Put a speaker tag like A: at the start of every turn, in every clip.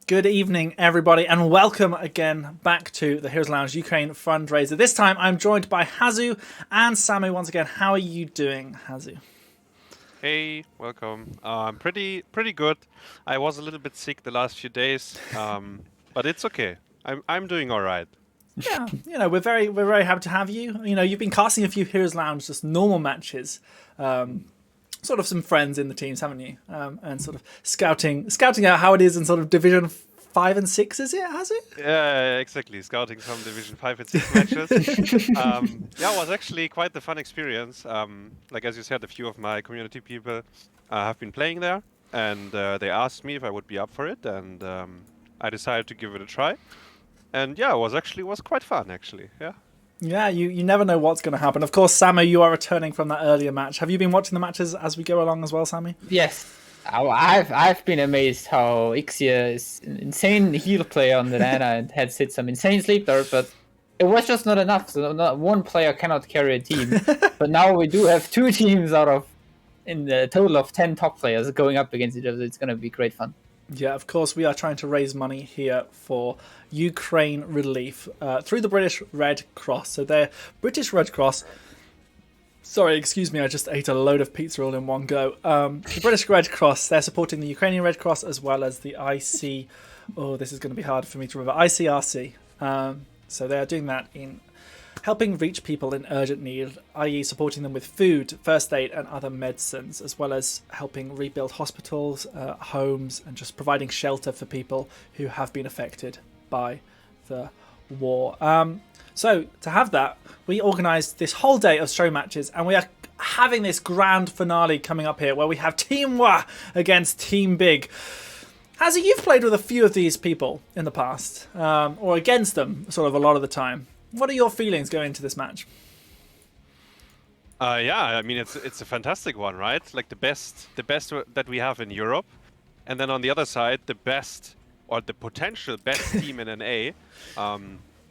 A: Good evening, everybody, and welcome again back to the Heroes Lounge Ukraine fundraiser. This time I'm joined by Hazu and Samu once again. How are you doing, Hazu?
B: Hey, welcome. Pretty good. I was a little bit sick the last few days, but it's okay. I'm doing all right.
A: Yeah, we're very happy to have you. You've been casting a few Heroes Lounge, just normal matches, sort of some friends in the teams, haven't you? And sort of scouting out how it is in sort of Division 5 and 6, is it, Hazu?
B: Yeah, exactly. Scouting some Division 5 and 6 matches. Yeah, it was actually quite the fun experience. Like as you said, a few of my community people have been playing there, and they asked me if I would be up for it, and I decided to give it a try. And yeah, it was quite fun actually. Yeah.
A: Yeah, you never know what's going to happen. Of course, Samu, you are returning from that earlier match. Have you been watching the matches as we go along as well, Sammy?
C: Yes. I've been amazed how Ixia is an insane heal player on the Nana and had hit some insane sleep there, but it was just not enough. So not one player cannot carry a team. But now we do have two teams in the total of 10 top players going up against each other. It's going to be great fun.
A: Yeah, of course, we are trying to raise money here for Ukraine relief through the British Red Cross. So they're British Red Cross. Sorry, excuse me, I just ate a load of pizza all in one go. The British Red Cross, they're supporting the Ukrainian Red Cross as well as the IC... Oh, this is going to be hard for me to remember. ICRC. So they are doing that in helping reach people in urgent need, i.e. supporting them with food, first aid and other medicines, as well as helping rebuild hospitals, homes, and just providing shelter for people who have been affected by the war. So to have that, we organised this whole day of show matches, and we are having this grand finale coming up here where we have Team Wa against Team Big. Hazu, you've played with a few of these people in the past, or against them sort of a lot of the time. What are your feelings going into this match?
B: Yeah, I mean it's a fantastic one, right? Like the best that we have in Europe, and then on the other side, the best or the potential best team in NA.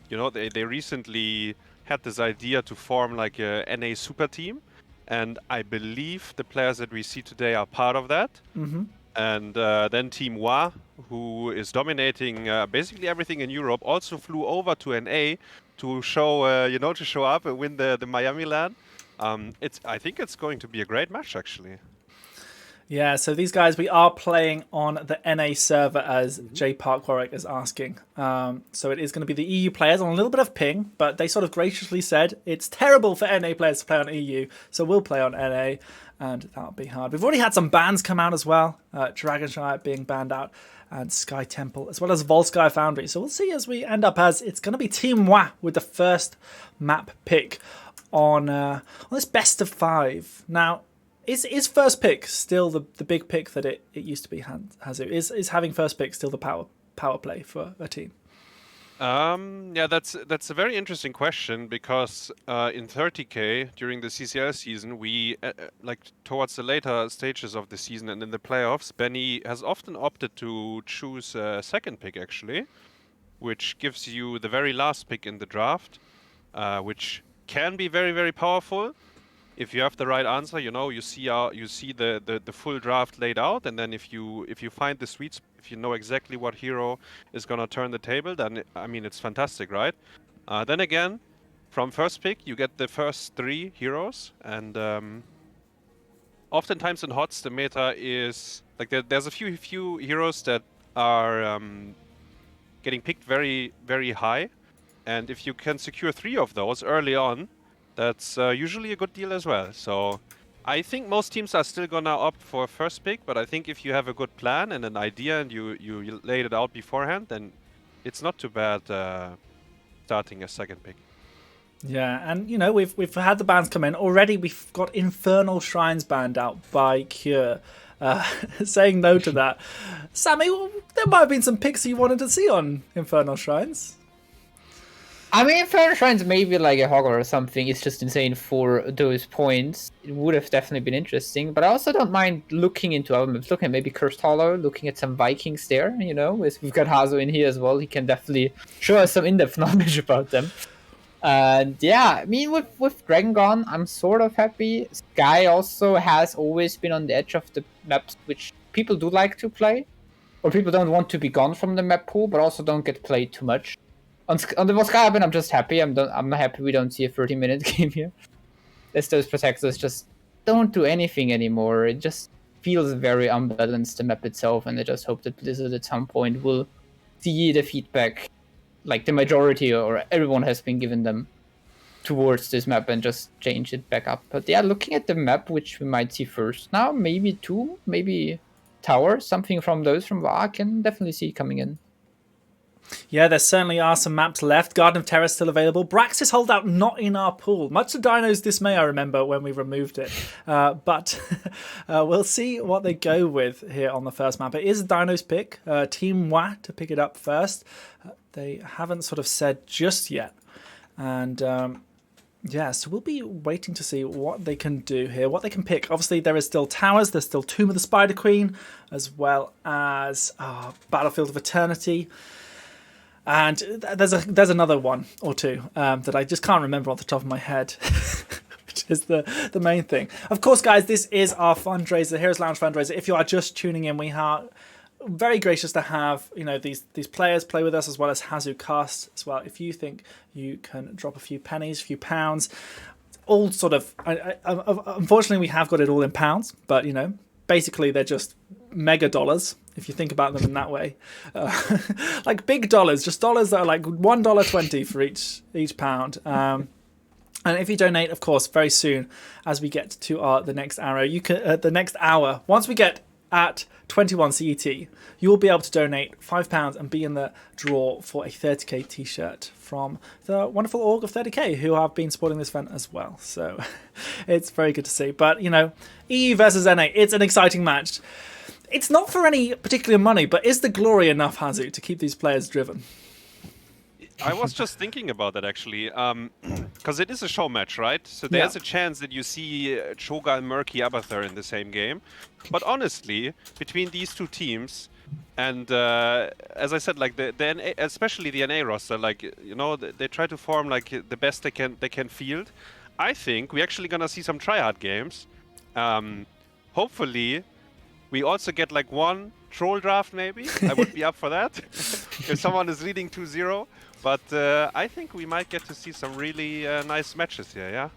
B: They recently had this idea to form like a NA super team, and I believe the players that we see today are part of that.
A: Mm-hmm.
B: And then Team Wa, who is dominating basically everything in Europe, also flew over to NA to show up and win the Miami LAN. I think it's going to be a great match actually.
A: Yeah, so these guys, we are playing on the NA server as J Park Warwick is asking. So it is going to be the EU players on a little bit of ping, but they sort of graciously said it's terrible for NA players to play on EU, so we'll play on NA, and that'll be hard. We've already had some bans come out as well, Dragonshire being banned out, and Sky Temple, as well as Volsky Foundry. So we'll see as we end up as it's going to be Team Wa with the first map pick on this best of 5. Now, Is first pick still the big pick that it used to be, Hazu? Is having first pick still the power play for a team?
B: Yeah, that's a very interesting question because in 30K during the CCL season, we like towards the later stages of the season and in the playoffs, Benny has often opted to choose a second pick actually, which gives you the very last pick in the draft, which can be very, very powerful. If you have the right answer, you see the full draft laid out, and then if you find the sweet spot, if you know exactly what hero is gonna turn the table, then it's fantastic, right? Then again, from first pick you get the first 3 heroes, and oftentimes in HOTS the meta is like there's a few heroes that are getting picked very, very high, and if you can secure 3 of those early on, that's usually a good deal as well. So I think most teams are still gonna opt for first pick, but I think if you have a good plan and an idea and you laid it out beforehand, then it's not too bad starting a second pick.
A: Yeah, and we've had the bans come in already. We've got Infernal Shrines banned out by Cure, saying no to that. Sammy, there might have been some picks you wanted to see on Infernal Shrines.
C: I mean, Infernal Shrines maybe like a Hogger or something. It's just insane for those points. It would have definitely been interesting, but I also don't mind looking into other maps. Looking at maybe Cursed Hollow, looking at some Vikings there, We've got Hazo in here as well. He can definitely show us some in-depth knowledge about them. And yeah, I mean, with Dragon Gone, I'm sort of happy. Sky also has always been on the edge of the maps, which people do like to play, or people don't want to be gone from the map pool, but also don't get played too much. On the Volskabin, I'm just happy. I'm not happy we don't see a 30-minute game here. As those protectors just don't do anything anymore. It just feels very unbalanced, the map itself, and I just hope that Blizzard at some point will see the feedback, like the majority or everyone has been given them, towards this map and just change it back up. But yeah, looking at the map, which we might see first now, maybe 2, maybe Tower, something from those from VAR, I can definitely see coming in.
A: Yeah, there certainly are some maps left. Garden of Terror still available. Braxis holdout not in our pool. Much to Dino's dismay, I remember, when we removed it. But we'll see what they go with here on the first map. It is Dino's pick. Team Wa to pick it up first. They haven't sort of said just yet. And yeah, so we'll be waiting to see what they can do here, what they can pick. Obviously, there is still Towers. There's still Tomb of the Spider Queen, as well as Battlefield of Eternity. And there's another one or two that I just can't remember off the top of my head, which is the main thing. Of course, guys, this is our fundraiser, Heroes Lounge fundraiser. If you are just tuning in, we are very gracious to have these players play with us, as well as HazuCast as well. If you think you can drop a few pennies, a few pounds, all sort of. Unfortunately, we have got it all in pounds, but basically they're just mega dollars if you think about them in that way. Like big dollars, just dollars that are like $1.20 for each pound. And if you donate, of course, very soon as we get to the next hour, the next hour, once we get at 21 CET, you will be able to donate £5 and be in the draw for a 30k t-shirt from the wonderful org of 30k, who have been supporting this event as well. So it's very good to see. But EU versus NA, it's an exciting match. It's not for any particular money, but is the glory enough, Hazu, to keep these players driven?
B: I was just thinking about that actually, because it is a show match, right? So there's a chance that you see Choga and Murky Abathur in the same game. But honestly, between these two teams, and as I said, like the NA, especially the NA roster, like they try to form like the best they can field. I think we're actually gonna see some tryhard games. Hopefully, we also get like one troll draft maybe. I would be up for that if someone is leading 2-0. But I think we might get to see some really nice matches here, yeah?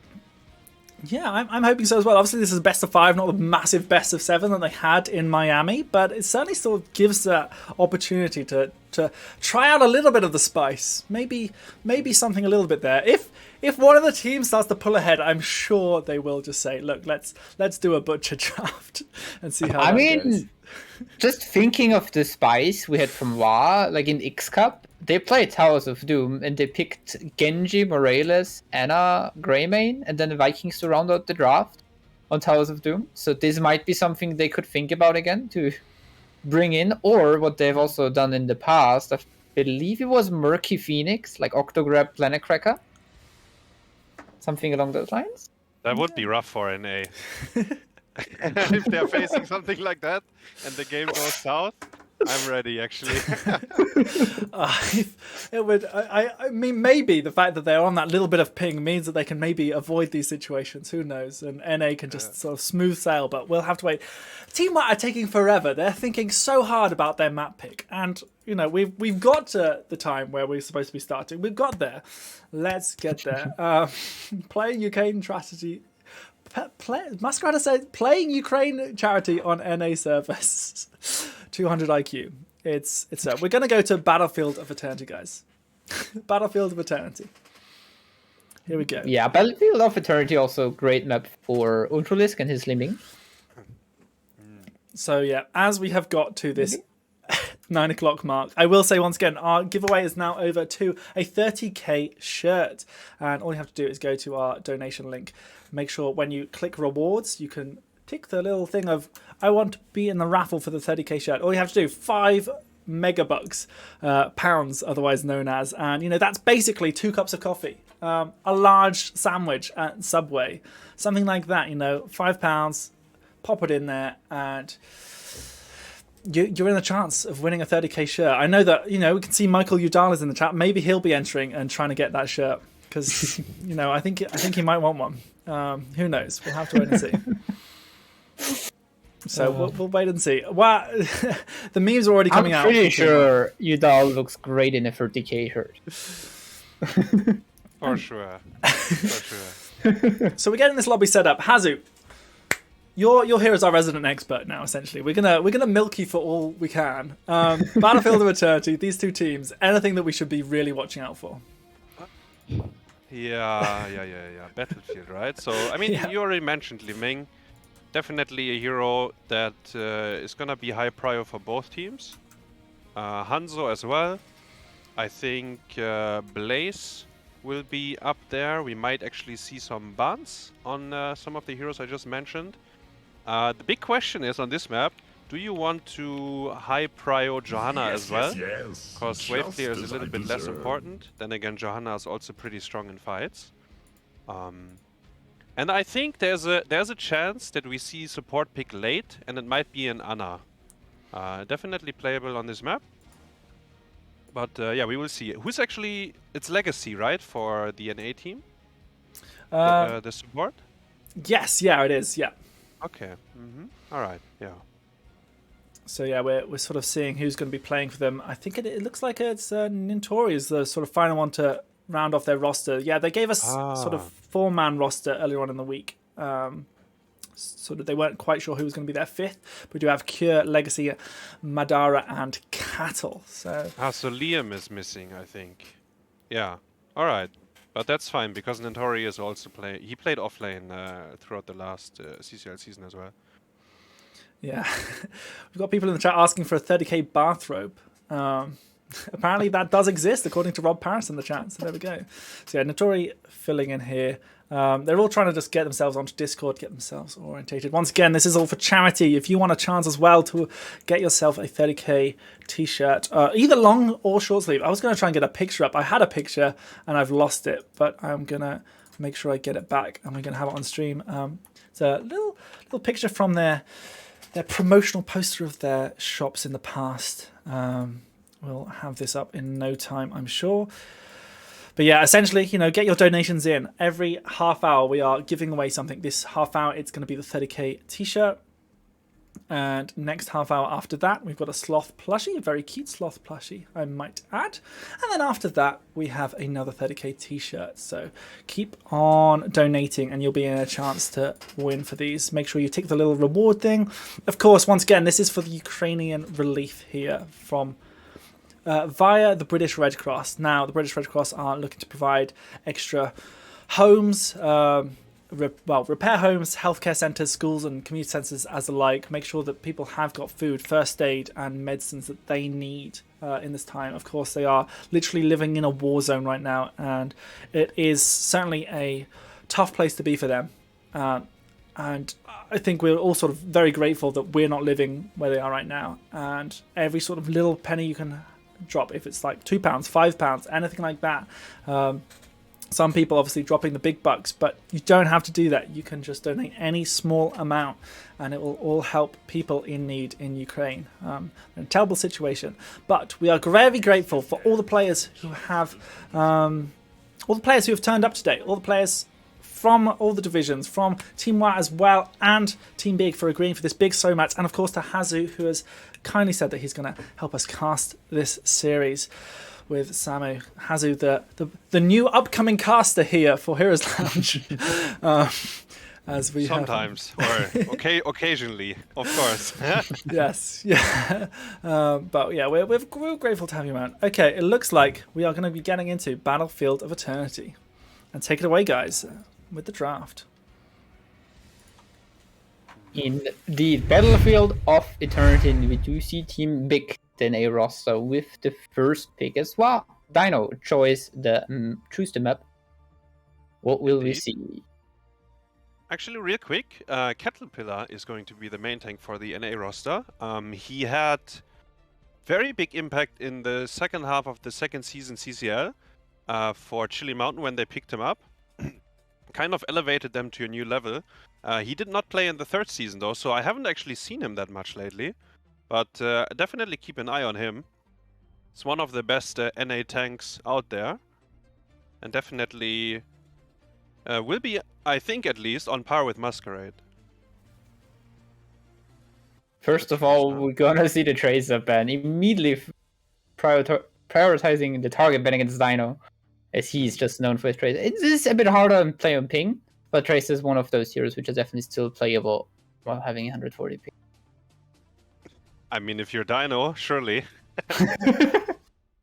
A: Yeah, I'm hoping so as well. Obviously, this is best of 5, not the massive best of 7 that they had in Miami, but it certainly sort of gives that opportunity to try out a little bit of the spice. Maybe something a little bit there. If one of the teams starts to pull ahead, I'm sure they will just say, "Look, let's do a butcher draft and see how." Goes.
C: Just thinking of the spice we had from WA, like in X Cup, they played Towers of Doom and they picked Genji, Morales, Anna, Greymane, and then the Vikings to round out the draft on Towers of Doom. So this might be something they could think about again to bring in, or what they've also done in the past. I believe it was Murky Phoenix, like Octograb Planet Cracker. Something along those lines.
B: That would be rough for NA. If they're facing something like that and the game goes south, I'm ready, actually.
A: I mean, maybe the fact that they're on that little bit of ping means that they can maybe avoid these situations. Who knows? And NA can just sort of smooth sail, but we'll have to wait. Team White are taking forever. They're thinking so hard about their map pick. And, we've got to the time where we're supposed to be starting. We've got there. Let's get there. Playing Ukraine strategy. Masquerade said playing Ukraine charity on NA servers. 200 IQ. It's we're gonna go to Battlefield of Eternity, guys. Battlefield of Eternity. Here we go.
C: Yeah, Battlefield of Eternity also great map for Ultralisk and his Limbing.
A: So yeah, as we have got to this 9 o'clock mark, I will say once again, our giveaway is now over to a 30k shirt, and all you have to do is go to our donation link. Make sure when you click rewards, you can tick the little thing of I want to be in the raffle for the 30k shirt. All you have to do, 5 megabucks, pounds otherwise known as, and that's basically 2 cups of coffee, a large sandwich at Subway, something like that. £5, pop it in there, and you're in a chance of winning a 30k shirt. I know that we can see Michael Udall is in the chat. Maybe he'll be entering and trying to get that shirt, because I think he might want one. Who knows? We'll have to wait and see. So we'll wait and see. Wow, the memes are already coming out.
C: I'm pretty sure Udall looks great in a 30k shirt.
B: For sure. For sure.
A: So we're getting this lobby set up. Hazu, you're here as our resident expert now. Essentially, we're gonna milk you for all we can. Battlefield of Eternity. These two teams. Anything that we should be really watching out for?
B: Yeah. Battlefield, right? So I mean, you already mentioned Li Ming. Definitely a hero that is gonna be high prio for both teams. Hanzo as well. I think Blaze will be up there. We might actually see some bans on some of the heroes I just mentioned. The big question is on this map, do you want to high prio Johanna as well? Because wave clear is a little bit less important. Then again, Johanna is also pretty strong in fights. And I think there's a chance that we see support pick late, and it might be an Ana. Definitely playable on this map. But yeah, we will see. Who's actually... It's Legacy, right? For the NA team? The support?
A: Yes, yeah, it is, yeah.
B: Okay. Alright, yeah.
A: So yeah, we're sort of seeing who's going to be playing for them. I think it looks like it's Nintori is the sort of final one to round off their roster. Yeah, they gave us sort of 4-man roster earlier on in the week. Sort of they weren't quite sure who was going to be their fifth. But we do have Cure, Legacy, Madara, and Cattle. So
B: Liam is missing, I think. Yeah. All right. But that's fine because Nintori is also he played offlane throughout the last CCL season as well.
A: Yeah. We've got people in the chat asking for a 30k bathrobe. Apparently that does exist according to Rob Paris in the chat. So there we go. So yeah, Notori filling in here. They're all trying to just get themselves onto Discord, get themselves orientated. Once again, this is all for charity. If you want a chance as well to get yourself a 30k t-shirt, either long or short sleeve. I was going to try and get a picture up. I had a picture and I've lost it, but I'm going to make sure I get it back and we're going to have it on stream. It's a little picture from their promotional poster of their shops in the past. We'll have this up in no time, I'm sure. But yeah, essentially, get your donations in. Every half hour, we are giving away something. This half hour, it's going to be the 30k t-shirt. And next half hour after that, we've got a sloth plushie, a very cute sloth plushie, I might add. And then after that, we have another 30k t-shirt. So keep on donating and you'll be in a chance to win for these. Make sure you tick the little reward thing. Of course, once again, this is for the Ukrainian relief here from... via the British Red Cross. Now, the British Red Cross are looking to provide extra homes, repair homes, healthcare centres, schools and community centres as alike. Make sure that people have got food, first aid and medicines that they need in this time. Of course, they are literally living in a war zone right now, and it is certainly a tough place to be for them. And I think we're all sort of very grateful that we're not living where they are right now. And every sort of little penny you can drop, if it's like £2, £5, anything like that. Some people obviously dropping the big bucks, but you don't have to do that. You can just donate any small amount and it will all help people in need in Ukraine. In a terrible situation. But we are very grateful for all the players who have turned up today, all the players from all the divisions, from Team Y as well and Team Big for agreeing for this big so much, and of course to Hazu, who has kindly said that he's going to help us cast this series with Samu. Hazu, the new upcoming caster here for Heroes Lounge. As we
B: sometimes or occasionally, of course.
A: Yes, yeah. But yeah, we're grateful to have you, man. Okay, it looks like we are going to be getting into Battlefield of Eternity, and take it away, guys, with the draft.
C: In the Battlefield of Eternity, we do see Team Big than a roster with the first pick as well. Dino, choose the map. What will we see?
B: Actually, real quick, Caterpillar is going to be the main tank for the NA roster. He had very big impact in the second half of the second season CCL for Chili Mountain when they picked him up. Kind of elevated them to a new level. He did not play in the third season though, so I haven't actually seen him that much lately. But definitely keep an eye on him. It's one of the best NA tanks out there. and definitely will be, I think at least, on par with Masquerade.
C: First of all, we're gonna see the Tracer ban immediately, prioritizing the target ban against Dino, as he's just known for his Tracer. It is a bit harder to play on ping, but Tracer is one of those heroes which are definitely still playable while having 140 ping.
B: I mean, if you're Dino, surely.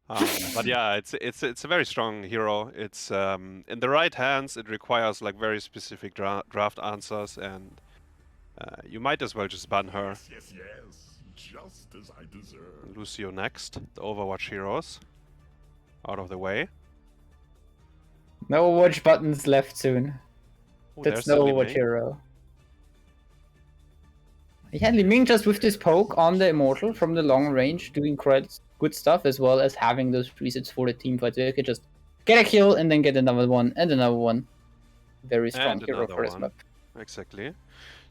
B: But yeah, it's a very strong hero. It's in the right hands. It requires like very specific draft answers, and you might as well just ban her.
D: Yes, just as I deserve.
B: Lucio next. The Overwatch heroes out of the way.
C: No Overwatch buttons left soon.
B: Ooh,
C: That's
B: there's
C: no
B: the Li
C: Overwatch
B: Ming.
C: hero. Yeah, Li Ming just with this poke on the Immortal from the long range, doing quite good stuff, as well as having those resets for the team fight. So you could just get a kill and then get another one and another one. Very strong
B: And
C: hero
B: another
C: for this
B: one.
C: map.
B: Exactly.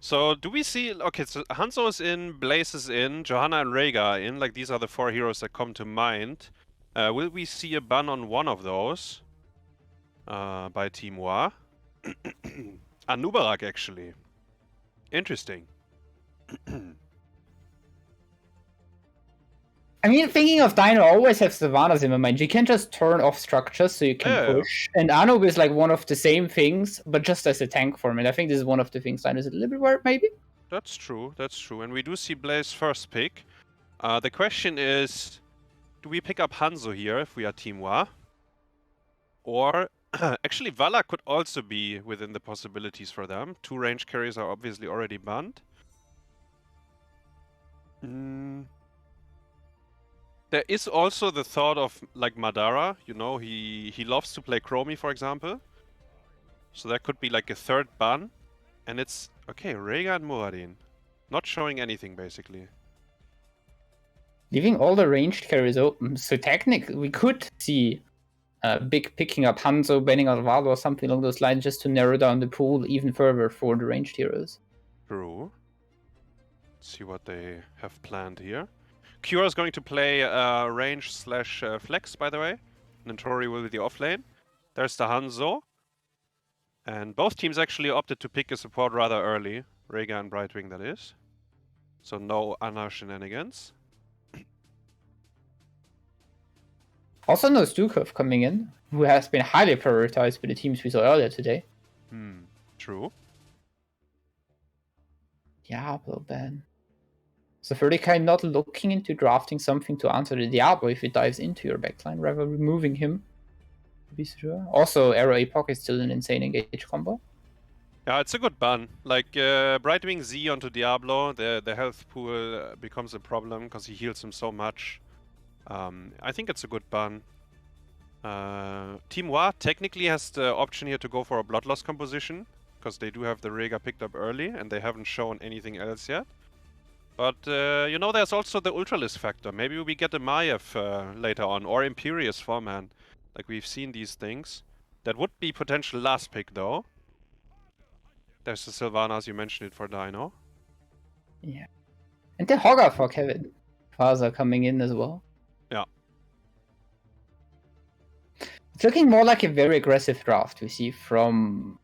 B: So do we see? Okay, so Hanzo is in, Blaze is in, Johanna and Rhaegar are in. Like these are the 4 heroes that come to mind. Will we see a ban on one of those by Team Wa? Anubarak actually. Interesting.
C: I mean, thinking of Dino, I always have Sylvanas in my mind. You can just turn off structures so you can
B: Yeah.
C: push. And Anub is like one of the same things, but just as a tank form. And I think this is one of the things Dino is a little bit worried, maybe?
B: That's true, that's true. And we do see Blaze first pick. The question is, do we pick up Hanzo here if we are Team Wa? Or, actually Vala could also be within the possibilities for them. 2 range carries are obviously already banned. There is also the thought of, like, Madara, you know, he loves to play Chromie, for example. So that could be like a 3rd ban. And it's, okay, Rhaegar and Muradin. Not showing anything, basically.
C: Leaving all the ranged carries open. So technically, we could see Big picking up Hanzo, banning out Valo or something along those lines, just to narrow down the pool even further for the ranged heroes.
B: True. Let's see what they have planned here. Cure is going to play range slash flex, by the way. Nentori will be the offlane. There's the Hanzo. And both teams actually opted to pick a support rather early. Rhaegar and Brightwing, that is. So no Ana shenanigans.
C: Also, no Stukov coming in, who has been highly prioritized by the teams we saw earlier today.
B: True.
C: Diablo ban. So 30k not looking into drafting something to answer the Diablo if it dives into your backline, rather removing him. To be sure. Also, Arrow Epoch is still an insane engage combo.
B: Yeah, it's a good ban. Like, Brightwing Z onto Diablo, the health pool becomes a problem because he heals him so much. I think it's a good ban. Team Wa technically has the option here to go for a Bloodlust composition, because they do have the Rhaegar picked up early, and they haven't shown anything else yet. But, you know, there's also the Ultralisk factor. Maybe we get a Maiev later on, or Imperious Foreman. Like, we've seen these things. That would be potential last pick, though. There's the Sylvanas, you mentioned it for Dino.
C: Yeah. And the Hogger for Kevin. Faza coming in as well.
B: Yeah.
C: It's looking more like a very aggressive draft we see from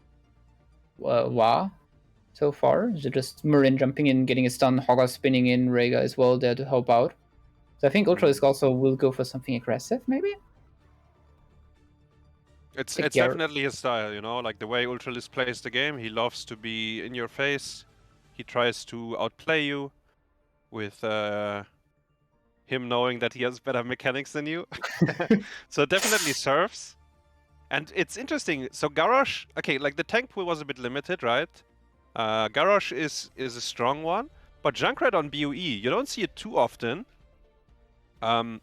C: Wa so far. So just Marin jumping in, getting a stun, Hogger spinning in, Rhaegar as well there to help out. So I think Ultralisk also will go for something aggressive, maybe?
B: It's definitely his style, you know, like the way Ultralisk plays the game. He loves to be in your face. He tries to outplay you with him knowing that he has better mechanics than you. So it definitely serves. And it's interesting. So Garrosh, okay, like the tank pool was a bit limited, right? Garrosh is a strong one, but Junkrat on BOE, you don't see it too often. And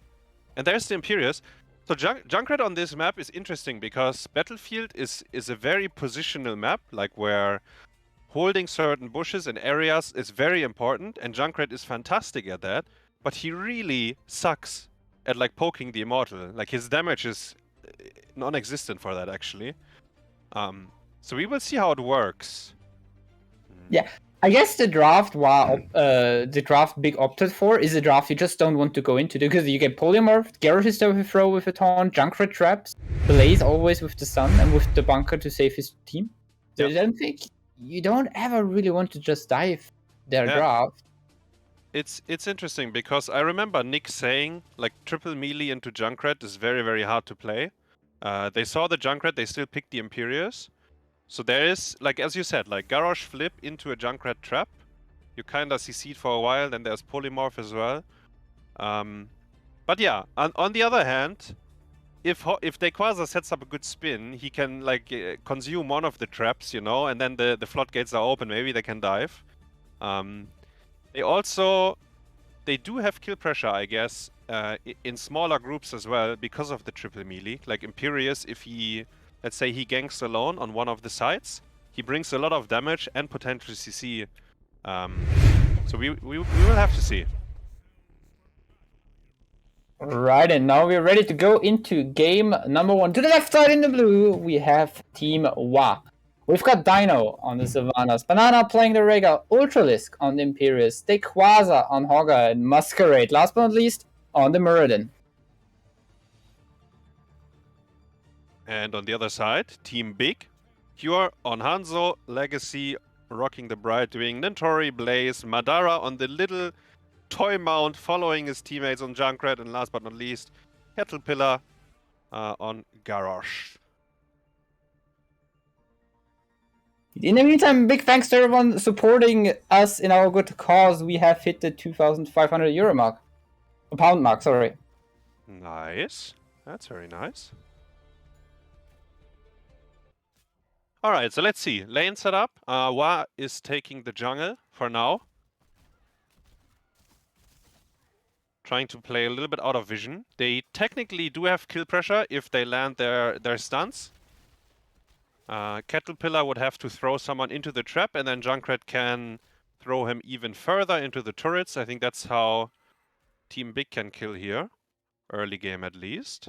B: there's the Imperious. So Junkrat on this map is interesting because Battlefield is a very positional map, like where holding certain bushes and areas is very important, and Junkrat is fantastic at that, but he really sucks at like poking the Immortal. Like his damage is non-existent for that, actually. So we will see how it works.
C: Yeah, I guess the draft the draft Big opted for is a draft you just don't want to go into because you get Polymorph, Garrett is there with a throw with a taunt, Junkrat traps, Blaze always with the Sun and with the bunker to save his team. So I don't think you don't ever really want to just dive their draft.
B: It's interesting because I remember Nick saying like triple melee into Junkrat is very, very hard to play. They saw the Junkrat, they still picked the Imperius. So there is, like as you said, like Garrosh flip into a Junkrat trap. You kinda CC'd for a while, then there's Polymorph as well. But yeah, on the other hand, if Dayquaza sets up a good spin, he can like consume one of the traps, you know, and then the floodgates are open, maybe they can dive. They do have kill pressure, I guess, in smaller groups as well because of the triple melee. Like Imperius, if he, let's say he ganks alone on one of the sides, he brings a lot of damage and potential CC. So we will have to see.
C: Right, and now we're ready to go into game number 1. To the left side in the blue, we have Team Wa. We've got Dino on the Savannahs, Banana playing the Rega, Ultralisk on the Imperius, Dayquaza on Hogger, and Masquerade, last but not least, on the Muradin.
B: And on the other side, Team Big, Cure on Hanzo, Legacy rocking the Bride, doing Nintori, Blaze, Madara on the little toy mount following his teammates on Junkrat, and last but not least, Caterpillar on Garrosh.
C: In the meantime, big thanks to everyone supporting us in our good cause. We have hit the 2,500 euro mark. Pound mark, sorry.
B: Nice. That's very nice. Alright, so let's see. Lane setup. Wa is taking the jungle for now. Trying to play a little bit out of vision. They technically do have kill pressure if they land their stuns. Caterpillar would have to throw someone into the trap, and then Junkrat can throw him even further into the turrets. I think that's how Team Big can kill here. Early game at least.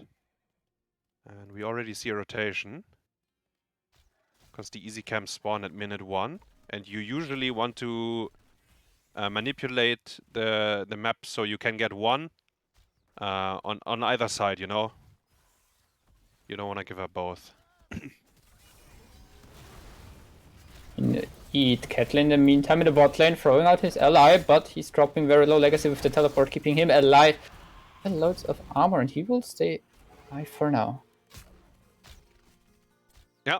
B: And we already see a rotation. Because the easy camps spawn at minute 1. And you usually want to manipulate the map so you can get one on either side, you know? You don't want to give up both.
C: Eat Kettle in the meantime in the bot lane, throwing out his ally, but he's dropping very low legacy with the teleport, keeping him alive. And loads of armor, and he will stay alive for now.
B: Yeah.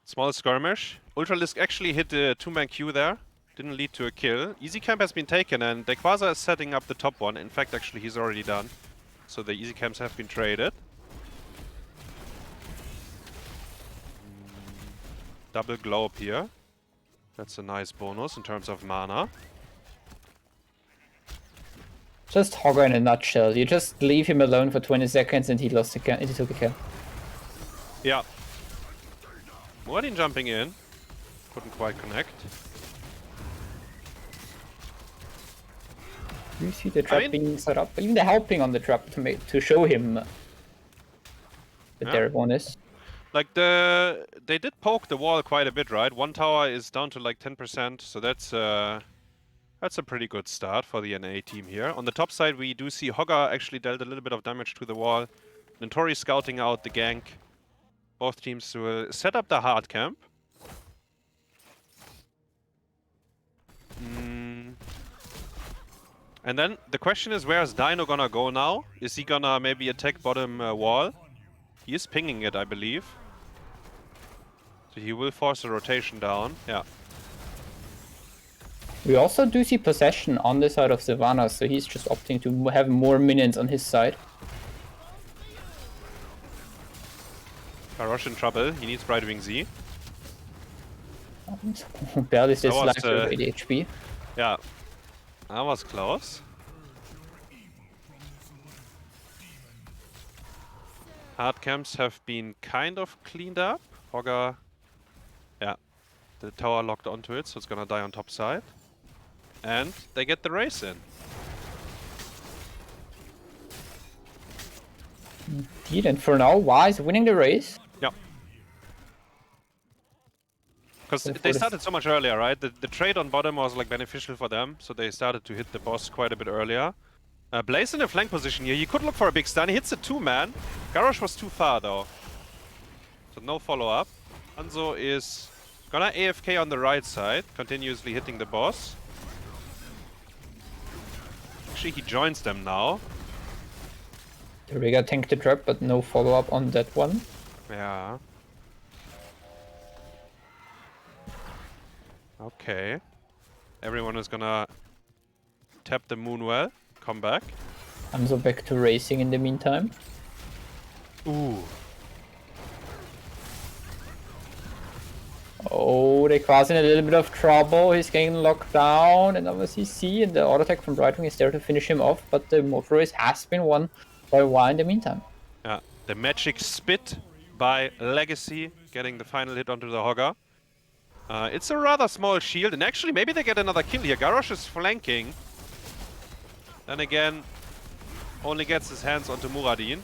B: Small skirmish. Ultralisk actually hit the 2-man queue there. Didn't lead to a kill. Easy camp has been taken, and Dayquaza is setting up the top one. In fact, actually, he's already done. So the easy camps have been traded. Double globe here. That's a nice bonus in terms of mana.
C: Just Hogger in a nutshell. You just leave him alone for 20 seconds and he lost a kill. He took a kill.
B: Yeah. Muradin jumping in. Couldn't quite connect.
C: You see the trap being set up. Even the helping on the trap to show him that their bonus.
B: Like they did poke the wall quite a bit, right? One tower is down to like 10%, so that's a pretty good start for the NA team here. On the top side, we do see Hogger actually dealt a little bit of damage to the wall. Nintori scouting out the gank. Both teams will set up the hard camp. And then the question is, where is Dino gonna go now? Is he gonna maybe attack bottom wall? He is pinging it, I believe. So he will force a rotation down. Yeah.
C: We also do see possession on the side of Savannah, so he's just opting to have more minions on his side.
B: Garrosh in trouble. He needs Brightwing Z.
C: Barely stays alive with 80 HP.
B: Yeah. That was close. Hard camps have been kind of cleaned up. Hogger, yeah, the tower locked onto it, so it's gonna die on top side. And they get the race in.
C: Indeed, and for now, Wa is winning the race.
B: Yep. Because
C: For
B: they
C: the-
B: started so much earlier, right? The trade on bottom was like beneficial for them, so they started to hit the boss quite a bit earlier. Blaze in a flank position here. He could look for a big stun. He hits a 2-man. Garrosh was too far though. So no follow-up. Hanzo is gonna AFK on the right side, continuously hitting the boss. Actually, he joins them now.
C: The Riga tanked the trap, but no follow-up on that one.
B: Yeah. Okay. Everyone is gonna tap the Moonwell. Come back.
C: Hanzo back to racing in the meantime.
B: Ooh.
C: Oh, Rayquaza in a little bit of trouble. He's getting locked down, and obviously C and the auto attack from Brightwing is there to finish him off, but the motor race has been won by Y in the meantime.
B: Yeah. The magic spit by Legacy, getting the final hit onto the Hogger. It's a rather small shield, and actually maybe they get another kill here. Garrosh is flanking. Then again, only gets his hands onto Muradin.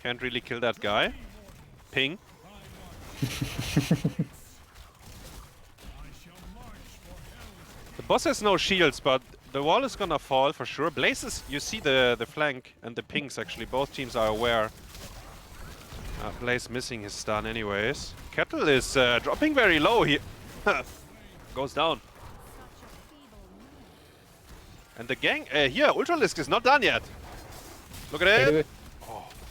B: Can't really kill that guy. Ping. The boss has no shields, but the wall is gonna fall for sure. Blazes, you see the flank and the pings actually. Both teams are aware. Blaze missing his stun anyways. Kettle is dropping very low here. Goes down. And the gang here, Ultralisk is not done yet. Look at it.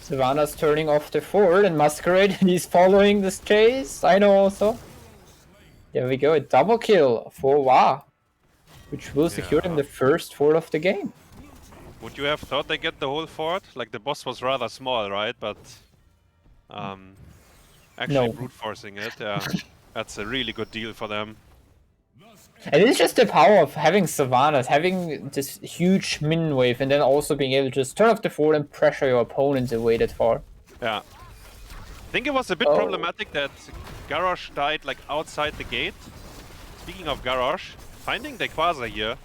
C: Savannah's turning off the fort, and Masquerade, he's following this chase. I know also. There we go, a double kill for Wa, which will secure him the first fort of the game.
B: Would you have thought they get the whole fort? Like the boss was rather small, right? But actually
C: No.
B: brute forcing it, yeah. That's a really good deal for them.
C: And it's just the power of having Savannahs, having this huge min wave, and then also being able to just turn off the fort and pressure your opponents away that far.
B: Yeah. I think it was a bit problematic that Garrosh died like outside the gate. Speaking of Garrosh, finding Rayquaza here.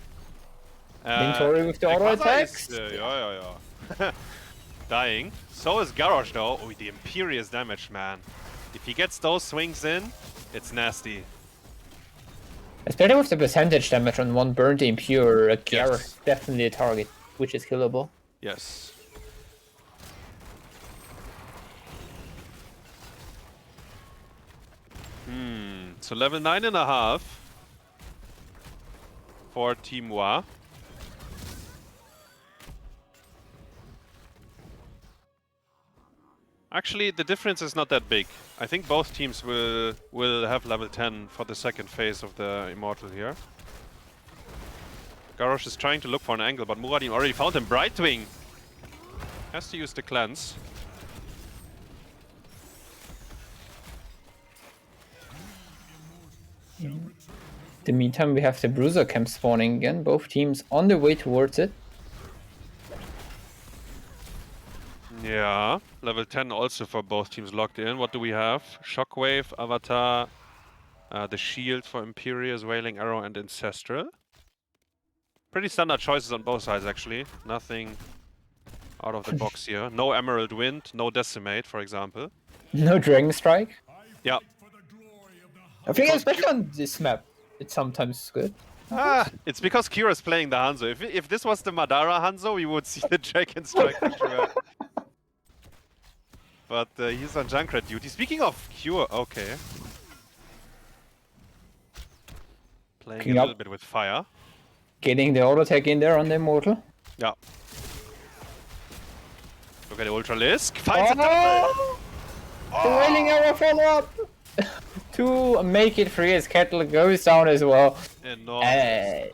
C: Vintori with the auto
B: Rayquaza
C: attacks.
B: is, yeah. Dying. So is Garrosh though. Oh, the Imperious damage, man. If he gets those swings in, it's nasty.
C: Especially with the percentage damage on one burnt impure, Garrosh
B: Yes.
C: definitely a target, which is killable.
B: Yes. So level 9.5 for Team Wa. Actually, the difference is not that big. I think both teams will have level 10 for the second phase of the Immortal here. Garrosh is trying to look for an angle, but Muradin already found him. Brightwing has to use the cleanse.
C: In the meantime, we have the Bruiser camp spawning again, both teams on their way towards it.
B: Yeah, level 10 also for both teams locked in. What do we have? Shockwave, Avatar, the shield for Imperious, Wailing Arrow, and Ancestral. Pretty standard choices on both sides, actually. Nothing out of the box here. No Emerald Wind, no Decimate, for example.
C: No Dragon Strike.
B: Yeah.
C: I think especially on this map, it's sometimes good.
B: It's because Kira's playing the Hanzo. If this was the Madara Hanzo, we would see the Dragon Strike for sure. But he's on Junkrat duty. Speaking of Cure, okay. Playing
C: Picking
B: a
C: up.
B: little bit with fire.
C: Getting the auto attack in there on the Immortal.
B: Yeah. Look at the Ultralisk. Finds a double!
C: The Wailing Arrow follow up! To make it free as Kettle goes down as well.
B: Enormous.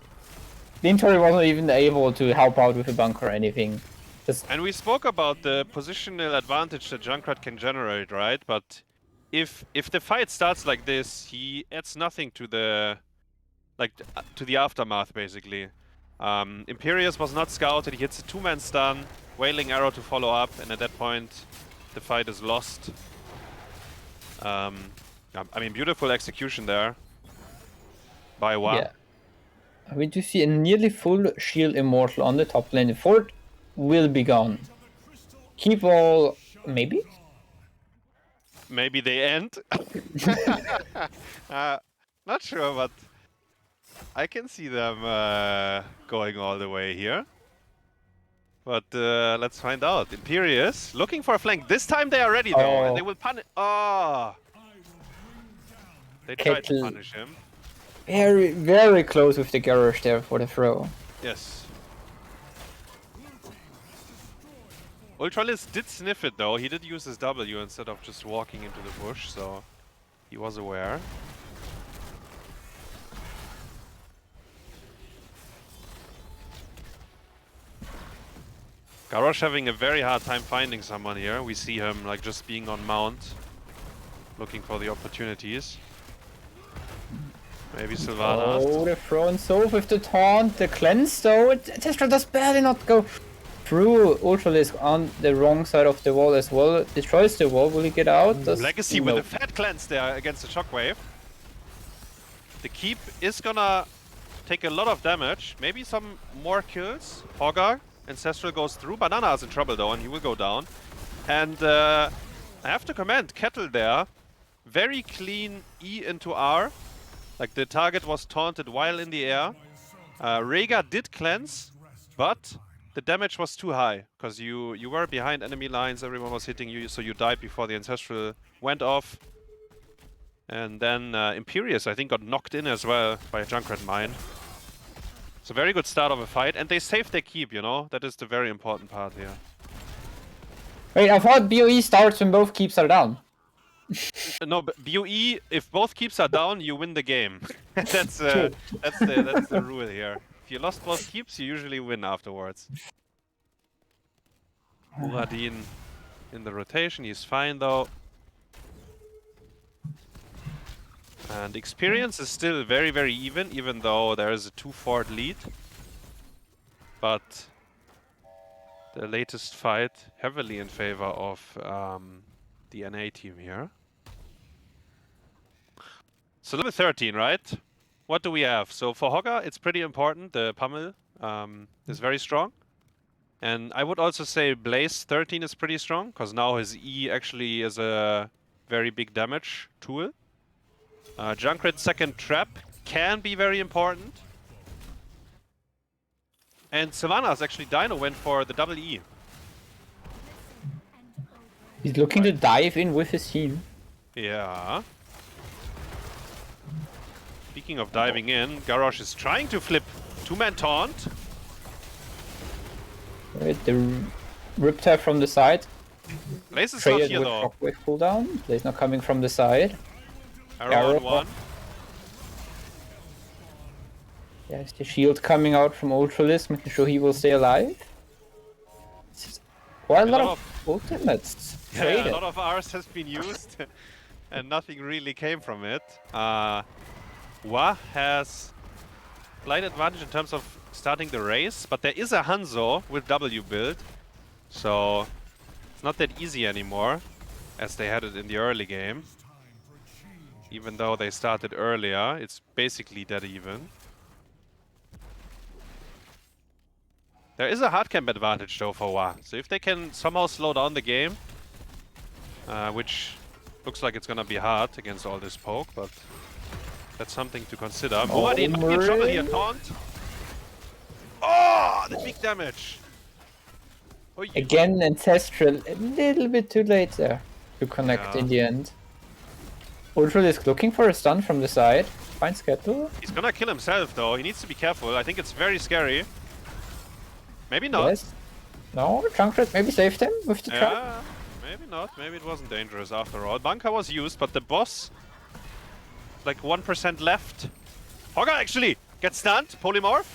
C: Vintori wasn't even able to help out with a bunker or anything. Just
B: And we spoke about the positional advantage that Junkrat can generate, right? But if the fight starts like this, he adds nothing to the to the aftermath, basically. Imperious was not scouted. He hits a 2-man stun, Wailing Arrow to follow up, and at that point, the fight is lost. I mean, beautiful execution there by Wa.
C: yeah. We do see a nearly full shield Immortal on the top lane. The fort will be gone. Keep all maybe?
B: maybe they end. Not sure, but I can see them going all the way here. But let's find out. Imperious looking for a flank. This time they are ready though, and they will punish. Oh, they tried to punish him.
C: Very, very close with the garage there for the throw.
B: Yes. Ultralis did sniff it though. He did use his W instead of just walking into the bush, so he was aware. Garrosh having a very hard time finding someone here. We see him like just being on mount, looking for the opportunities. Maybe Sylvanas.
C: Oh, the thrown Soph with the taunt, the cleanse though. Testra does barely not go through. Ultralisk on the wrong side of the wall as well. Destroys the wall. Will he get out?
B: Legacy with a fat cleanse there against the shockwave. The keep is gonna take a lot of damage. Maybe some more kills. Hoggar. Ancestral goes through. Banana is in trouble though, and he will go down. And I have to comment, Kettle there. Very clean E into R. Like the target was taunted while in the air. Rhaegar did cleanse, but the damage was too high. Because you were behind enemy lines, everyone was hitting you, so you died before the Ancestral went off. And then Imperious, I think, got knocked in as well by a Junkrat Mine. It's a very good start of a fight, and they saved their keep, you know? That is the very important part here.
C: Wait, I thought BOE starts when both keeps are down.
B: No, but BOE, if both keeps are down, you win the game. that's the rule here. If you lost both keeps, you usually win afterwards. Muradin in the rotation, he's fine though. And experience is still very, very even though there is a 2-fort lead. But the latest fight heavily in favor of the NA team here. So level 13, right? What do we have? So for Hoggar, it's pretty important. The pummel is very strong. And I would also say Blaze 13 is pretty strong, because now his E actually is a very big damage tool. Junkrat second trap can be very important. And Sylvanas actually Dino went for the double E.
C: He's looking to dive in with his team.
B: Yeah. Speaking of diving in, Garrosh is trying to flip two-man taunt.
C: Right, the Riptide from the side.
B: Blaze is not
C: Traded
B: here
C: with
B: though.
C: Shockwave cooldown. Blaze not coming from the side.
B: Arrow on one.
C: There's the shield coming out from Ultralisk, making sure he will stay alive. Quite a lot of ultimates traded.
B: Yeah, a lot of ours has been used and nothing really came from it. Wa has slight advantage in terms of starting the race, but there is a Hanzo with W build, so it's not that easy anymore as they had it in the early game. Even though they started earlier, it's basically dead even. There is a hard camp advantage though for Wa, so if they can somehow slow down the game, which looks like it's gonna be hard against all this poke, but that's something to consider. Muradin might be in trouble here, taunt. Oh, the big damage! Oy.
C: Again, Ancestral, a little bit too late there to connect in the end. Ultralisk looking for a stun from the side. Finds Kettle.
B: He's gonna kill himself though, he needs to be careful. I think it's very scary. Maybe not.
C: Yes. No, Junkrat maybe saved him with the trap.
B: Yeah, maybe not. Maybe it wasn't dangerous after all. Bunker was used, but the boss, like 1% left. Hoggar actually gets stunned. Polymorph.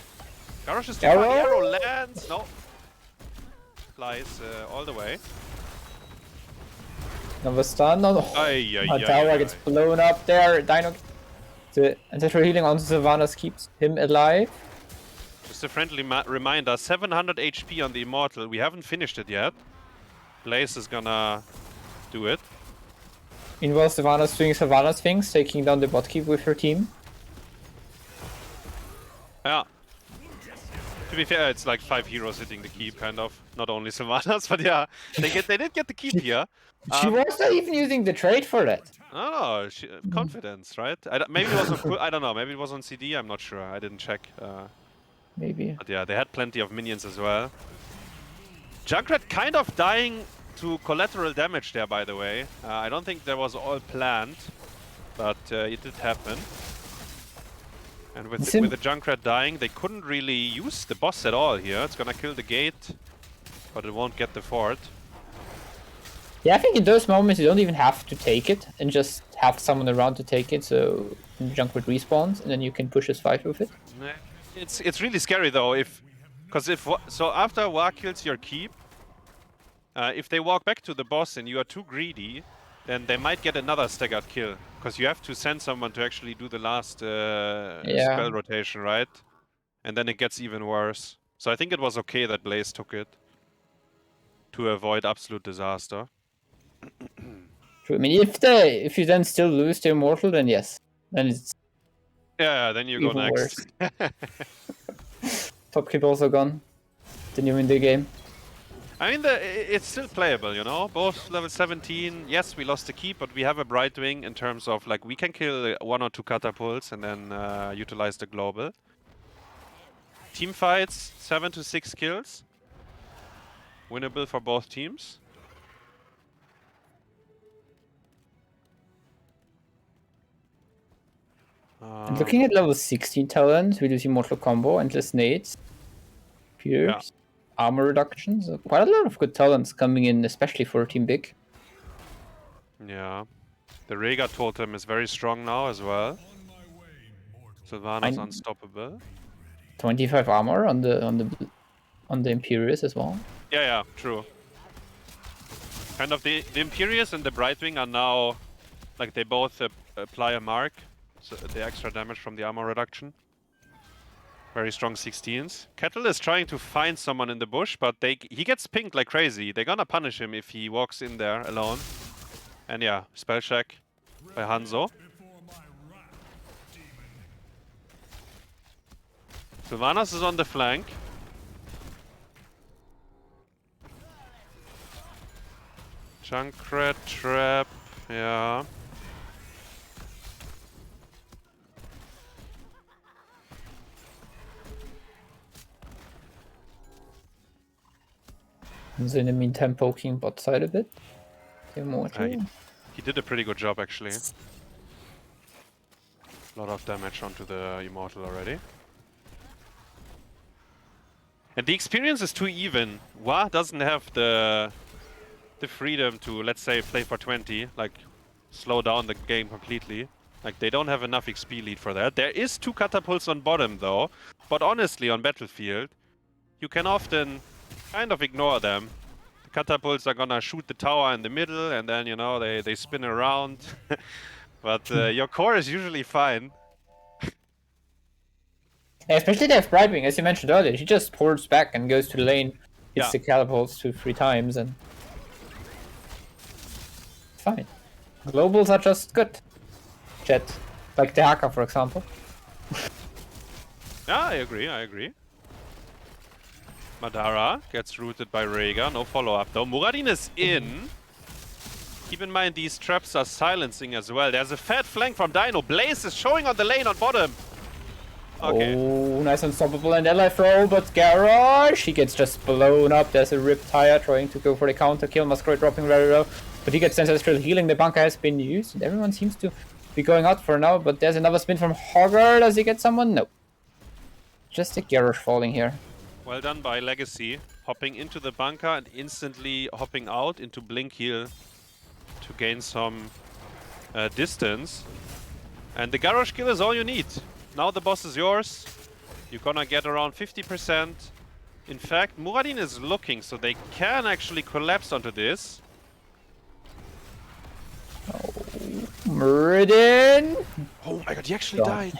B: Garrosh is too far. Arrow lands. No. Flies all the way.
C: Another stun. No, tower gets blown up there. Dino. The Ancestral healing onto Sylvanas keeps him alive.
B: Just a friendly reminder, 700 HP on the Immortal. We haven't finished it yet. Blaze is gonna do it.
C: Meanwhile, Sylvanas doing Sylvanas things, taking down the bot keep with her team.
B: Yeah. To be fair, it's like 5 heroes hitting the keep, kind of. Not only Sylvanas, but yeah, they did get the keep here.
C: She was not even using the trade for that.
B: Oh, confidence, right? Maybe it was on. I don't know. Maybe it was on CD. I'm not sure. I didn't check.
C: Maybe.
B: But yeah, they had plenty of minions as well. Junkrat kind of dying to collateral damage there, by the way. I don't think that was all planned, but it did happen. And with the Junkrat dying, they couldn't really use the boss at all here. It's gonna kill the gate, but it won't get the fort.
C: Yeah, I think in those moments you don't even have to take it and just have someone around to take it, so Junkrat respawns and then you can push his fight with it.
B: It's really scary though, so after Wa kills your keep, if they walk back to the boss and you are too greedy, then they might get another staggered kill, because you have to send someone to actually do the last spell rotation, right? And then it gets even worse. So I think it was okay that Blaze took it to avoid absolute disaster.
C: True. I mean, if you then still lose the Immortal, then yes, then it's
B: then you go
C: even
B: next.
C: Top keep also gone. Then you win the game.
B: I mean, it's still playable, you know? Both level 17. Yes, we lost the keep, but we have a Brightwing in terms of, like, we can kill 1 or 2 catapults and then utilize the global. Team fights, 7 to 6 kills. Winnable for both teams.
C: And looking at level 16 talent, we do see Mortal Combo, Endless Nades, Pierce, armor reductions. Quite a lot of good talents coming in, especially for Team Big.
B: Yeah. The Rhaegar totem is very strong now as well. Sylvanas unstoppable.
C: 25 armor on the Imperius as well.
B: Yeah, true. Kind of the Imperius and the Brightwing are now, like, they both apply a mark. So the extra damage from the armor reduction. Very strong 16s. Kettle is trying to find someone in the bush, but he gets pinged like crazy. They're gonna punish him if he walks in there alone. And yeah, spell check by Hanzo. Sylvanas is on the flank. Junkrat trap, yeah.
C: So in the meantime, poking bot side a bit.
B: He did a pretty good job, actually. A lot of damage onto the Immortal already. And the experience is too even. Wa doesn't have the freedom to, let's say, play for 20, like slow down the game completely. Like, they don't have enough XP lead for that. There is 2 catapults on bottom, though. But honestly, on Battlefield, you can often kind of ignore them. The catapults are gonna shoot the tower in the middle, and then, you know, they spin around. But your core is usually fine.
C: Yeah, especially they have Brightwing, as you mentioned earlier. She just ports back and goes to the lane, hits the catapults 2-3 times, and fine. Globals are just good. Jet, like the Haka, for example.
B: Yeah, I agree. Madara gets rooted by Rhaegar, no follow-up though. Muradin is in. Keep in mind, these traps are silencing as well. There's a fat flank from Dino. Blaze is showing on the lane on bottom. Okay.
C: Oh, nice unstoppable and ally throw, but Garage, he gets just blown up. There's a Rip Tire trying to go for the counter kill. Masquerade dropping very low, but he gets ancestral healing. The bunker has been used, and everyone seems to be going out for now. But there's another spin from Hogger. Does he get someone? No. Just a Garage falling here.
B: Well done by Legacy, hopping into the bunker and instantly hopping out into Blink Heal to gain some distance. And the Garrosh kill is all you need. Now the boss is yours. You're gonna get around 50%. In fact, Muradin is looking, so they can actually collapse onto this.
C: Oh, Muradin!
B: Oh my god, he actually died.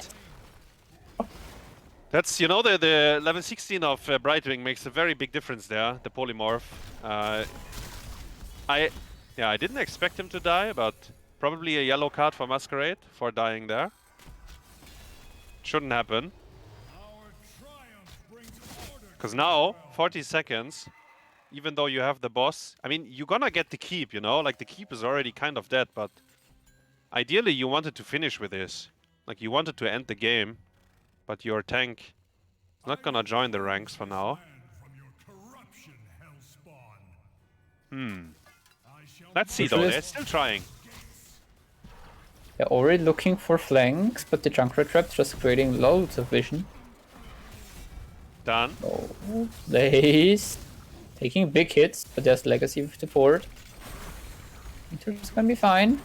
B: That's, you know, the level 16 of Brightwing makes a very big difference there, the polymorph. I didn't expect him to die, but probably a yellow card for Masquerade for dying there. Shouldn't happen. Because now, 40 seconds, even though you have the boss, I mean, you're gonna get the keep, you know? Like, the keep is already kind of dead, but ideally you wanted to finish with this. Like, you wanted to end the game, but your tank is not gonna join the ranks for now. Let's see, though. They're still trying.
C: They're already looking for flanks, but the Junkrat Trap's just creating loads of vision.
B: Done.
C: Oh, Blaze taking big hits, but there's Legacy with the board. Inter's gonna be fine.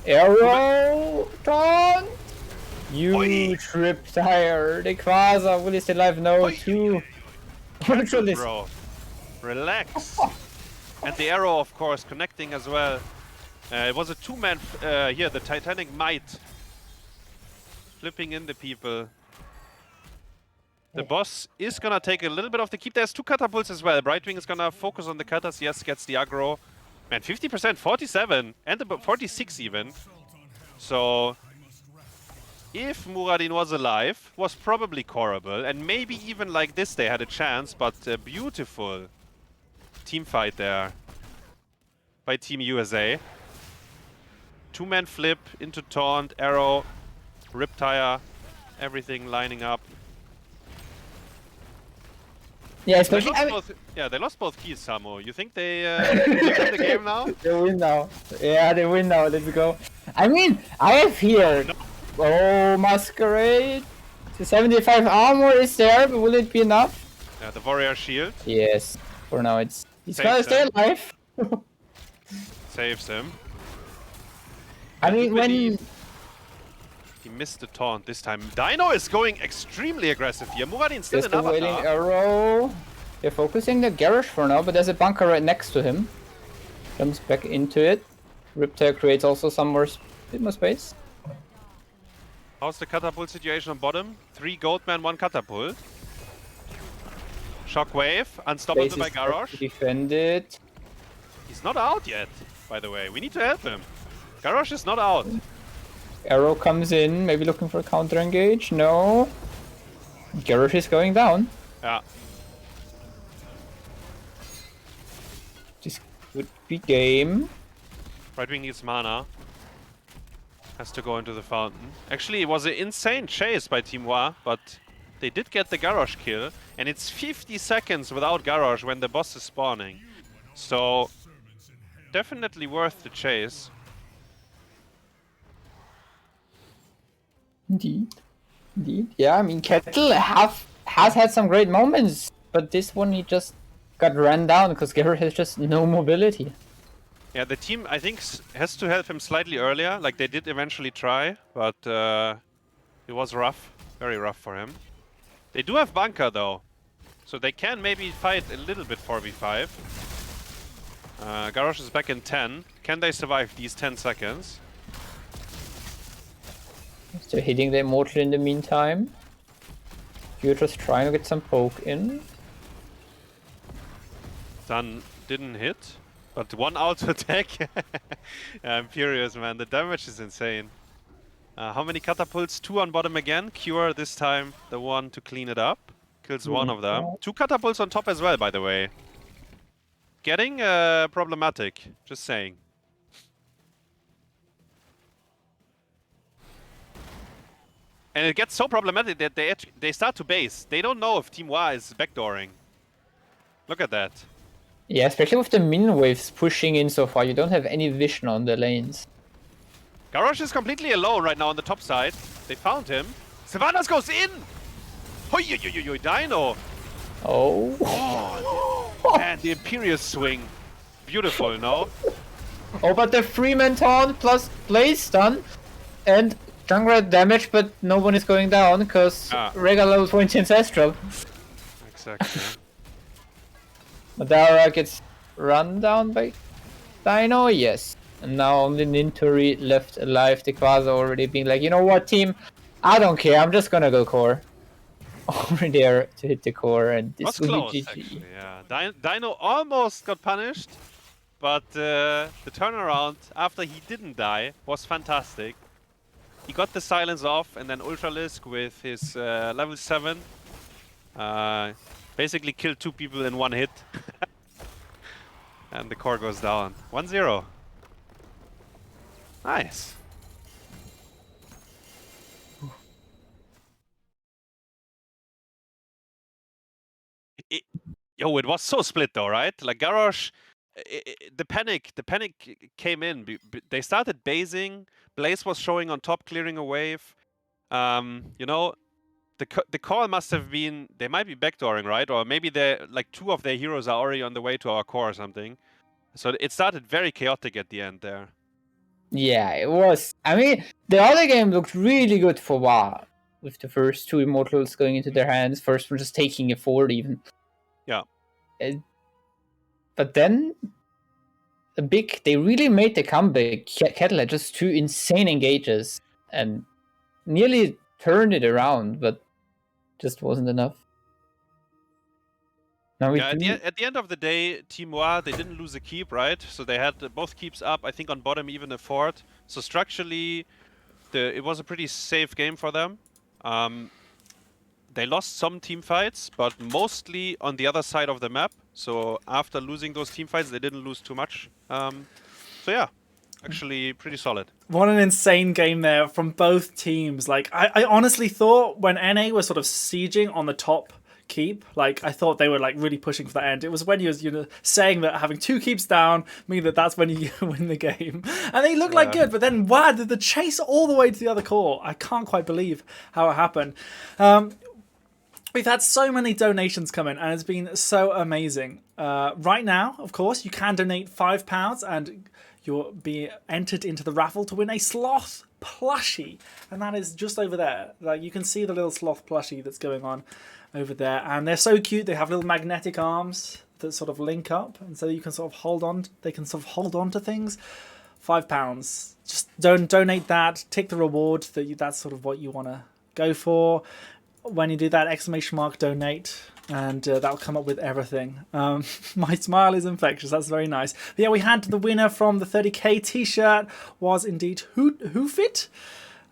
C: Arrow! Taunt! Huge Riptire! The Quasar, will he still alive? No, two. Ultralisk.
B: Bro, relax. And the arrow, of course, connecting as well. It was a two-man here, the Titanic Might. Flipping in the people. The boss is gonna take a little bit of the keep. There's two catapults as well. Brightwing is gonna focus on the katas. Yes, gets the aggro. Man, 50%, 47, and about 46 even. So, if Muradin was alive, was probably coreable, and maybe even like this they had a chance, but a beautiful team fight there by Team USA. Two-man flip into taunt, arrow, Riptire, everything lining up.
C: Yeah,
B: They
C: especially.
B: lost they lost both keys, Samo. You think they win the game now?
C: They win now. Yeah, they win now. Let's go. I mean, I have here. Oh, Masquerade. The 75 armor is there, but will it be enough?
B: Yeah, the warrior shield
C: Yes. For now, he's
B: Saves
C: gonna stay
B: them.
C: alive.
B: saves him.
C: I mean, when
B: He missed the taunt this time. Dino is going extremely aggressive here. Muradin still
C: there's
B: in
C: the wailing
B: avatar.
C: arrow. They're focusing the garage for now, but there's a bunker right next to him. Jumps back into it. Riptire creates also some more bit more space.
B: How's the catapult situation on bottom? 3 Goldman, 1 catapult. Shockwave, unstoppable
C: Blaze
B: by
C: is hard
B: Garrosh.
C: to defend it.
B: He's not out yet, by the way. We need to help him. Garrosh is not out.
C: Arrow comes in, maybe looking for a counter engage. No. Garrosh is going down.
B: Yeah.
C: This would be game.
B: Brightwing needs mana. Has to go into the fountain. Actually, it was an insane chase by Team Wa, but they did get the Garrosh kill. And it's 50 seconds without Garrosh when the boss is spawning. So, definitely worth the chase.
C: Indeed. Indeed. Yeah, I mean, Kettle has had some great moments, but this one he just got ran down because Garrosh has just no mobility.
B: Yeah, the team, I think, has to help him slightly earlier. Like, they did eventually try, but it was rough. Very rough for him. They do have bunker, though. So they can maybe fight a little bit 4v5. Garrosh is back in 10. Can they survive these 10 seconds?
C: They're hitting the Immortal in the meantime. You're just trying to get some poke in.
B: Done didn't hit, but one auto attack. I'm furious, man. The damage is insane. How many catapults? 2 on bottom again. Cure this time the one to clean it up. Kills one of them. 2 catapults on top as well, by the way. Getting problematic. Just saying. And it gets so problematic that they start to base. They don't know if Team Wa is backdooring. Look at that.
C: Yeah, especially with the min waves pushing in so far, you don't have any vision on the lanes.
B: Garrosh is completely alone right now on the top side. They found him. Sylvanas goes in! Hoi, Dino!
C: Oh.
B: And the Imperious swing. Beautiful, no?
C: Oh, but the Freeman taunt plus Blaze stun and Junkrat damage, but no one is going down because Rega level 20 Ancestral.
B: Exactly.
C: Madara gets run down by Dino, yes. And now only Nintori left alive. The Quasar already being like, you know what, team? I don't care. I'm just gonna go core. Over there to hit the core, and this
B: Was
C: will
B: close,
C: be GG.
B: actually, yeah. Dino almost got punished, but the turnaround after he didn't die was fantastic. He got the silence off, and then Ultralisk with his level 7 Basically killed 2 people in 1 hit. And the core goes down. 1-0. Nice. It was so split though, right? Like Garrosh, the panic came in. They started basing. Blaze was showing on top, clearing a wave. You know, the call must have been they might be backdooring, right? Or maybe they like 2 of their heroes are already on the way to our core or something. So it started very chaotic at the end there.
C: Yeah, it was. I mean, the other game looked really good for WoW, with the first 2 Immortals going into their hands. First one just taking it forward even.
B: Yeah.
C: But then they really made the comeback. Kettle had just 2 insane engages and nearly turned it around, but just wasn't enough. Now
B: Yeah, at the end of the day, Team Wa, they didn't lose a keep, right? So they had both keeps up, I think on bottom even a fort. So structurally, it was a pretty safe game for them. They lost some team fights, but mostly on the other side of the map. So after losing those team fights, they didn't lose too much. So yeah, actually pretty solid.
A: What an insane game there from both teams. Like, I honestly thought when NA was sort of sieging on the top keep, like, I thought they were like really pushing for that end. It was when you was saying that having 2 keeps down mean that's when you win the game. And they looked like good, but then wow, the chase all the way to the other core. I can't quite believe how it happened. We've had so many donations come in, and it's been so amazing. Right now, of course, you can donate £5 and you'll be entered into the raffle to win a sloth plushie. And that is just over there. Like, you can see the little sloth plushie that's going on over there. And they're so cute. They have little magnetic arms that sort of link up. And so you can sort of hold on. They can sort of hold on to things. £5. Just donate that. Take the reward. That's sort of what you want to go for. When you do that, ! donate, and that'll come up with everything. My smile is infectious. That's very nice. But yeah, we had the winner from the 30k t-shirt was indeed Hoofit.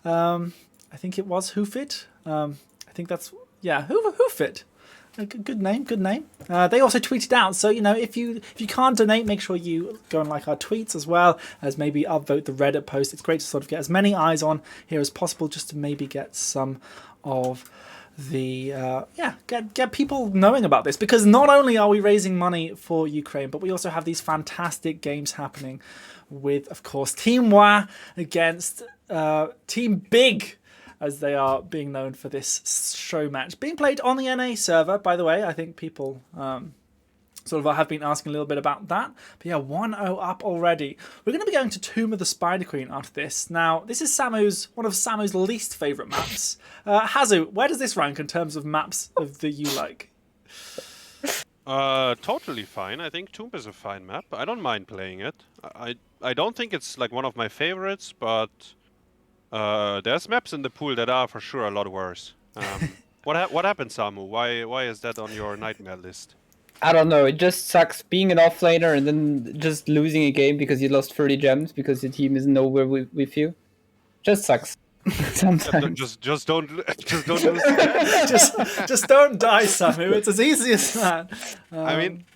A: I think it was Hoofit. I think that's Hoofit. Good name. They also tweeted out, so if you can't donate, make sure you go and like our tweets as well as maybe upvote the Reddit post. It's great to sort of get as many eyes on here as possible, just to maybe get some of the get people knowing about this, because not only are we raising money for Ukraine, but we also have these fantastic games happening with, of course, Team Wa against Team Big, as they are being known for this show match being played on the NA server, by the way. I think people sort of have been asking a little bit about that. But yeah, 1-0 up already. We're going to be going to Tomb of the Spider Queen after this. Now, this is one of Samu's least favourite maps. Hazu, where does this rank in terms of maps that you like?
B: Totally fine. I think Tomb is a fine map. I don't mind playing it. I don't think it's like one of my favorites, but there's maps in the pool that are for sure a lot worse. What happened, Samu? Why is that on your nightmare list?
C: I don't know, it just sucks being an offlaner and then just losing a game because you lost 30 gems because your team isn't nowhere with you. Just sucks. Sometimes.
B: Just don't lose.
A: just don't die, Samu. It's as easy as that.
B: I mean,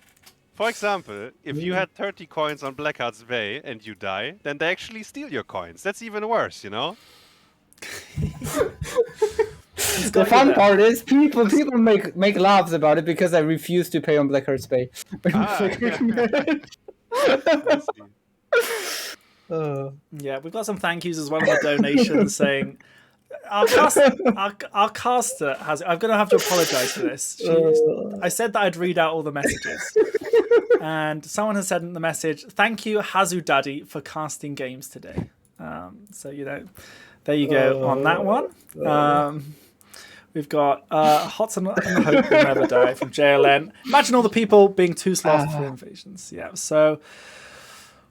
B: for example, if you had 30 coins on Blackheart's Bay and you die, then they actually steal your coins. That's even worse,
C: The fun part is people make laughs about it because I refuse to pay on Blackheart's Bay.
A: Yeah, we've got some thank yous as well in the donations saying our caster has. I'm going to have to apologise for this. I said that I'd read out all the messages, and someone has said in the message, "Thank you, Hazu Daddy, for casting games today." So there you go on that one. We've got Hots and the Hope Will Never Die from JLN. Imagine all the people being too slothful for invasions. Yeah, so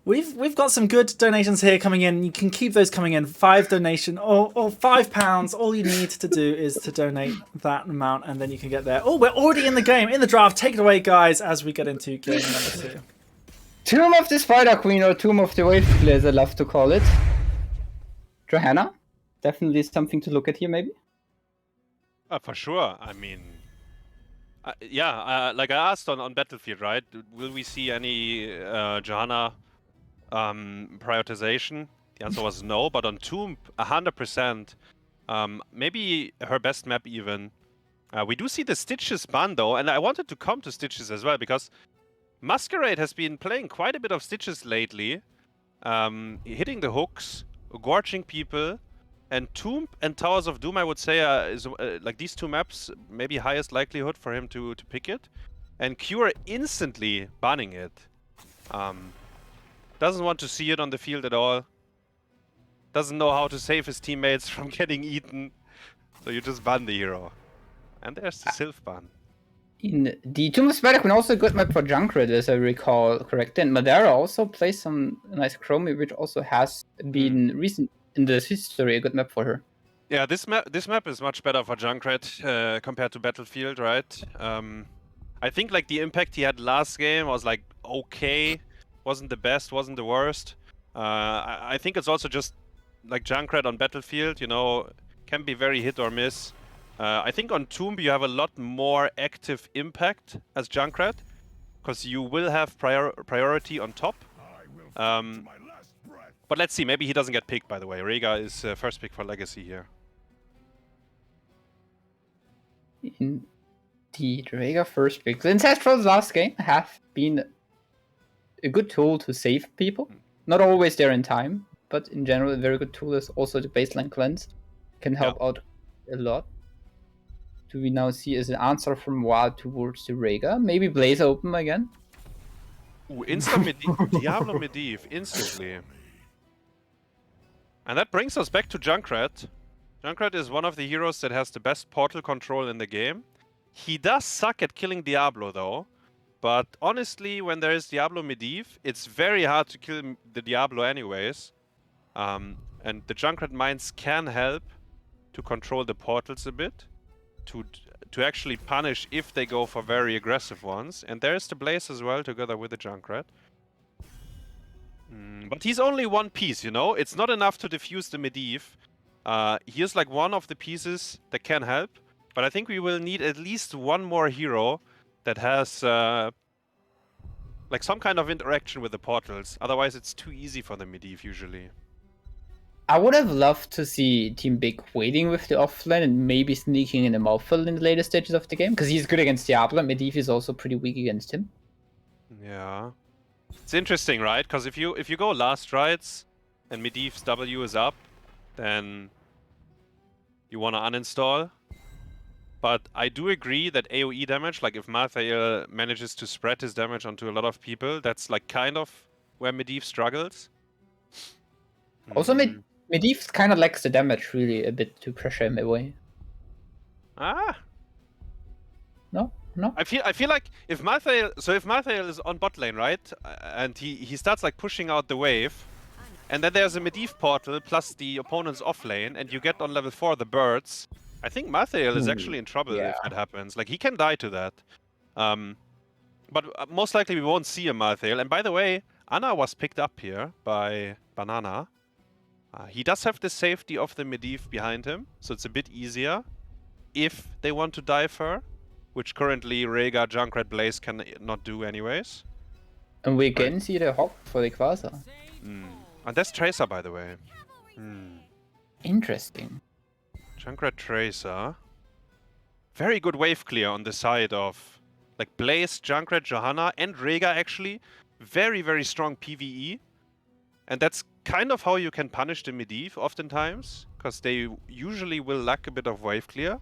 A: we've got some good donations here coming in. You can keep those coming in. 5 donation or £5. All you need to do is to donate that amount, and then you can get there. Oh, we're already in the game, in the draft. Take it away, guys, as we get into game number 2.
C: Tomb of the Spider Queen, or Tomb of the Wave Clear, as I love to call it. Johanna, definitely something to look at here, maybe.
B: For sure. I mean, like I asked on Battlefield, right? Will we see any Johanna prioritization? The answer was no, but on Tomb, 100%. Maybe her best map even. We do see the Stitches ban though, and I wanted to come to Stitches as well because Masquerade has been playing quite a bit of Stitches lately, hitting the hooks, gorging people, and Tomb and Towers of Doom, I would say, is like these two maps, maybe highest likelihood for him to pick it. And Cure instantly banning it. Doesn't want to see it on the field at all. Doesn't know how to save his teammates from getting eaten. So you just ban the hero. And there's the Sylph ban.
C: In the Tomb of Spider Queen, also a good map for Junkrat, as I recall correctly. And Madara also plays some nice Chromie, which also has been recent in this history a good map for her.
B: Yeah, this map is much better for Junkrat compared to Battlefield, right? I think like the impact he had last game was like okay, wasn't the best, wasn't the worst. I think it's also just like Junkrat on Battlefield, you know, can be very hit or miss. I think on Tomb you have a lot more active impact as Junkrat, because you will have priority on top. But let's see, maybe he doesn't get picked, by the way. Rega is first pick for Legacy here.
C: Indeed, Rega first pick. The Ancestral's last game have been a good tool to save people. Not always there in time, but in general a very good tool. Is also the baseline cleanse. Can help out a lot. Do we now see as an answer from Wild towards the Rega? Maybe Blaze open again?
B: Ooh, Diablo Medivh, instantly. And that brings us back to Junkrat. Junkrat is one of the heroes that has the best portal control in the game. He does suck at killing Diablo though. But honestly, when there is Diablo Medivh, it's very hard to kill the Diablo anyways. And the Junkrat mines can help to control the portals a bit. To actually punish if they go for very aggressive ones. And there's the Blaze as well, together with the Junkrat. But he's only one piece, you know? It's not enough to defuse the Medivh. He is like one of the pieces that can help. But I think we will need at least one more hero that has like some kind of interaction with the portals. Otherwise it's too easy for the Medivh usually.
C: I would have loved to see Team Big waiting with the offlane and maybe sneaking in a mouthful in the later stages of the game, because he's good against Diablo. Medivh is also pretty weak against him.
B: Yeah. It's interesting, right? Because if you go last rights and Medivh's W is up, then you want to uninstall. But I do agree that AoE damage, like if Malthael manages to spread his damage onto a lot of people, that's like kind of where Medivh struggles.
C: Also, Medivh kind of lacks the damage really a bit to pressure him away. No?
B: I feel like if Malthael is on bot lane, right, and he starts like pushing out the wave, and then there's a Medivh portal plus the opponent's off lane, and you get on level 4 the birds, I think Malthael is actually in trouble if that happens. Like he can die to that. But most likely we won't see a Malthael. And by the way, Ana was picked up here by Banana. He does have the safety of the Medivh behind him, so it's a bit easier if they want to dive her, which currently Rega, Junkrat, Blaze can not do anyways.
C: And we again see the Hawk for the Quasar.
B: And that's Tracer, by the way.
C: Interesting.
B: Junkrat Tracer. Very good wave clear on the side of like Blaze, Junkrat, Johanna, and Rega actually. Very, very strong PvE. And that's kind of how you can punish the Medivh oftentimes, because they usually will lack a bit of wave clear.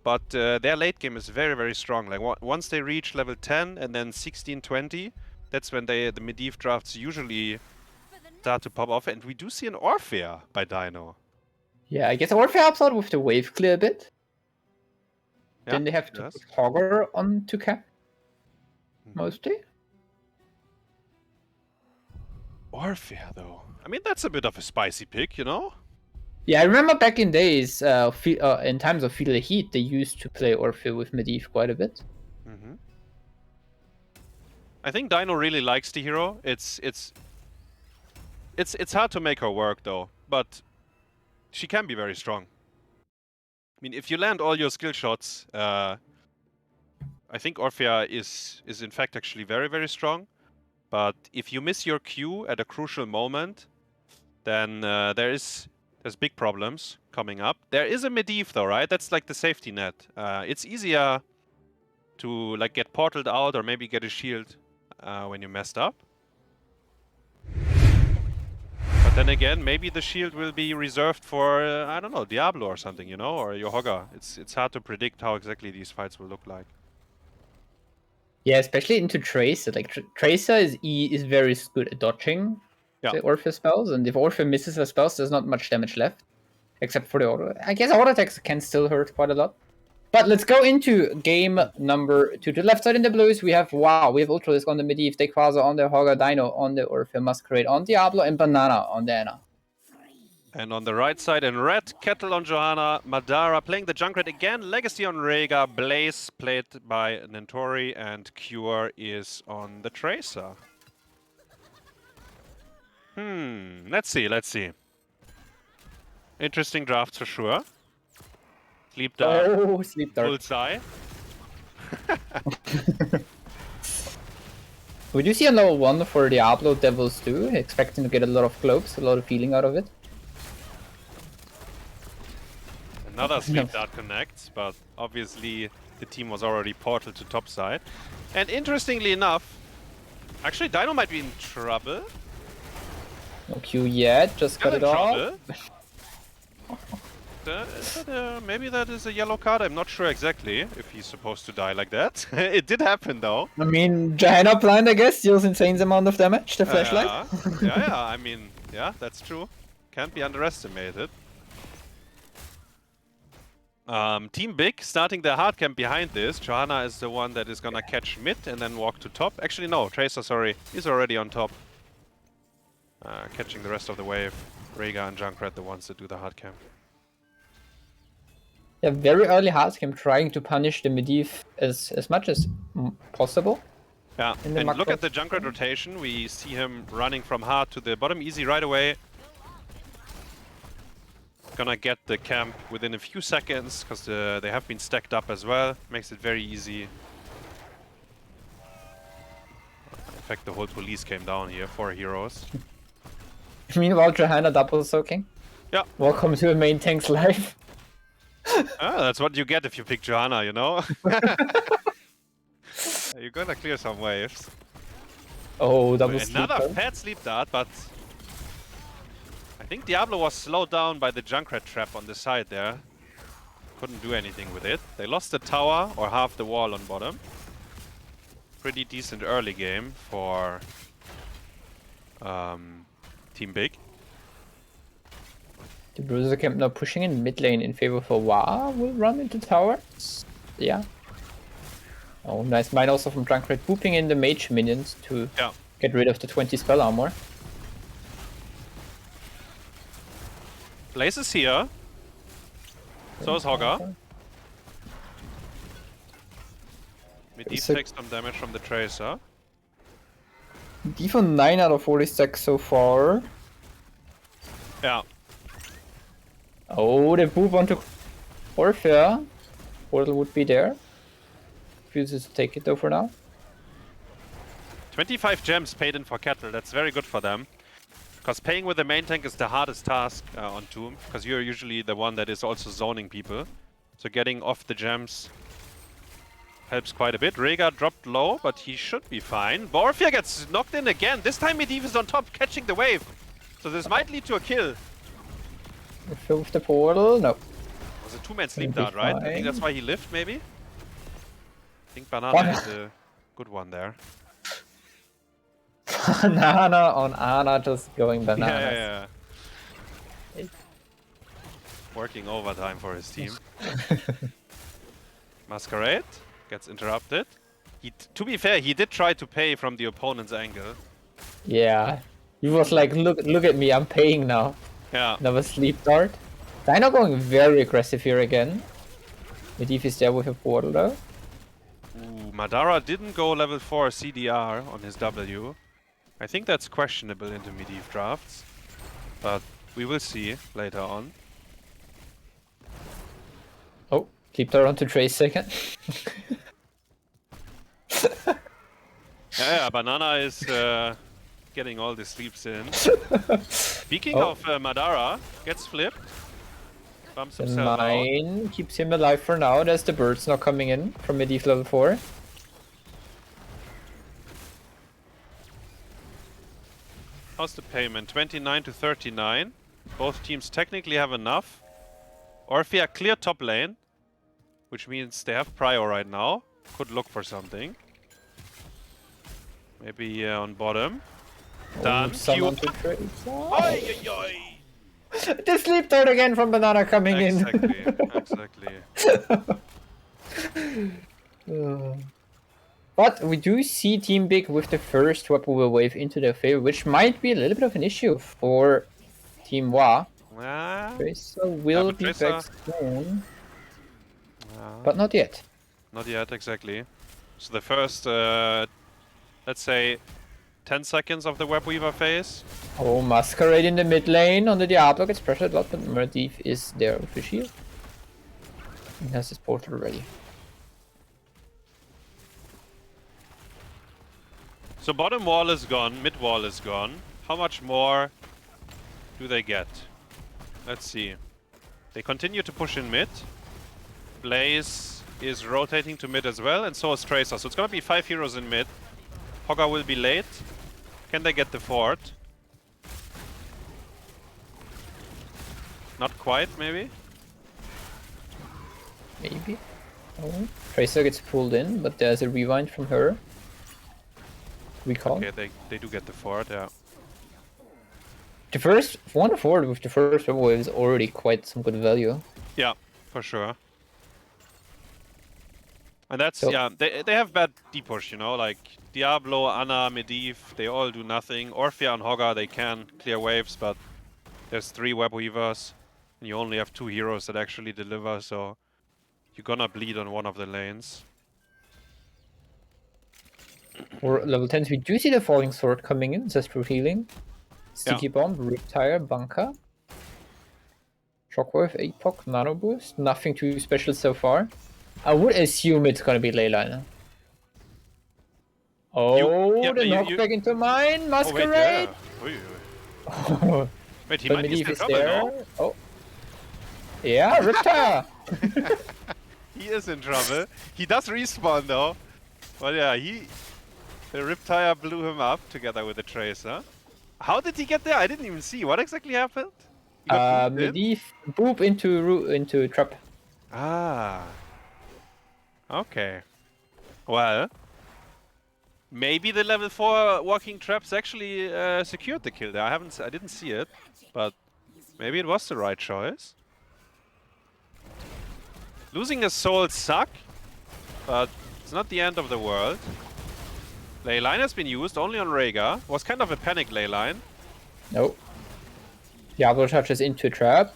B: But their late game is very, very strong. Like once they reach level 10 and then 16, 20, that's when the Medivh drafts usually start to pop off. And we do see an Orphea by Dino.
C: Yeah, I guess Orphea helps out with the wave clear a bit.
B: Yeah,
C: Then they have to put Hogger on to cap, mostly.
B: Orphea, though. I mean, that's a bit of a spicy pick, you know?
C: Yeah, I remember back in days, in times of Feel the Heat, they used to play Orphea with Medivh quite a bit.
B: I think Dino really likes the hero. It's hard to make her work, though, but she can be very strong. I mean, if you land all your skill shots I think Orphea is in fact actually very, very strong. But if you miss your Q at a crucial moment, then there's big problems coming up. There is a Medivh though, right? That's like the safety net. It's easier to like get portaled out or maybe get a shield when you messed up. But then again, maybe the shield will be reserved for, I don't know, Diablo or something, you know, or Yohoga. It's hard to predict how exactly these fights will look like.
C: Yeah, especially into Tracer. Like Tracer is very good at dodging the Orphea spells, and if Orphea misses her spells, there's not much damage left, except for the auto. I guess auto attacks can still hurt quite a lot. But let's go into game number 2. To the left side in the blues, we have Ultralisk on the Medivh, Dequaza on the Hogger, Dino on the Orphea, Masquerade on Diablo, and Banana on the Ana.
B: And on the right side in red, Kettle on Johanna, Madara playing the Junkrat again, Legacy on Rhaegar, Blaze played by Nentori, and Cure is on the Tracer. Let's see. Interesting drafts for sure. Sleep Dart.
C: Oh, Sleep Dart.
B: Bullseye.
C: We do see a level 1 for Diablo Devils too, expecting to get a lot of globes, a lot of healing out of it.
B: Another Sleep Dart connects, but obviously the team was already portal to top side. And interestingly enough, actually Dino might be in trouble.
C: No Q yet, just cut it off.
B: Maybe that is a yellow card, I'm not sure exactly if he's supposed to die like that. It did happen though.
C: I mean, Johanna blind, I guess, deals insane amount of damage, the flashlight.
B: Yeah, I mean, yeah, that's true. Can't be underestimated. Team Big starting their hard camp behind this. Johanna is the one that is gonna catch mid and then walk to top. Actually, no, Tracer, sorry, he's already on top. Catching the rest of the wave. Rhaegar and Junkrat, the ones that do the hard camp.
C: Yeah, very early hard camp, trying to punish the Medivh as much as possible.
B: Yeah, and look at the Junkrat rotation. We see him running from hard to the bottom easy right away. Gonna get the camp within a few seconds, because they have been stacked up as well. Makes it very easy. In fact, the whole police came down here, 4 heroes.
C: Meanwhile, Johanna double soaking.
B: Yeah.
C: Welcome to a main tank's life.
B: That's what you get if you pick Johanna, you know? You're gonna clear some waves.
C: Oh, double sleep
B: Another
C: dart.
B: fat sleep dart, but I think Diablo was slowed down by the Junkrat trap on the side there. Couldn't do anything with it. They lost the tower, or half the wall on bottom. Pretty decent early game for Team Big.
C: The Bruiser camp now pushing in mid lane in favor for Wa. Will run into tower. Yeah. Oh, nice mine also from Junkrat, booping in the mage minions to get rid of the 20 spell armor.
B: Blaze is here. So is Hogger. Medivh takes some damage from the Tracer.
C: Medivh on 9 out of 40 stacks so far.
B: Yeah.
C: Oh, they boop onto Orphea. Portal would be there. Refuses to take it though for now.
B: 25 gems paid in for Kettle, that's very good for them. Because paying with the main tank is the hardest task on Tomb, because you're usually the one that is also zoning people. So getting off the gems helps quite a bit. Rhaegar dropped low, but he should be fine. Orphea gets knocked in again. This time Medivh is on top, catching the wave. So this might lead to a kill.
C: Fill with the portal, no.
B: It was a 2-man sleep dart, right? I think that's why he lived, maybe? I think Banana is a good one there.
C: Banana on Ana just going bananas.
B: Yeah. Working overtime for his team. Masquerade gets interrupted. To be fair, he did try to pay from the opponent's angle.
C: Yeah. He was like, look at me, I'm paying now.
B: Yeah.
C: Another sleep dart. Dino going very aggressive here again. Medivh is there with a portal though.
B: Ooh, Madara didn't go level 4 CDR on his W. I think that's questionable into Medivh drafts. But we will see later on.
C: Oh, sleep dart onto Trace second.
B: Yeah, Banana is getting all the sleeps in. Speaking
C: Oh.
B: of Madara, gets flipped. Bumps
C: The
B: himself out.
C: mine keeps him alive for now. There's the birds now coming in from Medivh level 4.
B: How's the payment? 29 to 39. Both teams technically have enough. Orphea clear top lane, which means they have prio right now. Could look for something. Maybe on bottom. Done.
C: Someone
B: Q.
C: to trade.
B: Oi, oi, oi.
C: The sleep dart again from Banana coming
B: Exactly, exactly.
C: in. But we do see Team Big with the first weapon wave into their favor, which might be a little bit of an issue for Team Wa.
B: Ah,
C: Tracer will
B: but
C: be
B: Tracer-
C: back soon,
B: ah,
C: but not yet.
B: not yet, exactly. So the first, let's say, 10 seconds of the Webweaver phase.
C: Oh, Masquerade in the mid lane on the Diablo gets pressured a lot, but Medivh is there with the shield. He has his portal ready.
B: So bottom wall is gone, mid wall is gone. How much more do they get? Let's see. They continue to push in mid. Blaze is rotating to mid as well, and so is Tracer. So it's gonna be 5 heroes in mid. Hogger will be late. Can they get the fort? Not quite, maybe?
C: Maybe. Oh, Tracer gets pulled in, but there's a rewind from her. Recall.
B: Okay, they do get the fort, yeah.
C: The first one forward with the first wave is already quite some good value.
B: Yeah, for sure. And that's,
C: So-
B: yeah, they have bad depush, you know, like Diablo, Ana, Medivh, they all do nothing. Orphea and Hogger, they can clear waves, but there's 3 web weavers, and you only have 2 heroes that actually deliver, so you're gonna bleed on one of the lanes.
C: For level 10s, we do see the Falling Sword coming in, just for healing. Sticky Bomb, Riptire, Bunker. Shockwave, Apoc, Nano Boost. Nothing too special so far. I would assume it's gonna be Leyline. Oh,
B: yeah,
C: the
B: you-
C: knockback into mine,
B: Oh, wait,
C: Masquerade!
B: yeah. Oi, oi. Wait, he
C: But
B: might be
C: Medivh
B: in
C: is
B: trouble,
C: there.
B: no?
C: Oh. Yeah, Riptire!
B: He is in trouble. He does respawn though. But yeah, the Riptire blew him up together with the Tracer. How did he get there? I didn't even see. What exactly happened? He got booted in?
C: Medivh boop into trap.
B: Ah. Okay. Well. Maybe the level 4 walking traps actually secured the kill there. I didn't see it, but maybe it was the right choice. Losing a soul suck, but it's not the end of the world. Leyline has been used only on Rhaegar. Was kind of a panic Leyline.
C: Nope. Diablo charges into trap.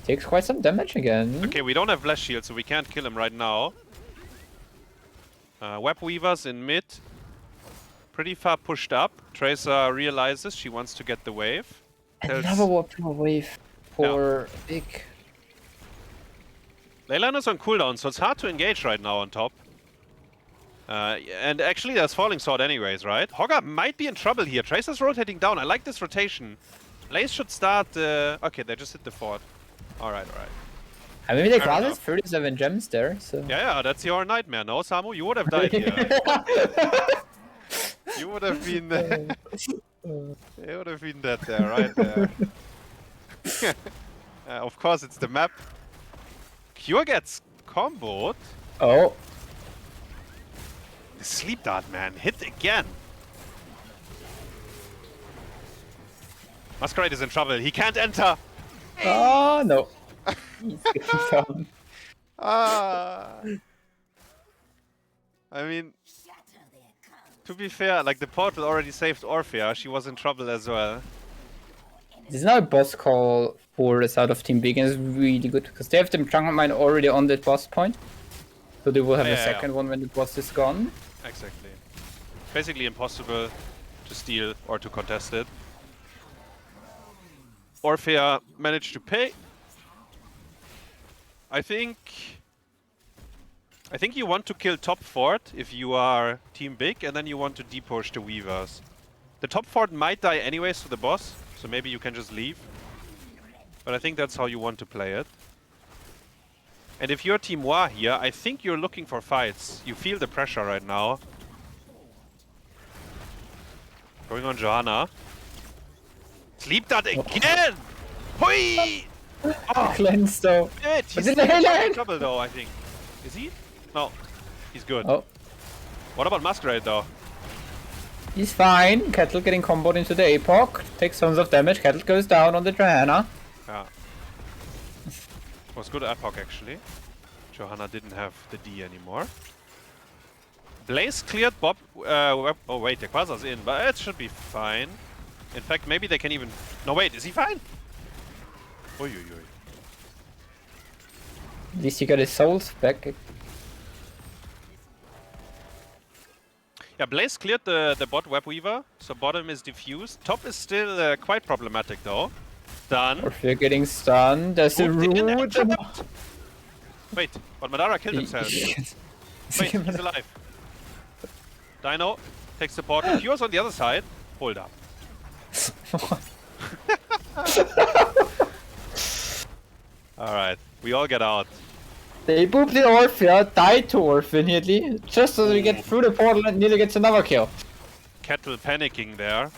C: Takes quite some damage again.
B: Okay, we don't have Blast Shield, so we can't kill him right now. Web Weavers in mid. Pretty far pushed up. Tracer realizes she wants to get the wave.
C: Another wave for Big.
B: Leyline is on cooldown, so it's hard to engage right now on top. And actually there's Falling Sword anyways, right? Hogger might be in trouble here. Tracer's rotating down. I like this rotation. Blaze should start... okay, they just hit the fort. Alright, alright.
C: I mean, they
B: Fair
C: got
B: enough.
C: 37 gems there, so...
B: Yeah, that's your nightmare, no, Samu? You would have died here. You would have been... you would have been dead there, right there. Of course, it's the map. Cure gets comboed.
C: Oh,
B: The sleep dart, man. Hit again. Masquerade is in trouble. He can't enter.
C: oh no. He's getting down.
B: Ah. I mean, to be fair, like the portal already saved Orphea. She was in trouble as well.
C: This is now a boss call for the side of Team Big, and it's really good because they have the jungle mine already on that boss point. So they will have a second one when the boss is gone.
B: Exactly. Basically impossible to steal or to contest it. Orphea managed to pay. I think I think you want to kill top fort if you are team big, and then you want to depush the weavers. The top fort might die anyways to the boss, so maybe you can just leave. But I think that's how you want to play it. And if you're Team Wa here, I think you're looking for fights. You feel the pressure right now. Going on Johanna. Sleep that again! Hoi! Oh,
C: Cleanse though.
B: shit!
C: But
B: He's
C: did
B: still
C: they
B: in
C: land?
B: trouble though, I think. Is he? No. He's good.
C: Oh,
B: What about Masquerade though?
C: he's fine. Kettle getting comboed into the APOC. Takes tons of damage. Kettle goes down on the Johanna.
B: Yeah. Was good epoch actually. Johanna didn't have the D anymore. Blaze cleared Bob. Oh wait, the Quasar's in, but it should be fine. In fact, maybe they can even. No wait, is he fine? Oi, oi, oi.
C: At least he got his souls back.
B: Yeah, Blaze cleared the bot web weaver, so bottom is diffused. Top is still quite problematic though. Done.
C: Orphea getting stunned. There's a
B: Moved in and
C: root.
B: trapped. Wait, but Madara killed himself. Wait, he's alive. Dino takes the portal. Cure's on the other side. Hold up. Alright, we all get out.
C: They booped in Orphea, died to Orphea nearly, just so we get through the portal and nearly gets another kill.
B: Kettle panicking there.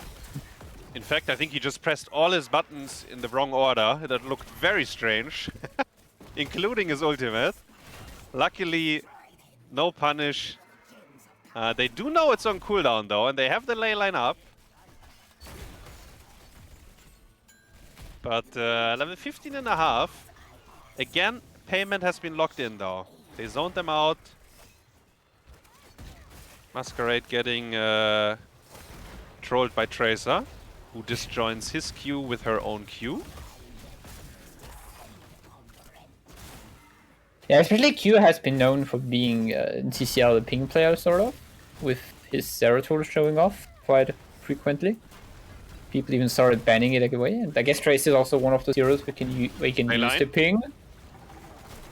B: In fact, I think he just pressed all his buttons in the wrong order. That looked very strange. Including his ultimate. Luckily, no punish. They do know it's on cooldown though, and they have the ley line up. But level 15 and a half. Again, payment has been locked in though. They zoned them out. Masquerade getting trolled by Tracer, who disjoins his Q with her own Q.
C: Yeah, especially Q has been known for being in CCL the ping player, sort of, with his Zeratul showing off quite frequently. People even started banning it away, and I guess Tracer is also one of the heroes we can use the ping.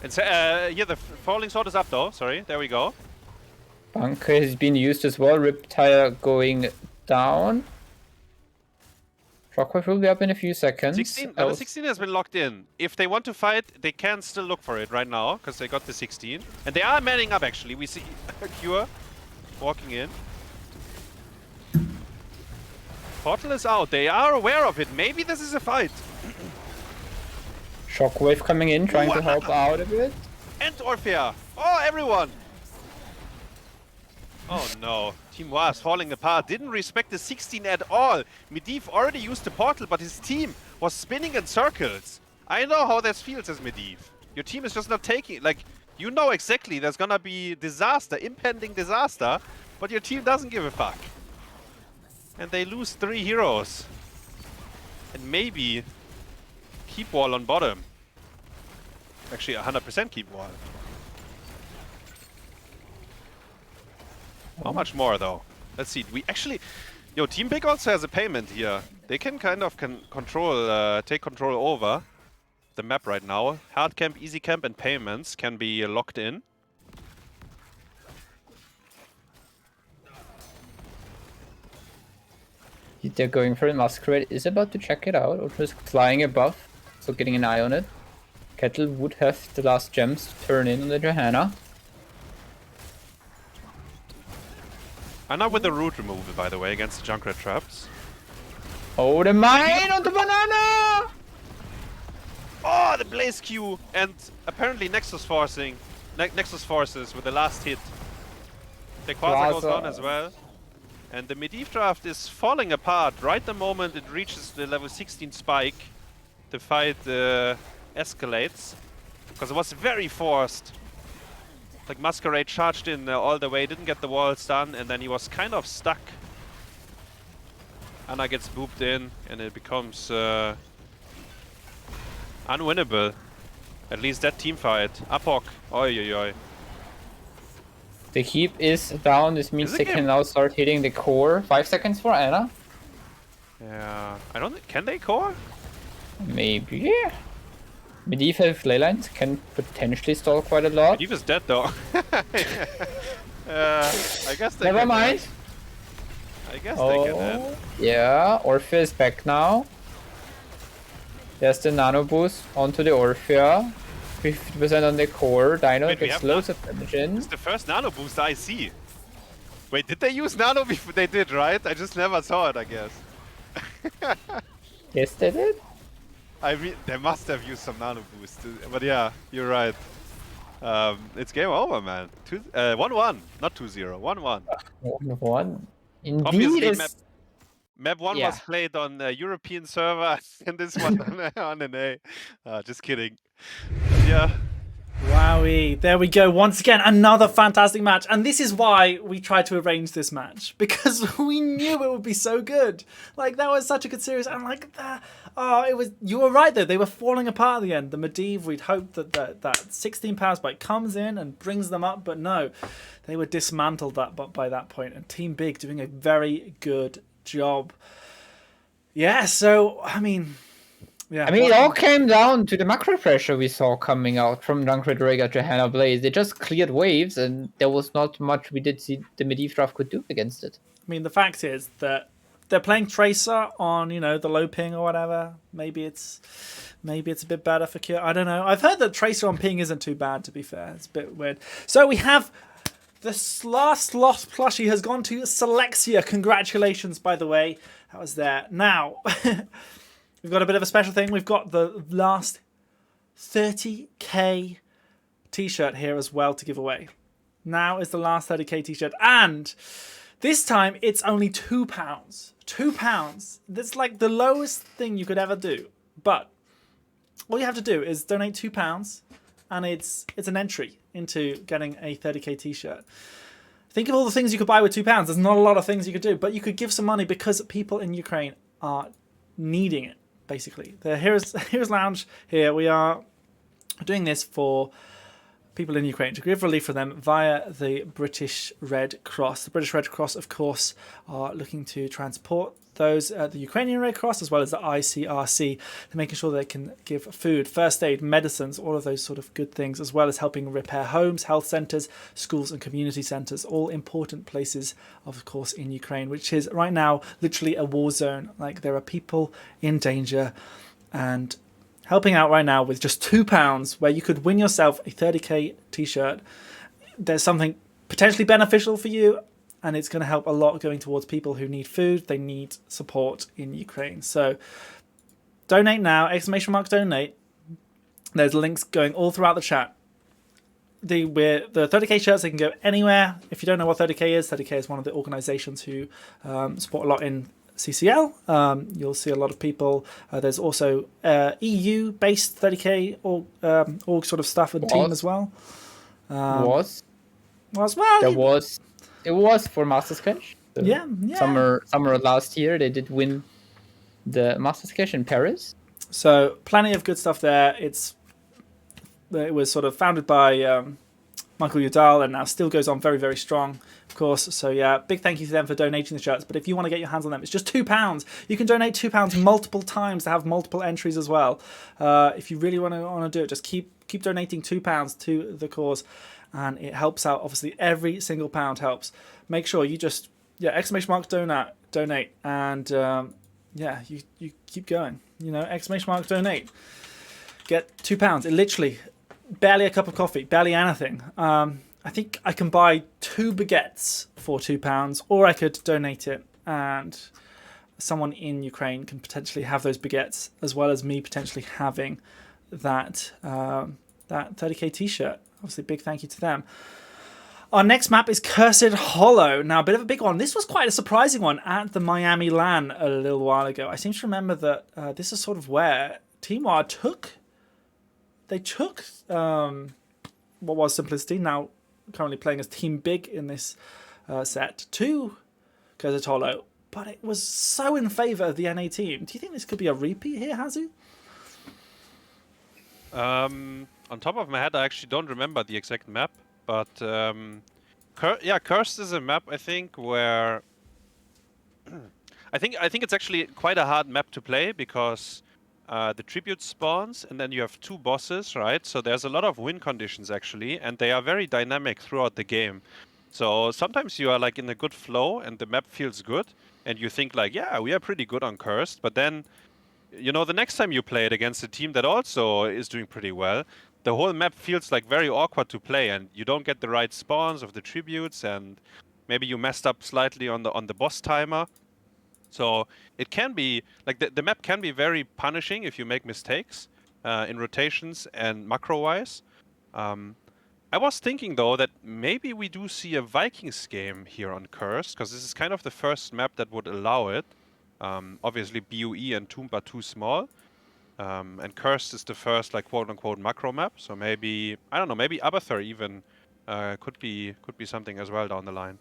B: And yeah, the falling sword is up though. Sorry, there we go.
C: Bunker has been used as well. Riptire going down. Shockwave will be up in a few seconds.
B: 16, level 16 has been locked in. If they want to fight, they can still look for it right now, because they got the 16. And they are manning up actually. We see Cure walking in. Portal is out. They are aware of it. Maybe this is a fight.
C: Shockwave coming in, trying to help out a bit.
B: And Orphea. Oh, everyone. Oh no. Team was falling apart. Didn't respect the 16 at all. Medivh already used the portal, but his team was spinning in circles. I know how that feels as Medivh. Your team is just not taking... Like, you know exactly there's gonna be disaster, impending disaster, but your team doesn't give a fuck. And they lose 3 heroes. And maybe keep wall on bottom. Actually, 100% keep wall. How much more though? Let's see. We actually, Team Big also has a payment here. They can kind of control, take control over the map right now. Hard camp, easy camp, and payments can be locked in.
C: They're going for it. Masquerade is about to check it out, or just flying above, so getting an eye on it. Kettle would have the last gems to turn in on the Johanna.
B: I'm not with the root removal, by the way, against the Junkrat traps.
C: Oh, the mine on the banana!
B: Oh, the Blaze Q! And apparently Nexus forcing. Nexus forces with the last hit. The Quasar goes on as well. And the Medivh draft is falling apart right the moment it reaches the level 16 spike. The fight escalates. Because it was very forced. Like Masquerade charged in all the way, didn't get the walls done, and then he was kind of stuck. Anna gets booped in, and it becomes unwinnable. At least that team fight. Apok. Oi, oi, oi.
C: The heap is down. This means they can now start hitting the core. 5 seconds for Anna.
B: Yeah. I don't think... Can they core?
C: Maybe. Medieval Leylines can potentially stall quite a lot.
B: Medivh is dead though. I guess they
C: Never
B: can
C: mind.
B: end. I guess they can end.
C: Oh, yeah. Orphea is back now. There's the nano boost onto the Orphea. 50% on the core. Dino
B: Wait, we
C: gets
B: have
C: loads of damage in.
B: It's the first nano boost I see. Wait, did they use nano before? They did, right? I just never saw it, I guess.
C: Yes, they did.
B: I mean, they must have used some nano boost. But yeah, you're right. It's game over, man. 1-1, not 2-0. 1-1.
C: 1-1. Indeed.
B: Obviously,
C: Is...
B: map 1
C: Yeah.
B: was played on a European server, and this one on an A. Just kidding. But yeah.
A: Wowie, there we go. Once again, another fantastic match. And this is why we tried to arrange this match. Because we knew it would be so good. Like, that was such a good series. And like, you were right though. They were falling apart at the end. The Medivh, we'd hoped that 16 power spike comes in and brings them up. But no, they were dismantled by that point. And Team Big doing a very good job. Yeah, so, I mean... Yeah,
C: I mean, it all came down to the macro pressure we saw coming out from Dunkred Rhaegar to Hannah Blaze. They just cleared waves, and there was not much we did see the Medivh draft could do against it.
A: I mean, the fact is that they're playing Tracer on, the low ping or whatever. Maybe it's a bit better for Cure. I don't know. I've heard that Tracer on ping isn't too bad, to be fair. It's a bit weird. So we have this last lost plushie has gone to Selexia. Congratulations, by the way. That was there. Now... We've got a bit of a special thing. We've got the last 30k t-shirt here as well to give away. Now is the last 30k t-shirt. And this time it's only £2. £2. That's like the lowest thing you could ever do. But all you have to do is donate £2 and it's an entry into getting a 30k t-shirt. Think of all the things you could buy with £2. There's not a lot of things you could do, but you could give some money because people in Ukraine are needing it. Basically, the Heroes Lounge here, we are doing this for people in Ukraine to give relief for them via the British Red Cross. The British Red Cross, of course, are looking to transport those at the Ukrainian Red Cross as well as the ICRC. They're making sure they can give food, first aid, medicines, all of those sort of good things, as well as helping repair homes, health centres, schools and community centres, all important places, of course, in Ukraine, which is right now literally a war zone. Like, there are people in danger, and helping out right now with just £2 where you could win yourself a 30k t-shirt. There's something potentially beneficial for you, and it's going to help a lot going towards people who need food. They need support in Ukraine. So donate now, !donate. There's links going all throughout the chat. The 30k shirts, they can go anywhere. If you don't know what 30k is one of the organizations who support a lot in CCL. You'll see a lot of people. There's also EU-based 30k org sort of stuff and team as well.
C: It was for Masters Cash. So
A: Yeah.
C: Summer last year, they did win the Masters Cash in Paris.
A: So plenty of good stuff there. It was sort of founded by Michael Udall and now still goes on very, very strong, of course. So yeah, big thank you to them for donating the shirts. But if you want to get your hands on them, it's just £2. You can donate £2 multiple times to have multiple entries as well. If you really want to do it, just keep donating £2 to the cause. And it helps out. Obviously, every single pound helps. Make sure you just !donate, and you keep going. !donate. Get £2. It literally barely a cup of coffee, barely anything. I think I can buy 2 baguettes for £2, or I could donate it, and someone in Ukraine can potentially have those baguettes, as well as me potentially having that 30k t-shirt. Obviously, big thank you to them. Our next map is Cursed Hollow. Now, a bit of a big one. This was quite a surprising one at the Miami LAN a little while ago. I seem to remember that this is sort of where Team War took what was Simplicity, now currently playing as Team Big in this set, to Cursed Hollow. But it was so in favour of the NA team. Do you think this could be a repeat here, Hazu?
B: On top of my head, I actually don't remember the exact map, but Cursed is a map I think where I think it's actually quite a hard map to play because the tribute spawns, and then you have 2 bosses, right? So there's a lot of win conditions actually, and they are very dynamic throughout the game. So sometimes you are like in a good flow and the map feels good, and you think like, yeah, we are pretty good on Cursed, but then, you know, the next time you play it against a team that also is doing pretty well, the whole map feels like very awkward to play, and you don't get the right spawns of the tributes, and maybe you messed up slightly on the boss timer. So it can be like the map can be very punishing if you make mistakes in rotations and macro wise. I was thinking though that maybe we do see a Vikings game here on Cursed, because this is kind of the first map that would allow it. Obviously BUE and Tomb are too small. And Cursed is the first like quote unquote macro map. So maybe, I don't know, maybe Abathur even could be something as well down the line.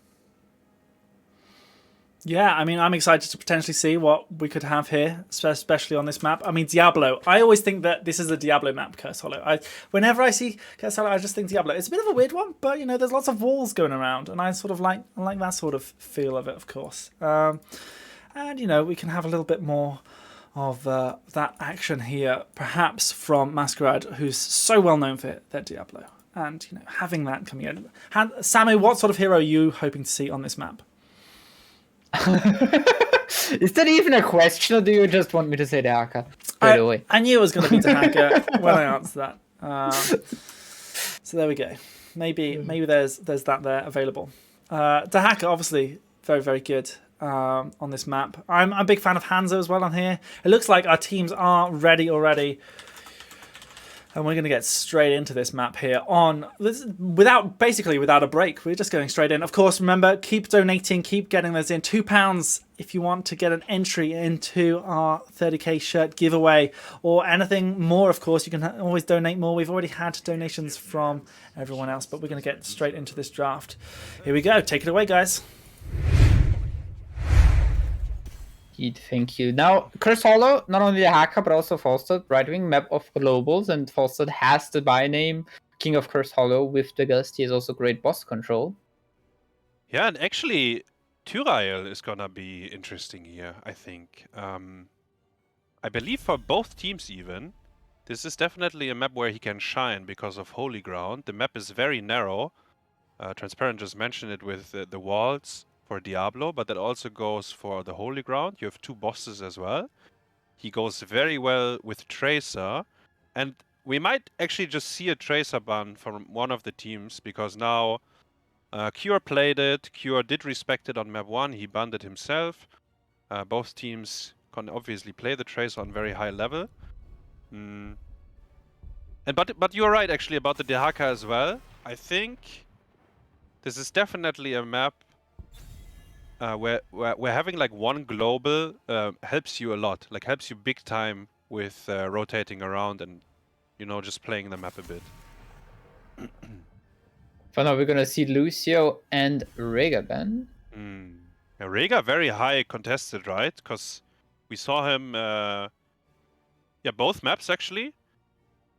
A: Yeah, I mean, I'm excited to potentially see what we could have here, especially on this map. I mean, Diablo. I always think that this is a Diablo map, Curse Hollow. Whenever I see Curse Hollow, I just think Diablo. It's a bit of a weird one, but, you know, there's lots of walls going around, and I sort of like that sort of feel of it, of course. And, you know, we can have a little bit more of that action here, perhaps from Masquerade, who's so well known for their Diablo. And, you know, having that coming in. Samu, what sort of hero are you hoping to see on this map?
C: Is that even a question, or do you just want me to say Dahaka straight away?
A: I knew it was going to be Dahaka when I answered that. So there we go. Maybe there's that there available. Dahaka, obviously, very, very good on this map. I'm a big fan of Hanzo as well on here. It looks like our teams are ready already. And we're going to get straight into this map here without a break. We're just going straight in. Of course, remember, keep donating, keep getting those in. £2 if you want to get an entry into our 30k shirt giveaway or anything more. Of course, you can always donate more. We've already had donations from everyone else, but we're going to get straight into this draft. Here we go. Take it away, guys.
C: Thank you. Now, Curse Hollow, not only the Haka, but also Falstad, right-wing map of globals, and Falstad has the byname King of Curse Hollow with the Gust. He has also great boss control.
B: Yeah, and actually, Tyrael is gonna be interesting here, I think. I believe for both teams even, this is definitely a map where he can shine because of Holy Ground. The map is very narrow. Transparent just mentioned it with the walls for Diablo, but that also goes for the Holy Ground. You have 2 bosses as well. He goes very well with Tracer, and we might actually just see a Tracer ban from one of the teams, because now Cure played it, Cure did respect it on map 1, he banned it himself. Both teams can obviously play the Tracer on very high level. And but you're right actually about the Dehaka as well. I think this is definitely a map where having like one global helps you a lot, like helps you big time with rotating around and, you know, just playing the map a bit.
C: For now, we're gonna see Lucio and Rega ban.
B: Yeah, Rega very high contested, right? Because we saw him, both maps actually,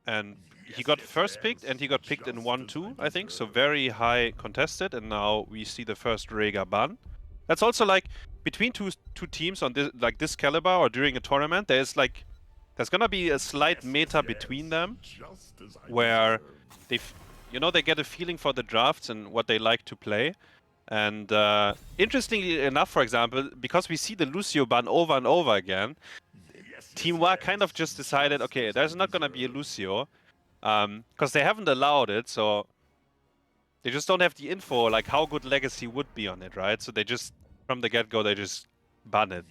B: and he got first picked and he got picked in 1-2, I think. So very high contested, and now we see the first Rega ban. That's also like between two teams on this, like this caliber or during a tournament, there's gonna be a slight meta between them, where they get a feeling for the drafts and what they like to play. And interestingly enough, for example, because we see the Lucio ban over and over again, Team Wa kind of just decided, okay, there's not gonna be a Lucio, because they haven't allowed it, so they just don't have the info, like how good Legacy would be on it, right? So they just, from the get-go, they just ban it.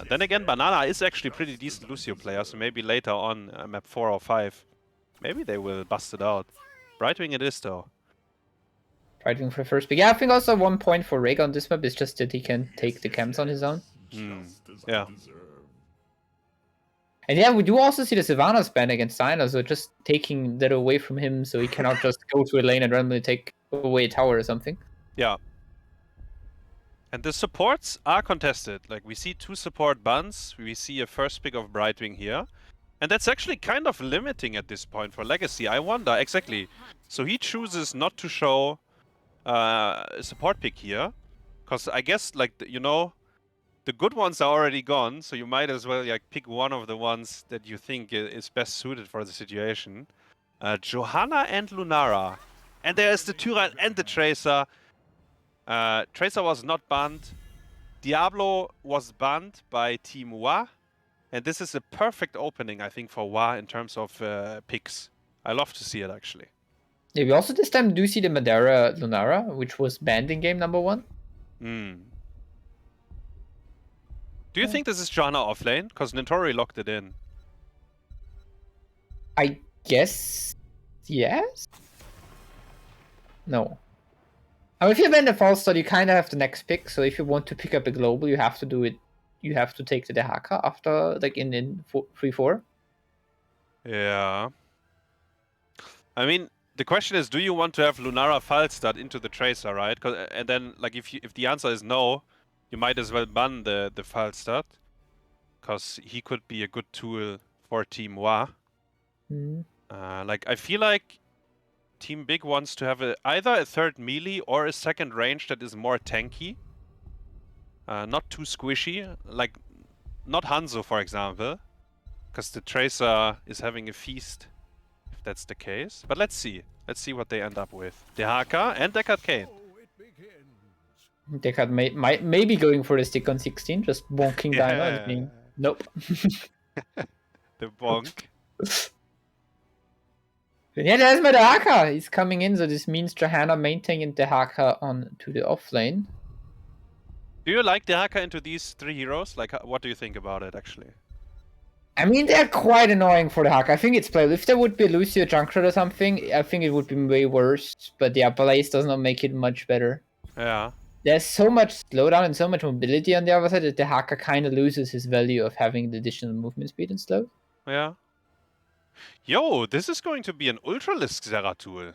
B: Then again, Banana is actually a pretty decent Lucio player, so maybe later on, map 4 or 5, maybe they will bust it out. Brightwing it is, though.
C: Brightwing for first pick. Yeah, I think also 1 point for Rega on this map is just that he can take the camps on his own.
B: Yeah.
C: And yeah, we do also see the Sylvanas ban against Syna, so just taking that away from him so he cannot just go to a lane and randomly take away a tower or something.
B: Yeah. And the supports are contested. Like, we see 2 support bans, we see a first pick of Brightwing here. And that's actually kind of limiting at this point for Legacy. I wonder, exactly. So he chooses not to show a support pick here. Because I guess, like, you know, the good ones are already gone, so you might as well like pick one of the ones that you think is best suited for the situation. Johanna and Lunara. And there's the Tyral and the Tracer. Tracer was not banned. Diablo was banned by Team Wa. And this is a perfect opening, I think, for Wa in terms of picks. I love to see it, actually.
C: Yeah, we also this time do see the Madeira Lunara, which was banned in game number 1.
B: Do you think this is Johanna offlane? Because Nintori locked it in.
C: I guess yes. No. I mean, if you ban the false start, you kind of have the next pick. So if you want to pick up a global, you have to do it. You have to take the Dehaka after, like in 3-4.
B: Yeah. I mean, the question is, do you want to have Lunara Falstad into the Tracer, right? And then, like, if the answer is no, you might as well ban the Falstad. Because he could be a good tool for Team Wa. Like, I feel like Team Big wants to have either a third melee or a second range that is more tanky. Not too squishy. Like, not Hanzo, for example. Because the Tracer is having a feast, if that's the case. But let's see. Let's see what they end up with. Dehaka and Deckard Kane.
C: Deckard might maybe going for the stick on 16, just bonking Dino and being, nope.
B: The bonk.
C: Yeah, there's my Dehaka. He's coming in, so this means Johanna maintaining Dehaka on to the offlane.
B: Do you like Dehaka into these 3 heroes? Like, what do you think about it, actually?
C: I mean, they're quite annoying for the hack. I think it's playable. If there would be a Lucio Junkrat or something, I think it would be way worse. But yeah, Blaze does not make it much better.
B: Yeah.
C: There's so much slowdown and so much mobility on the other side that the hacker kind of loses his value of having the additional movement speed and slow.
B: Yeah. Yo, this is going to be an Ultralisk Zeratul.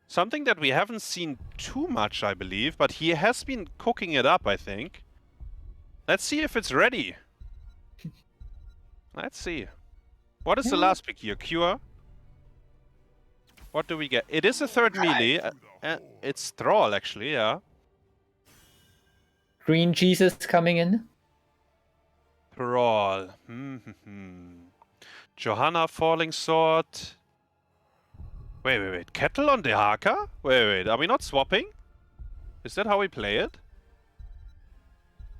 B: Something that we haven't seen too much, I believe, but he has been cooking it up, I think. Let's see if it's ready. Let's see. What is the last pick here? Cure? What do we get? It is a third melee. It's Thrall, actually, yeah.
C: Green Jesus coming in.
B: Thrall. Johanna Falling Sword. Wait. Kettle on Dehaka? Wait. Are we not swapping? Is that how we play it?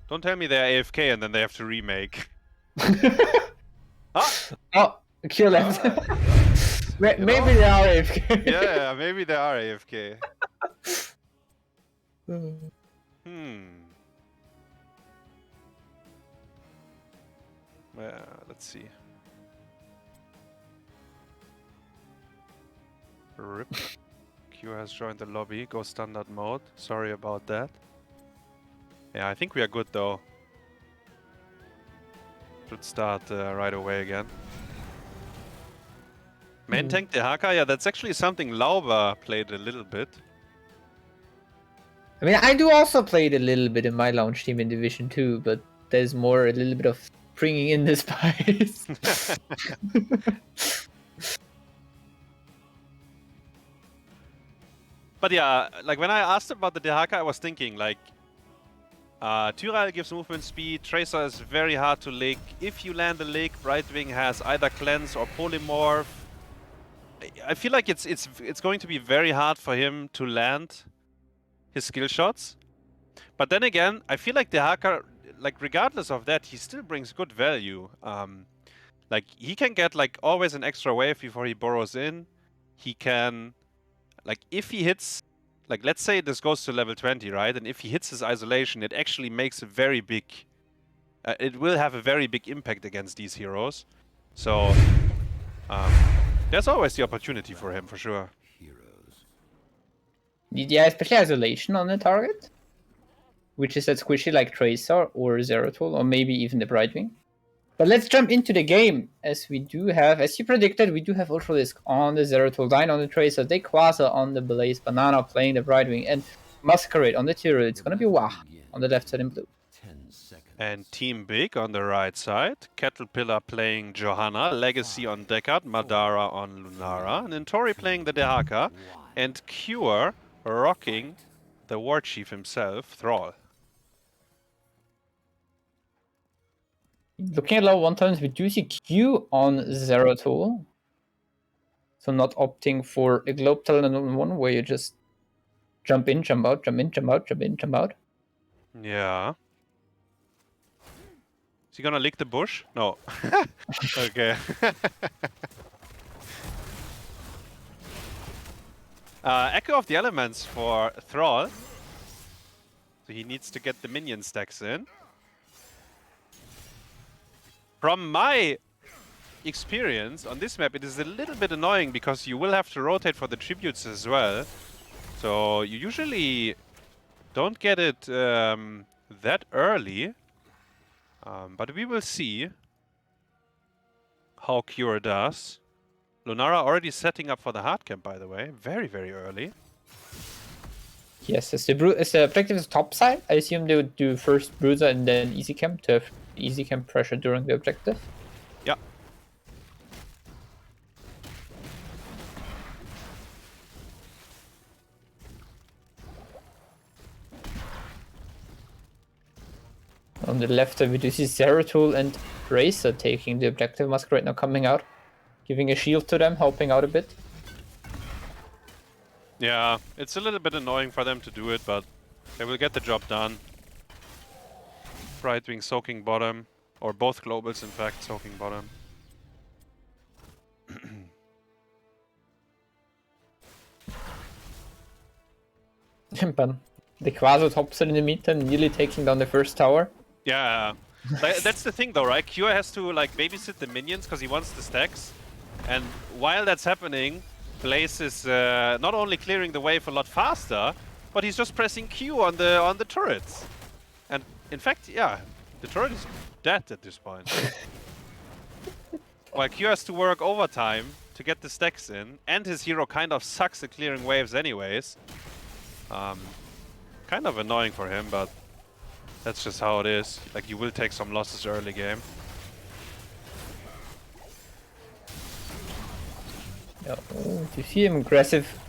B: Don't tell me they're AFK and then they have to remake.
C: Oh, Cure left. Maybe they are AFK.
B: Yeah, maybe they are AFK. Let's see. Rip. Q has joined the lobby. Go standard mode. Sorry about that. Yeah, I think we are good though. Should start right away again. Main tank Dehaka, yeah, that's actually something Lauber played a little bit.
C: I mean, I do also play it a little bit in my launch team in Division 2, but there's more a little bit of bringing in the spice.
B: But yeah, like when I asked about the Dehaka, I was thinking like, Tyral gives movement speed, Tracer is very hard to lick. If you land a lick, Brightwing has either Cleanse or Polymorph. I feel like it's going to be very hard for him to land his skill shots. But then again, I feel like Dehaka, like regardless of that, he still brings good value. Like he can get like always an extra wave before he burrows in. He can, like if he hits, like let's say this goes to level 20, right? And if he hits his isolation, it actually makes a very big, it will have a very big impact against these heroes. So there's always the opportunity for him, for sure.
C: Yeah, especially isolation on the target, which is that squishy like Tracer or Zeratul, or maybe even the Brightwing. But let's jump into the game, as we do have, as you predicted, we do have Ultralisk on the Zeratul, Dino on the Tracer, Dequaza on the Blaze, Banana playing the Brightwing, and Masquerade on the Tyral. It's gonna be Wah on the left side in blue.
B: And Team Big on the right side. Caterpillar playing Johanna, Legacy on Deckard, Madara on Lunara, and Nintori playing the Dehaka, and Cure rocking the War Chief himself, Thrall.
C: Looking at level 1 turns, we do see Q on Zeratul. So not opting for a Globe Talon on one where you just jump in, jump out, jump in, jump out, jump in, jump out.
B: Yeah. Is he gonna lick the bush? No. Okay. Echo of the Elements for Thrall. So he needs to get the minion stacks in. From my experience on this map, it is a little bit annoying because you will have to rotate for the tributes as well. So you usually don't get it that early. But we will see how Cure does. Lunara already setting up for the hard camp, by the way. Very, very early.
C: Yes, as the objective is top side, I assume they would do first Bruiser and then easy camp to have easy camp pressure during the objective.
B: Yeah.
C: On the left we do see Zeratul and Racer taking the objective. Masquerade now coming out, giving a shield to them, helping out a bit.
B: Yeah, it's a little bit annoying for them to do it, but they will get the job done. Right wing soaking bottom, or both globals in fact soaking bottom.
C: But the Quasar tops it in the meantime, nearly taking down the first tower.
B: Yeah, that's the thing though, right? Cure has to like babysit the minions because he wants the stacks, and while that's happening, Blaze is not only clearing the wave a lot faster, but he's just pressing Q on the turrets. And in fact, yeah, the turret is dead at this point. While Q has to work overtime to get the stacks in, and his hero kind of sucks at clearing waves anyways. Kind of annoying for him, but that's just how it is. Like, you will take some losses early game.
C: Yeah, oh, you see him aggressive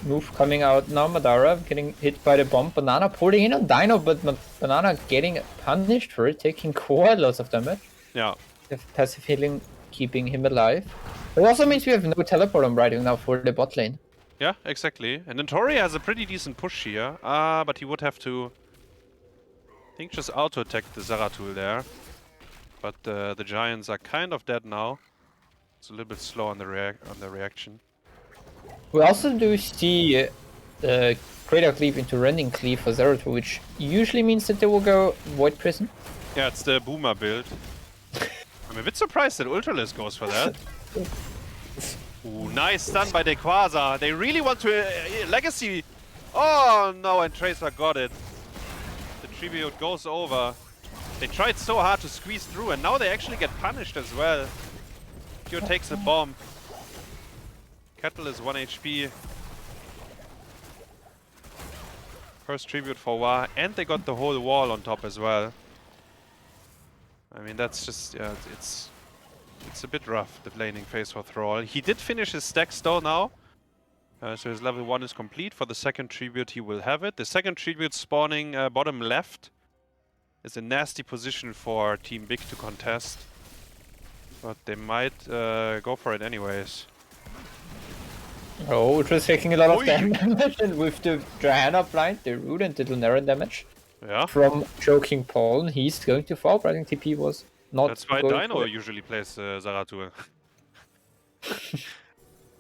C: move coming out now. Madara getting hit by the bomb. Banana pulling in on Dino, but Banana getting punished for it, taking quite lots of damage.
B: Yeah.
C: The passive healing keeping him alive. It also means we have no teleport on Riding now for the bot lane.
B: Yeah, exactly. And then Tori has a pretty decent push here, but he would have to, I think, just auto-attack the Zeratul there. But the Giants are kind of dead now. It's a little bit slow on the reaction.
C: We also do see Cradle Cleave into Rending Cleave for Zeratul, which usually means that they will go Void Prison.
B: Yeah, it's the Boomer build. I'm a bit surprised that Ultralisk goes for that. Ooh, nice stun by the Quasar. They really want to Legacy. Oh no, and Tracer got it. The tribute goes over. They tried so hard to squeeze through, and now they actually get punished as well. Cure takes a bomb. Kettle is 1 HP. First tribute for Wa, and they got the whole wall on top as well. I mean, that's just, yeah, it's a bit rough, the laning phase for Thrall. He did finish his stacks though now. So his level 1 is complete. For the second tribute he will have it. The second tribute spawning bottom left is a nasty position for Team Big to contest. But they might go for it anyways.
C: Oh, it was taking a lot of damage, and with the Diana blind, the root and the Lunara damage
B: Yeah.
C: from choking Paul, he's going to fall. But I think TP was not.
B: That's why
C: going
B: Dino
C: for it.
B: usually plays Zeratul.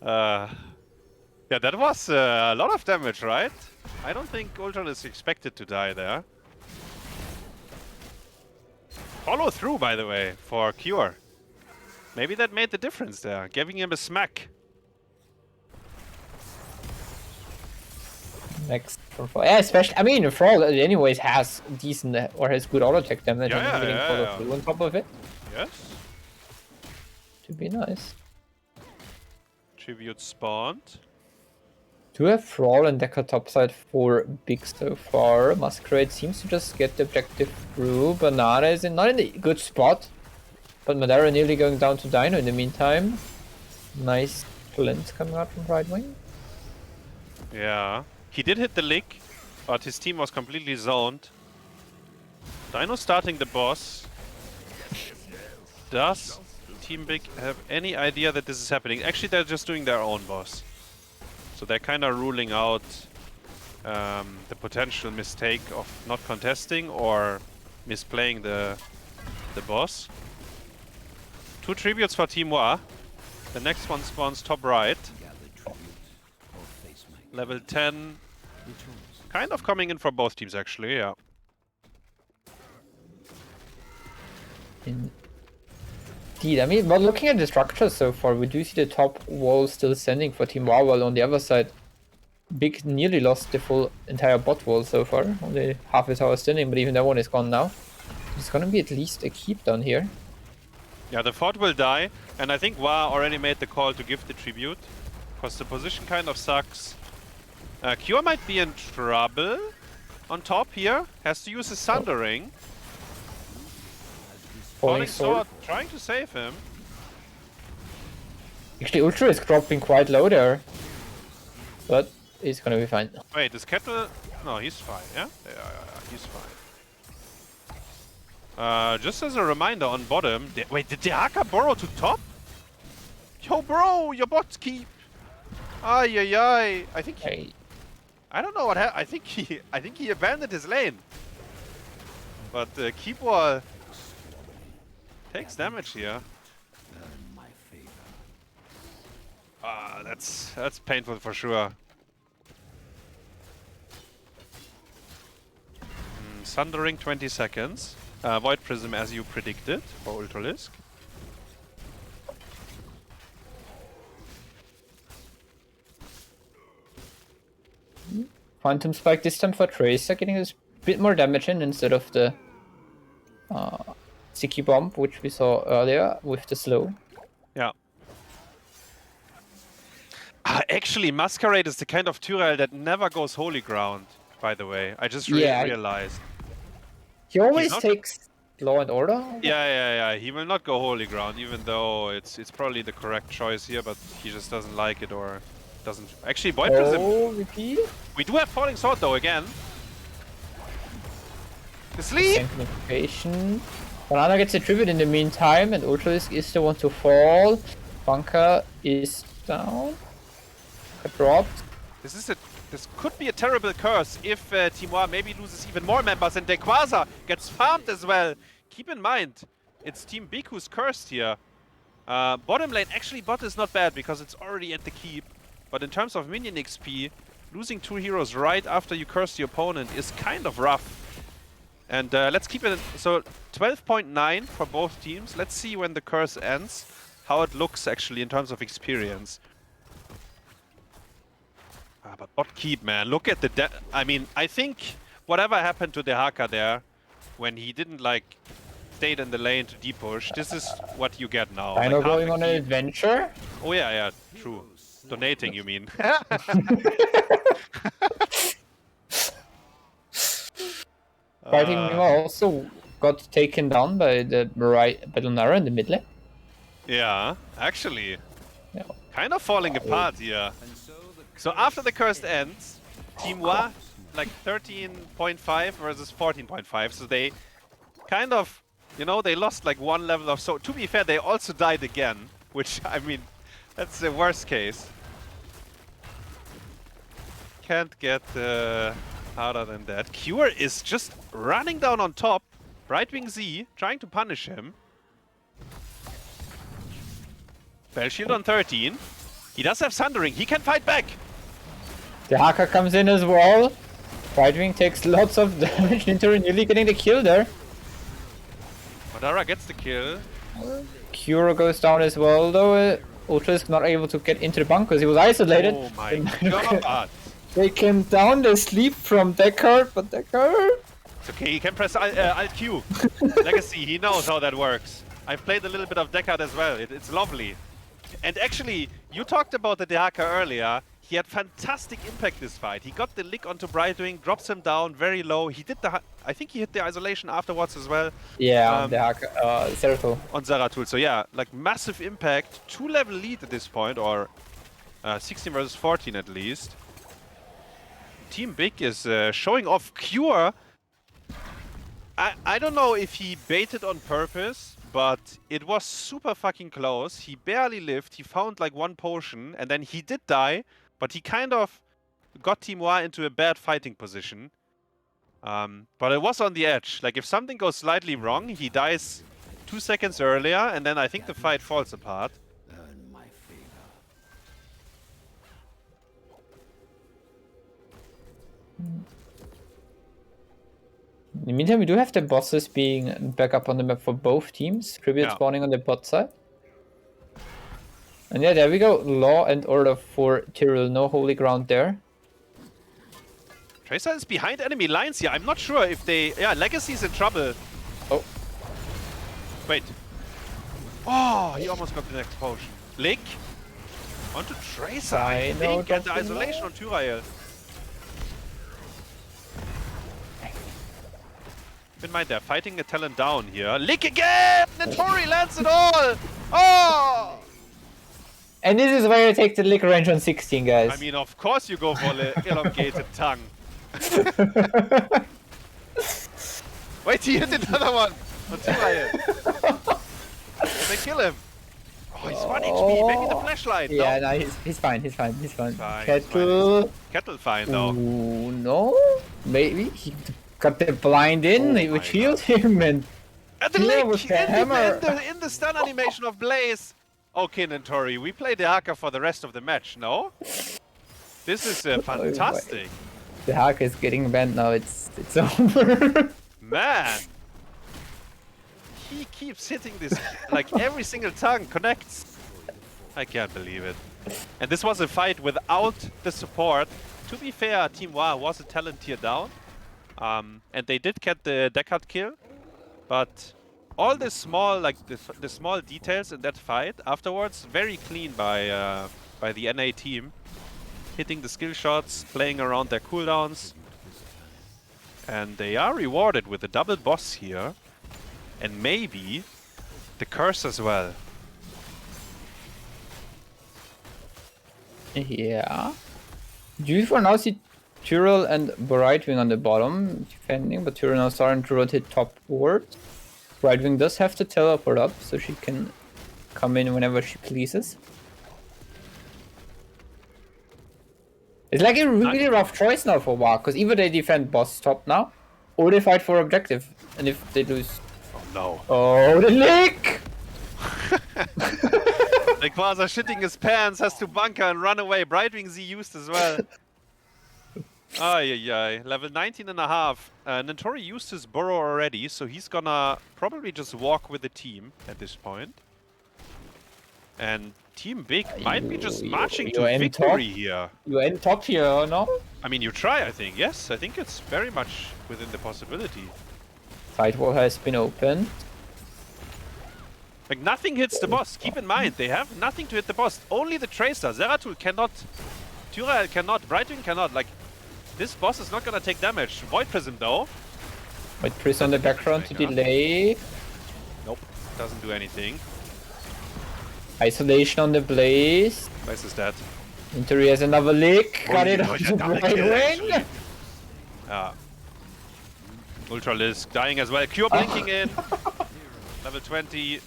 B: Yeah, that was a lot of damage, right? I don't think Ultra is expected to die there. Follow through, by the way, for Cure. Maybe that made the difference there, giving him a smack.
C: Next from Fall. Yeah, especially, I mean, Fall anyways has decent or has good auto attack damage
B: Yeah,
C: and getting follow
B: yeah.
C: through on top of it.
B: Yes.
C: To be nice.
B: Tribute spawned.
C: Do have Thrall and Decker topside for Big so far. Masquerade seems to just get the objective through. Banana is not in a good spot. But Madara nearly going down to Dino in the meantime. Nice flint coming out from right wing.
B: Yeah. He did hit the lick, but his team was completely zoned. Dino starting the boss. Does Team Big have any idea that this is happening? Actually, they're just doing their own boss. So they're kind of ruling out the potential mistake of not contesting or misplaying the boss. 2 tributes for Team Wa. The next one spawns top right. Level 10. Kind of coming in for both teams, actually, yeah.
C: Indeed, I mean, but looking at the structure so far, we do see the top wall still standing for Team Wow, while on the other side, Big nearly lost the full entire bot wall so far. Only half his tower standing, but even that one is gone now. It's gonna be at least a keep down here.
B: Yeah, the fort will die, and I think Wa already made the call to give the tribute, because the position kind of sucks. Cure might be in trouble on top here, has to use his Sundering. Falling Sword trying to save him.
C: Actually, Ultra is dropping quite low there, but he's gonna be fine.
B: Wait, is Kettle... No, he's fine, yeah? Yeah, he's fine. Just as a reminder on bottom... Wait, did the Haka borrow to top? Yo, bro, your bot's keep! Ay, ay, ay. I think he... I don't know what happened. I think he abandoned his lane. But keep wall takes damage here. Ah, that's painful for sure. Sundering 20 seconds. Void Prism as you predicted for Ultralisk.
C: Phantom Spike this time for Tracer, getting a bit more damage in instead of the Sticky Bomb, which we saw earlier with the slow.
B: Yeah. Actually, Masquerade is the kind of Tyrell that never goes Holy Ground, by the way. I just realized.
C: He always takes Law and Order?
B: Yeah. He will not go Holy Ground, even though it's probably the correct choice here, but he just doesn't like it or doesn't... Actually, Void Prism...
C: repeat?
B: We do have Falling Sword, though, again. The sleep!
C: Sanctification. Banana gets a tribute in the meantime, and Ultralisk is the one to fall. Bunker is down. Dropped.
B: This could be a terrible curse if Timoir maybe loses even more members and Dequaza gets farmed as well. Keep in mind, it's Team Big who's cursed here. Bottom lane, actually bot is not bad because it's already at the keep. But in terms of minion XP, losing 2 heroes right after you curse the opponent is kind of rough. And let's keep it, so 12.9 for both teams. Let's see when the curse ends, how it looks actually in terms of experience. But bot keep, man. Look at the... I mean, I think whatever happened to the Haka there, when he didn't, like, stayed in the lane to depush, this is what you get now.
C: I know,
B: like,
C: going on an adventure?
B: Oh, yeah, true. Donating, you mean.
C: Fighting also got taken down by the Lunara in the mid lane.
B: Yeah, actually.
C: Yeah.
B: Kind of falling apart here. So after the curse ends, Team Wa, like 13.5 versus 14.5. So they kind of, you know, they lost like 1 level of... So to be fair, they also died again. Which, I mean, that's the worst case. Can't get harder than that. Cure is just running down on top. Brightwing Z, trying to punish him. Spell Shield on 13. He does have Sundering. He can fight back.
C: The Haka comes in as well. Brightwing takes lots of damage into nearly getting the kill there.
B: Madara gets the kill.
C: Cura goes down as well, though. Ultra is not able to get into the bunker because he was isolated.
B: Oh my god.
C: They came down, they sleep from Deckard, but Deckard...
B: It's okay, he can press Alt Q. Legacy, he knows how that works. I've played a little bit of Deckard as well. It's lovely. And actually, you talked about the Dehaka earlier. He had fantastic impact this fight. He got the lick onto Brightwing, drops him down very low. He did the... I think he hit the isolation afterwards as well.
C: Yeah, on Dehaka, Zeratul.
B: On Zeratul. So yeah, like massive impact. 2-level lead at this point, or 16 versus 14 at least. Team Big is showing off Cure. I don't know if he baited on purpose, but it was super fucking close. He barely lived. He found like one potion, and then he did die, but he kind of got Team Wa into a bad fighting position. But it was on the edge. Like, if something goes slightly wrong, he dies 2 seconds earlier, and then I think the fight falls apart.
C: In the meantime, we do have the bosses being back up on the map for both teams. Tribute spawning on the bot side. And yeah, there we go. Law and order for Tyrell. No holy ground there.
B: Tracer is behind enemy lines here. I'm not sure if they... Yeah, Legacy's in trouble.
C: Oh.
B: Wait. Oh, he almost got the next potion. Lick. Onto Tracer. I think get the isolation on Tyrael. Keep in mind, they're fighting a talent down here. Lick again! Notori lands it all! Oh!
C: And this is where you take the lick range on 16, guys.
B: I mean, of course you go for the elongated tongue. Wait, he hit another one on Tyrael. Can they kill him? Oh, he's 1 HP. Maybe the flashlight.
C: Yeah,
B: no,
C: he's fine. He's fine.
B: Fine,
C: Kettle.
B: Kettle fine though.
C: Ooh, no. Maybe he got the blind in, which healed him, and
B: the link
C: with the hammer.
B: In the stun animation of Blaze. Okay, Notori, we play the Haka for the rest of the match. No, this is fantastic.
C: The Haka is getting banned now. It's over.
B: Man, he keeps hitting this like every single tongue connects. I can't believe it. And this was a fight without the support. To be fair, Team Wa was a talent tier down. And they did get the Deckard kill, but all the small, like the small details in that fight afterwards, very clean by the NA team, hitting the skill shots, playing around their cooldowns, and they are rewarded with a double boss here, and maybe the curse as well.
C: Yeah. Do you for now see Tyrell and Brightwing on the bottom defending, but Tyrell now starting to rotate top ward. Brightwing does have to teleport up, so she can come in whenever she pleases. It's like a really rough choice now for WoW, because either they defend boss top now, or they fight for objective, and if they lose...
B: Oh no.
C: Oh, the lick!
B: Nequaza shitting his pants, has to bunker and run away. Brightwing Z used as well. Ay, level 19 and a half. Notori used his burrow already, so he's gonna probably just walk with the team at this point. And Team Big might be just marching to victory here.
C: You end top here, or no?
B: I mean, you try, I think. Yes, I think it's very much within the possibility.
C: Fight wall has been opened.
B: Like, nothing hits the boss. Keep in mind, they have nothing to hit the boss. Only the Tracer. Zeratul cannot. Tyrael cannot. Brightwing cannot. Like, this boss is not gonna take damage. Void Prism, though.
C: Void Prism on the background to delay.
B: Nope. Doesn't do anything.
C: Isolation on the Blaze.
B: Blaze is dead.
C: Notori has another lick. Got it on the Brightwing.
B: Ultralisk dying as well. Cure blinking in. Level 20.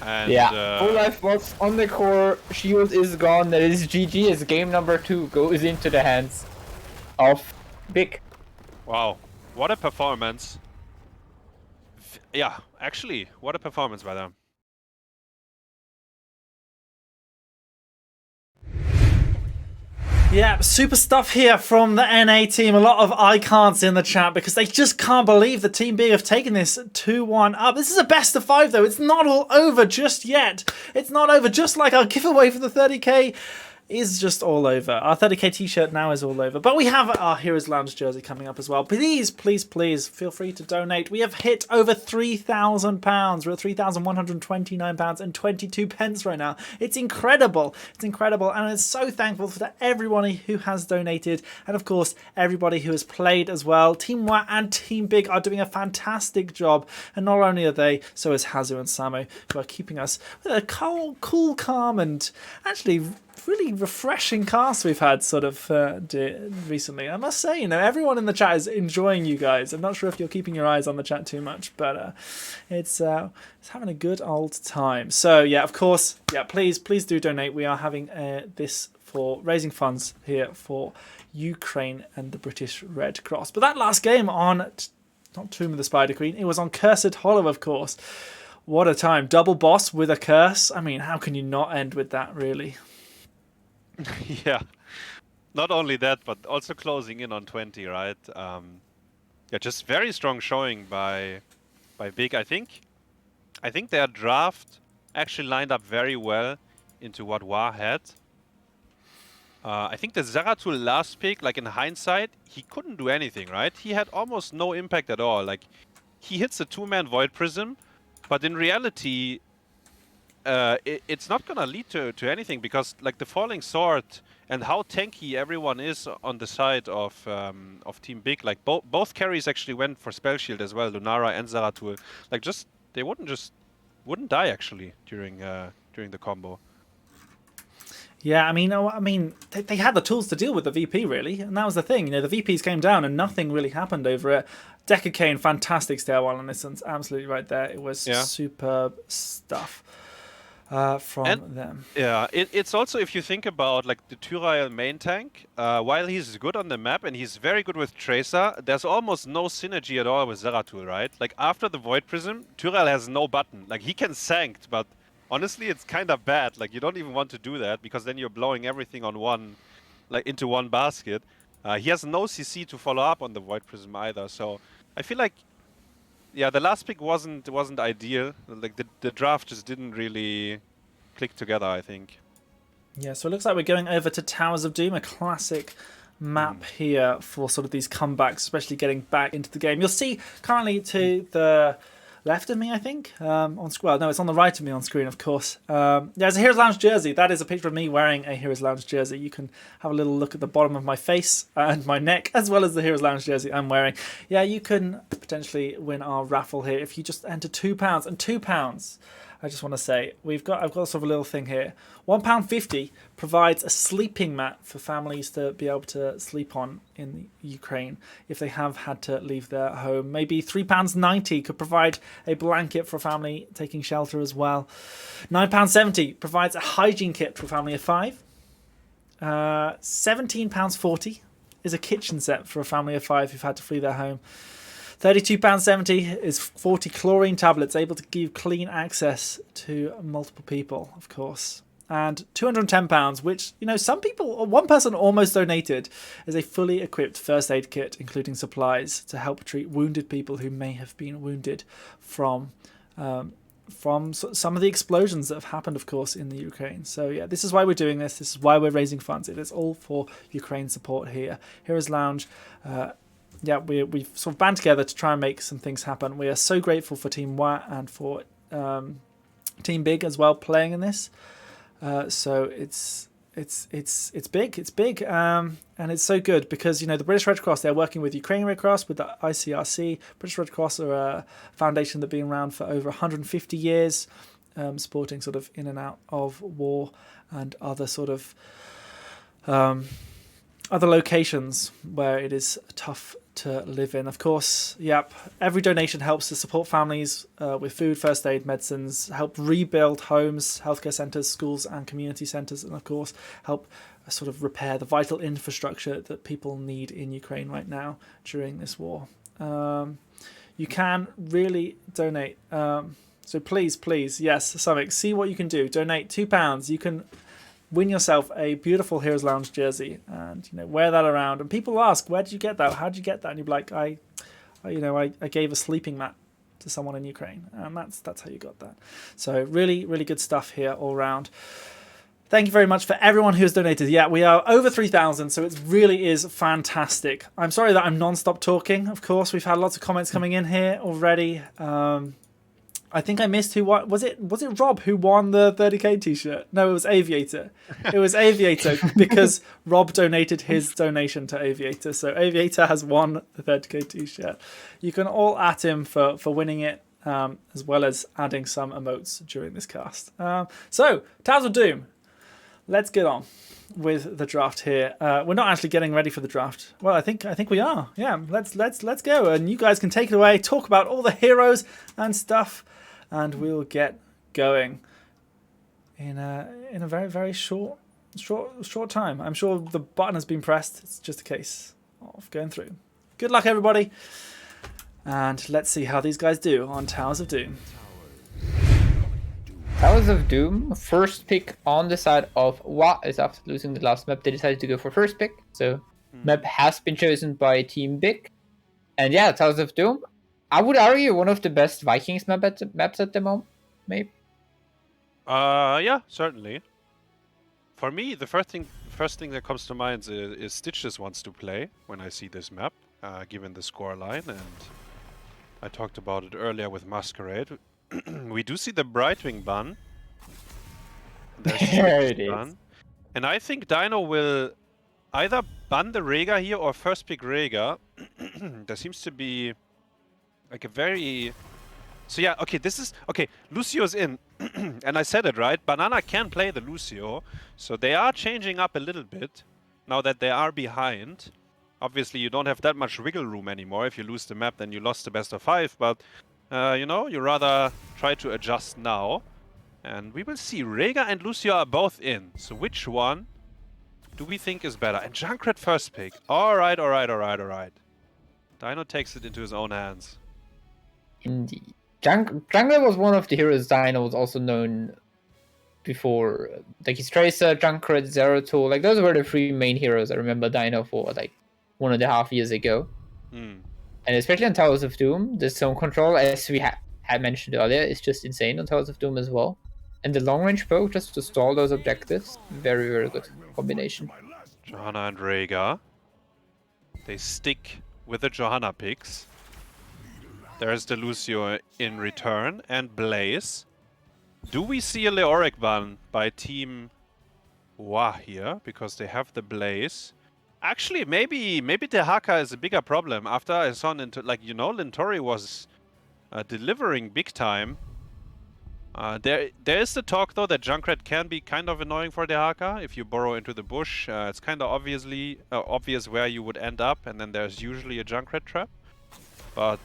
B: And,
C: yeah, full life box on the core. Shield is gone. That is GG as game number 2 goes into the hands of Big.
B: Wow, what a performance. Yeah, actually, what a performance by them.
A: Yeah, super stuff here from the NA team. A lot of I can'ts in the chat because they just can't believe the Team Big have taken this 2-1 up. This is a best of 5 though. It's not all over just yet. It's not over, just like our giveaway for the 30k is just all over. Our 30k t-shirt now is all over. But we have our Heroes Lounge jersey coming up as well. Please, please, please feel free to donate. We have hit over £3,000. We're at £3,129 and 22 pence right now. It's incredible. It's incredible. And I'm so thankful for everybody who has donated. And of course, everybody who has played as well. Team Wa and Team Big are doing a fantastic job. And not only are they, so is Hazu and Samu, who are keeping us with a cool, calm, and actually really refreshing cast we've had sort of recently. I must say, everyone in the chat is enjoying you guys. I'm not sure if you're keeping your eyes on the chat too much, but it's having a good old time. So yeah, of course, yeah, please do donate. We are having this for raising funds here for Ukraine and the British Red Cross. But that last game on not Tomb of the Spider Queen, it was on Cursed Hollow, of course. What a time. Double boss with a curse. I mean, how can you not end with that, really?
B: Yeah. Not only that, but also closing in on 20, right? Yeah, just very strong showing by Big. I think their draft actually lined up very well into what War had. I think the Zeratul last pick, like in hindsight, he couldn't do anything, right? He had almost no impact at all. Like, he hits a 2-man Void Prism, but in reality, it's not gonna lead to anything because, like, the Falling Sword and how tanky everyone is on the side of Team Big, like both carries actually went for Spell Shield as well, Lunara and Zeratul. Like, they wouldn't die actually during the combo.
A: Yeah, I mean, they had the tools to deal with the VP, really, and that was the thing. The VPs came down and nothing really happened over it. Deca Kane, fantastic stairwell on this one's absolutely right there. It was superb stuff from them.
B: Yeah, it's also, if you think about like the Tyrael main tank, while he's good on the map and he's very good with Tracer, there's almost no synergy at all with Zeratul, right? Like, after the Void Prism, Tyrael has no button. Like, he can Sanct, but honestly, it's kind of bad. Like, you don't even want to do that because then you're blowing everything on into one basket. He has no CC to follow up on the Void Prism either. So I feel like, yeah, the last pick wasn't ideal. Like, the draft just didn't really click together, I think.
A: Yeah, so it looks like we're going over to Towers of Doom, a classic map here for sort of these comebacks, especially getting back into the game. You'll see currently to the left of me, I think, on screen. Well, no, it's on the right of me on screen, of course. There's a Heroes Lounge jersey. That is a picture of me wearing a Heroes Lounge jersey. You can have a little look at the bottom of my face and my neck, as well as the Heroes Lounge jersey I'm wearing. Yeah, you can potentially win our raffle here if you just enter £2 and £2. I just want to say I've got sort of a little thing here. £1.50 provides a sleeping mat for families to be able to sleep on in Ukraine if they have had to leave their home. Maybe £3.90 could provide a blanket for a family taking shelter as well. £9.70 provides a hygiene kit for a family of 5. £17.40 is a kitchen set for a family of 5 who've had to flee their home. £32.70 is 40 chlorine tablets able to give clean access to multiple people, of course. And £210, which, some people, one person almost donated, is a fully equipped first aid kit, including supplies, to help treat wounded people who may have been wounded from some of the explosions that have happened, of course, in the Ukraine. So, yeah, this is why we're doing this. This is why we're raising funds. It is all for Ukraine support here. Heroes Lounge, we've sort of band together to try and make some things happen. We are so grateful for Team Wa and for Team Big as well playing in this. So it's big, and it's so good because the British Red Cross, they're working with Ukrainian Red Cross, with the ICRC. British Red Cross are a foundation that's been around for over 150 years, supporting sort of in and out of war and other sort of other locations where it is tough to live in. Of course, every donation helps to support families with food, first aid, medicines, help rebuild homes, healthcare centres, schools and community centres, and of course help sort of repair the vital infrastructure that people need in Ukraine right now during this war. You can really donate. So please, yes, Summit, see what you can do. Donate £2. You can win yourself a beautiful Heroes Lounge jersey and wear that around. And people ask, where did you get that? How did you get that? And you're like, I gave a sleeping mat to someone in Ukraine, and that's how you got that. So really, really good stuff here all around. Thank you very much for everyone who has donated. Yeah, we are over 3,000, so it really is fantastic. I'm sorry that I'm non-stop talking. Of course, we've had lots of comments coming in here already. I think I missed who won. Was it Rob who won the 30k t-shirt? No, it was Aviator. It was Aviator because Rob donated his donation to Aviator. So Aviator has won the 30k t-shirt. You can all at him for winning it, as well as adding some emotes during this cast. So, Towers of Doom. let's get on with the draft here. We're not actually getting ready for the draft. Well, I think we are. Yeah, let's go, and you guys can take it away. Talk about all the heroes and stuff, and we'll get going in a very very short time. I'm sure the button has been pressed. It's just a case of going through. Good luck, everybody, and let's see how these guys do on Towers of Doom.
C: Towers of Doom, first pick on the side of Wa is after losing the last map. They decided to go for first pick. So map has been chosen by Team Big. And yeah, Towers of Doom, I would argue one of the best Vikings maps at the moment, maybe.
B: Yeah, certainly. For me, the first thing that comes to mind is Stitches wants to play when I see this map, given the scoreline, and I talked about it earlier with Masquerade. We do see the Brightwing ban.
C: There it is.
B: And I think Dino will either ban the Rhaegar here or first pick Rhaegar. There seems to be like a very... So yeah, okay, Lucio's in. And I said it, right? Banana can play the Lucio. So they are changing up a little bit now that they are behind. Obviously, you don't have that much wiggle room anymore. If you lose the map, then you lost the best of 5. But you know, you rather try to adjust now. And we will see. Rhaegar and Lucio are both in. So which one do we think is better? And Junkrat first pick. Alright. Dino takes it into his own hands.
C: Indeed. Junkrat was one of the heroes Dino was also known before. Like his Tracer, Junkrat, Zeratul. Like those were the 3 main heroes I remember Dino for like 1.5 years ago. And especially on Towers of Doom, the zone control, as we had mentioned earlier, is just insane on Towers of Doom as well. And the long-range poke just to stall those objectives, very, very good combination.
B: Johanna and Rhaegar. They stick with the Johanna picks. There's the Lucio in return, and Blaze. Do we see a Leoric ban by Team Wa here? Because they have the Blaze. Actually, maybe Tehaka is a bigger problem. After I saw Lintori was delivering big time. There is the talk though that Junkrat can be kind of annoying for Tehaka if you burrow into the bush. It's kind of obvious where you would end up, and then there's usually a Junkrat trap. But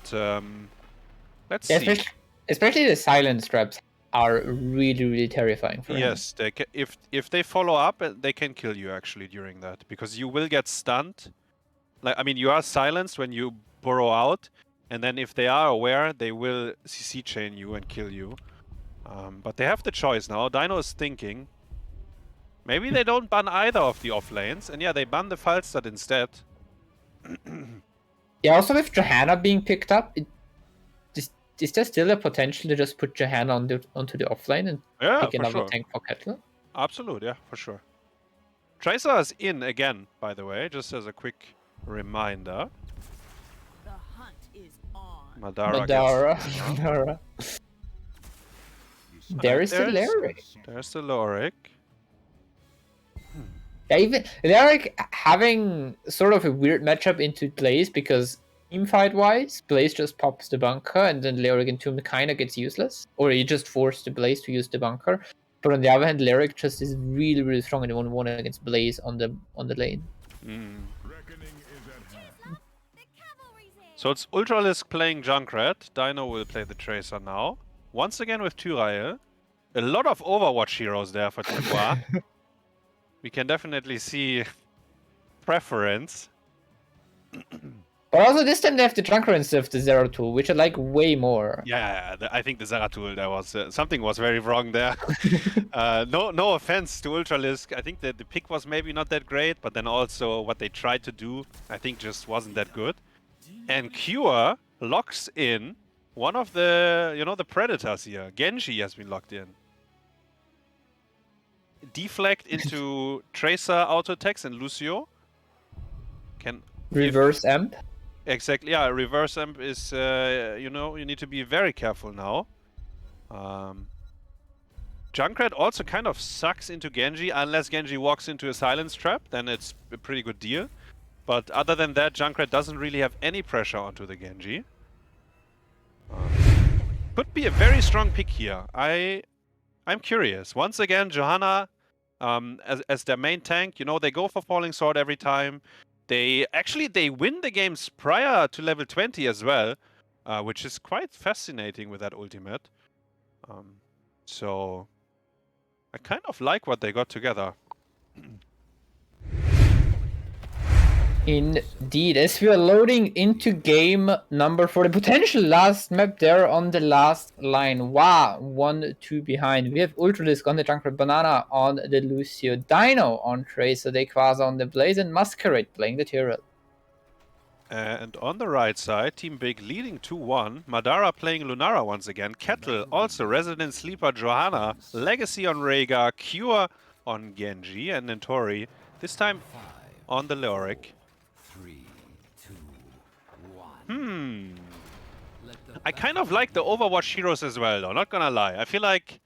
B: let's see.
C: Especially the silence traps are really, really terrifying for him.
B: Yes, if they follow up, they can kill you actually during that, because you will get stunned. Like, I mean, you are silenced when you burrow out, and then if they are aware, they will CC chain you and kill you. But they have the choice now. Dino is thinking. Maybe they don't ban either of the off lanes, and yeah, they ban the Falstad instead.
C: Yeah, also with Johanna being picked up, is there still a potential to just put Johanna onto the offlane and pick another tank for Kettle?
B: Absolutely, yeah, for sure. Tracer is in again, by the way, just as a quick reminder.
E: The hunt is on.
C: Madara. There is the Lyric.
B: There's the Lyric.
C: Yeah, even Lyric having sort of a weird matchup into Blaze, because teamfight-wise, Blaze just pops the bunker, and then Lyric and Tomb kind of gets useless. Or you just force the Blaze to use the bunker. But on the other hand, Lyric just is really, really strong in the 1-1 against Blaze on the lane.
B: So it's Ultralisk playing Junkrat. Dino will play the Tracer now. Once again with Tyrael. A lot of Overwatch heroes there for Timoa. We can definitely see preference.
C: But also this time they have the Junkrat instead of the Zeratul, which I like way more.
B: Yeah, I think the Zeratul, there was something was very wrong there. No offense to Ultralisk. I think that the pick was maybe not that great, but then also what they tried to do, I think just wasn't that good. And Cure locks in one of the, the predators here. Genji has been locked in. Deflect into Tracer auto attacks, and Lucio can
C: reverse amp.
B: Exactly, yeah. Reverse amp is you need to be very careful now. Junkrat also kind of sucks into Genji unless Genji walks into a silence trap, then it's a pretty good deal. But other than that, Junkrat doesn't really have any pressure onto the Genji. Could be a very strong pick here. I'm curious. Once again, Johanna as their main tank. You know, they go for Falling Sword every time. They win the games prior to level 20 as well, which is quite fascinating with that ultimate. So I kind of like what they got together.
C: Indeed, as we are loading into game number 4, the potential last map there on the last line. Wow, 1-2 behind. We have Ultralisk on the Junkrat, Banana on the Lucio, Dino on Tracer, Quasar on the Blaze, and Masquerade playing the Tyrell.
B: And on the right side, Team Big leading 2-1. Madara playing Lunara once again. Kettle, also Resident Sleeper Johanna. Legacy on Rhaegar. Cure on Genji. And Nentori, this time on the Leoric. I kind of like the Overwatch heroes as well, though, not gonna lie. I feel like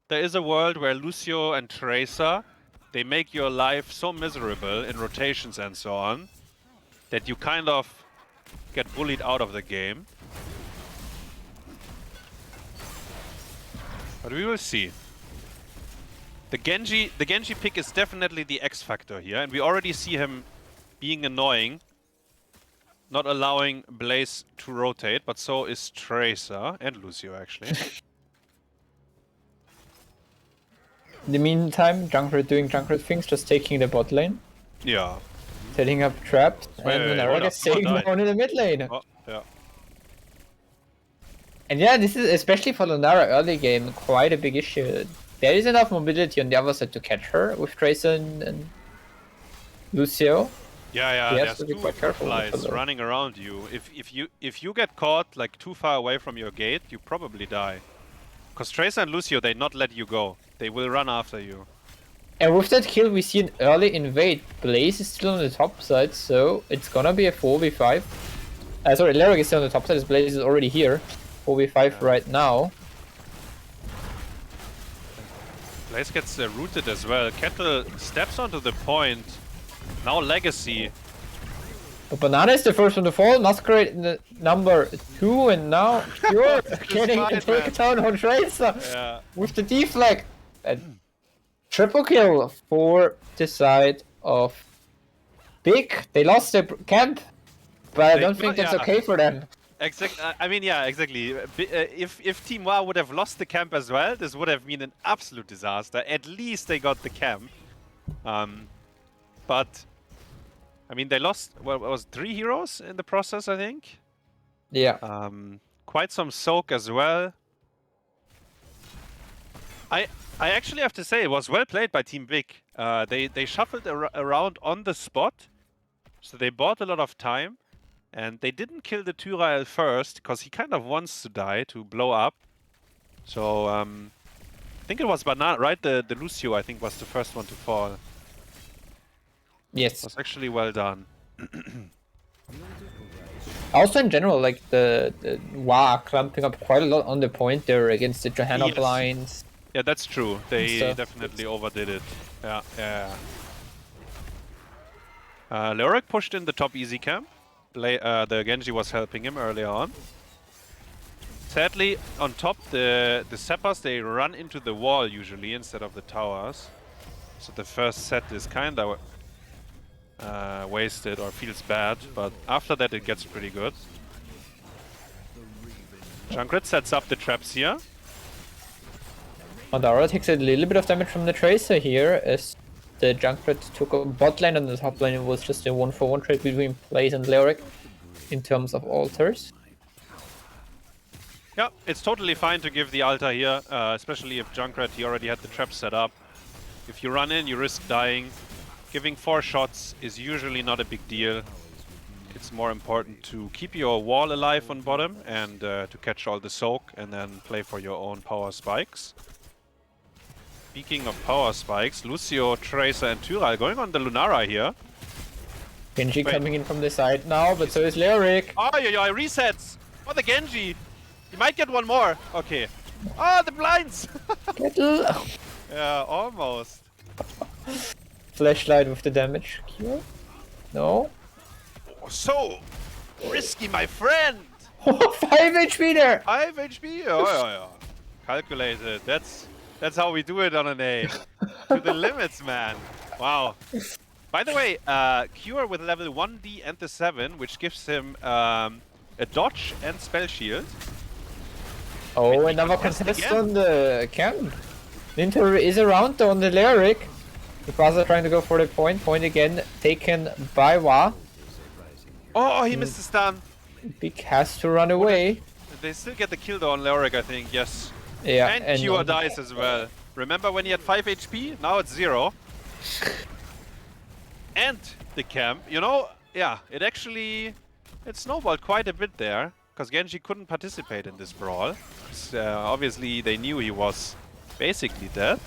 B: there is a world where Lucio and Tracer, they make your life so miserable in rotations and so on, that you kind of get bullied out of the game. But we will see. The Genji pick is definitely the X factor here, and we already see him being annoying, not allowing Blaze to rotate, but so is Tracer and Lucio actually.
C: In the meantime, Junkrat doing Junkrat things, just taking the bot lane,
B: Yeah.
C: setting up traps,
B: Wait,
C: and
B: hold
C: Lunara
B: up,
C: staying
B: someone died.
C: down in the mid lane.
B: Oh, yeah.
C: And yeah, this is especially for Lunara early game quite a big issue. There is enough mobility on the other side to catch her with Tracer and Lucio.
B: Yeah,
C: He has
B: there's
C: to be
B: two
C: quite careful with
B: flies
C: the-
B: running around you. If you get caught like too far away from your gate, you probably die. Because Tracer and Lucio, they not let you go. They will run after you.
C: And with that kill, we see an early invade. Blaze is still on the top side, so it's gonna be a 4v5. Sorry, Lyric is still on the top side, as Blaze is already here. 4v5 right now.
B: Blaze gets rooted as well. Kettle steps onto the point. Now Legacy.
C: But Banana is the first one to fall. Masquerade in the number 2, and now Pure getting a
B: fine, man.
C: takedown on Tracer
B: Yeah.
C: with the deflect. And triple kill for the side of Big. They lost their camp, but I don't think that's
B: yeah.
C: okay for them.
B: I mean, yeah, exactly. If Team Wa would have lost the camp as well, this would have been an absolute disaster. At least they got the camp. But I mean, they lost. Well, it was 3 heroes in the process, I think.
C: Yeah.
B: Quite some soak as well. I actually have to say it was well played by Team Big. They shuffled around on the spot, so they bought a lot of time, and they didn't kill the Tyrael first because he kind of wants to die to blow up. So I think it was Banana, right? The Lucio, I think, was the first one to fall.
C: Yes.
B: It was actually well done.
C: Also, in general, like the Wa clumping up quite a lot on the point there against the Johanna
B: Yes.
C: blinds.
B: Yeah, that's true. They
C: stuff.
B: definitely overdid it. Yeah. Leoric pushed in the top easy camp. The Genji was helping him earlier on. Sadly, on top, the Sappers, they run into the wall usually instead of the towers. So the first set is kind of wasted or feels bad, but after that it gets pretty good. Junkrat sets up the traps here.
C: Madara takes a little bit of damage from the Tracer here, as the Junkrat took a bot lane and the top lane. It was just a 1-for-1 trade between Blaze and Leoric in terms of altars.
B: Yeah, it's totally fine to give the altar here, especially if Junkrat, he already had the trap set up. If you run in, you risk dying. Giving 4 shots is usually not a big deal. It's more important to keep your wall alive on bottom and to catch all the soak and then play for your own power spikes. Speaking of power spikes, Lucio, Tracer and Tyrael going on the Lunara here.
C: Genji
B: Wait.
C: coming in from the side now, but so is Leoric.
B: Oh, yeah, resets! Oh, the Genji! He might get one more. Okay. Oh, the blinds!
C: Little
B: Yeah, almost.
C: flashlight with the damage. Cure? No.
B: Oh, so risky, my friend!
C: 5 HP there!
B: 5 HP? Oh, yeah. Calculated. That's That's how we do it on an A. To the limits, man. Wow. By the way, Cure with level 1D and the 7, which gives him a dodge and spell shield.
C: Oh,
B: Wait,
C: another
B: contest
C: contest
B: again?
C: on the camp. Ninter is around on the lyric. The Quasar trying to go for the point. Point again taken by Wa.
B: Oh, he missed the stun.
C: Big has to run away.
B: They still get the kill though on Lyric, I think, yes.
C: Yeah,
B: And Cure dies as well. Remember when he had 5 HP? Now it's 0. And the camp, you know, yeah, it snowballed quite a bit there. Because Genji couldn't participate in this brawl. Obviously, they knew he was basically dead.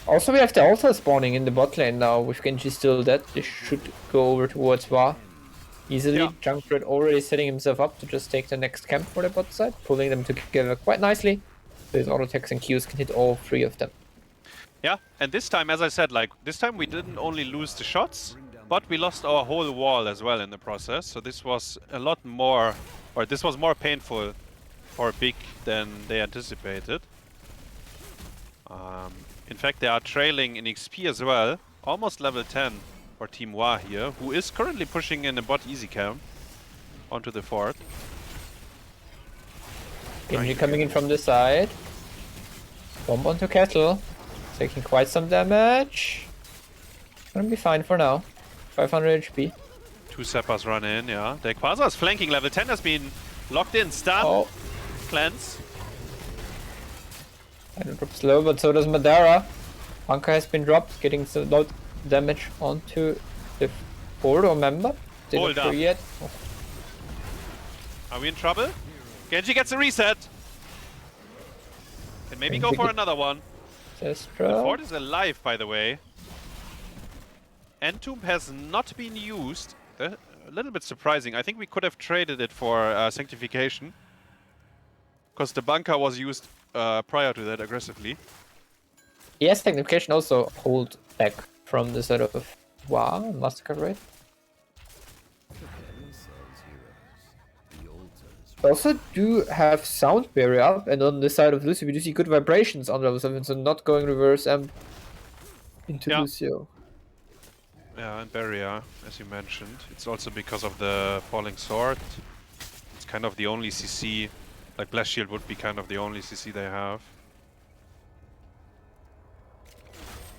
C: Also, we have the Altar spawning in the bot lane now. With Genji still dead, they should go over towards Wa easily.
B: Yeah.
C: Junkrat already setting himself up to just take the next camp for the bot side, pulling them together quite nicely. So his auto attacks and Qs can hit all 3 of them.
B: Yeah, and this time, as I said, like, this time we didn't only lose the shots, but we lost our whole wall as well in the process. So this was a lot more, or this was more painful for Big than they anticipated. In fact, they are trailing in XP as well, almost level 10 for Team Wa here, who is currently pushing in a bot easy camp onto the fort.
C: Genji coming in from the side. Bomb onto Kettle. Taking quite some damage. Gonna be fine for now. 500 HP.
B: 2 Seppas run in, yeah. The Quasar is flanking, level 10 has been locked in, stun,
C: Oh,
B: cleanse.
C: and drops low, but so does Madara. Anka has been dropped, getting some low damage onto the board or member.
B: Hold
C: Didn't
B: up.
C: free yet. Oh,
B: Are we in trouble? Genji gets a reset. And maybe go
C: Genji
B: for
C: get-
B: another one. The
C: Zestra.
B: fort is alive, by the way. Entomb has not been used. A little bit surprising. I think we could have traded it for Sanctification. Because the bunker was used prior to that aggressively.
C: Yes, Sanctification also hold back from the side of Wa Massacre, right? We also do have Sound Barrier up, and on the side of Lucio we do see good vibrations on level 7, so not going reverse amp into
B: Yeah.
C: Lucio.
B: Yeah, and barrier, as you mentioned. It's also because of the falling sword. It's kind of the only CC, like Blast Shield would be kind of the only CC they have.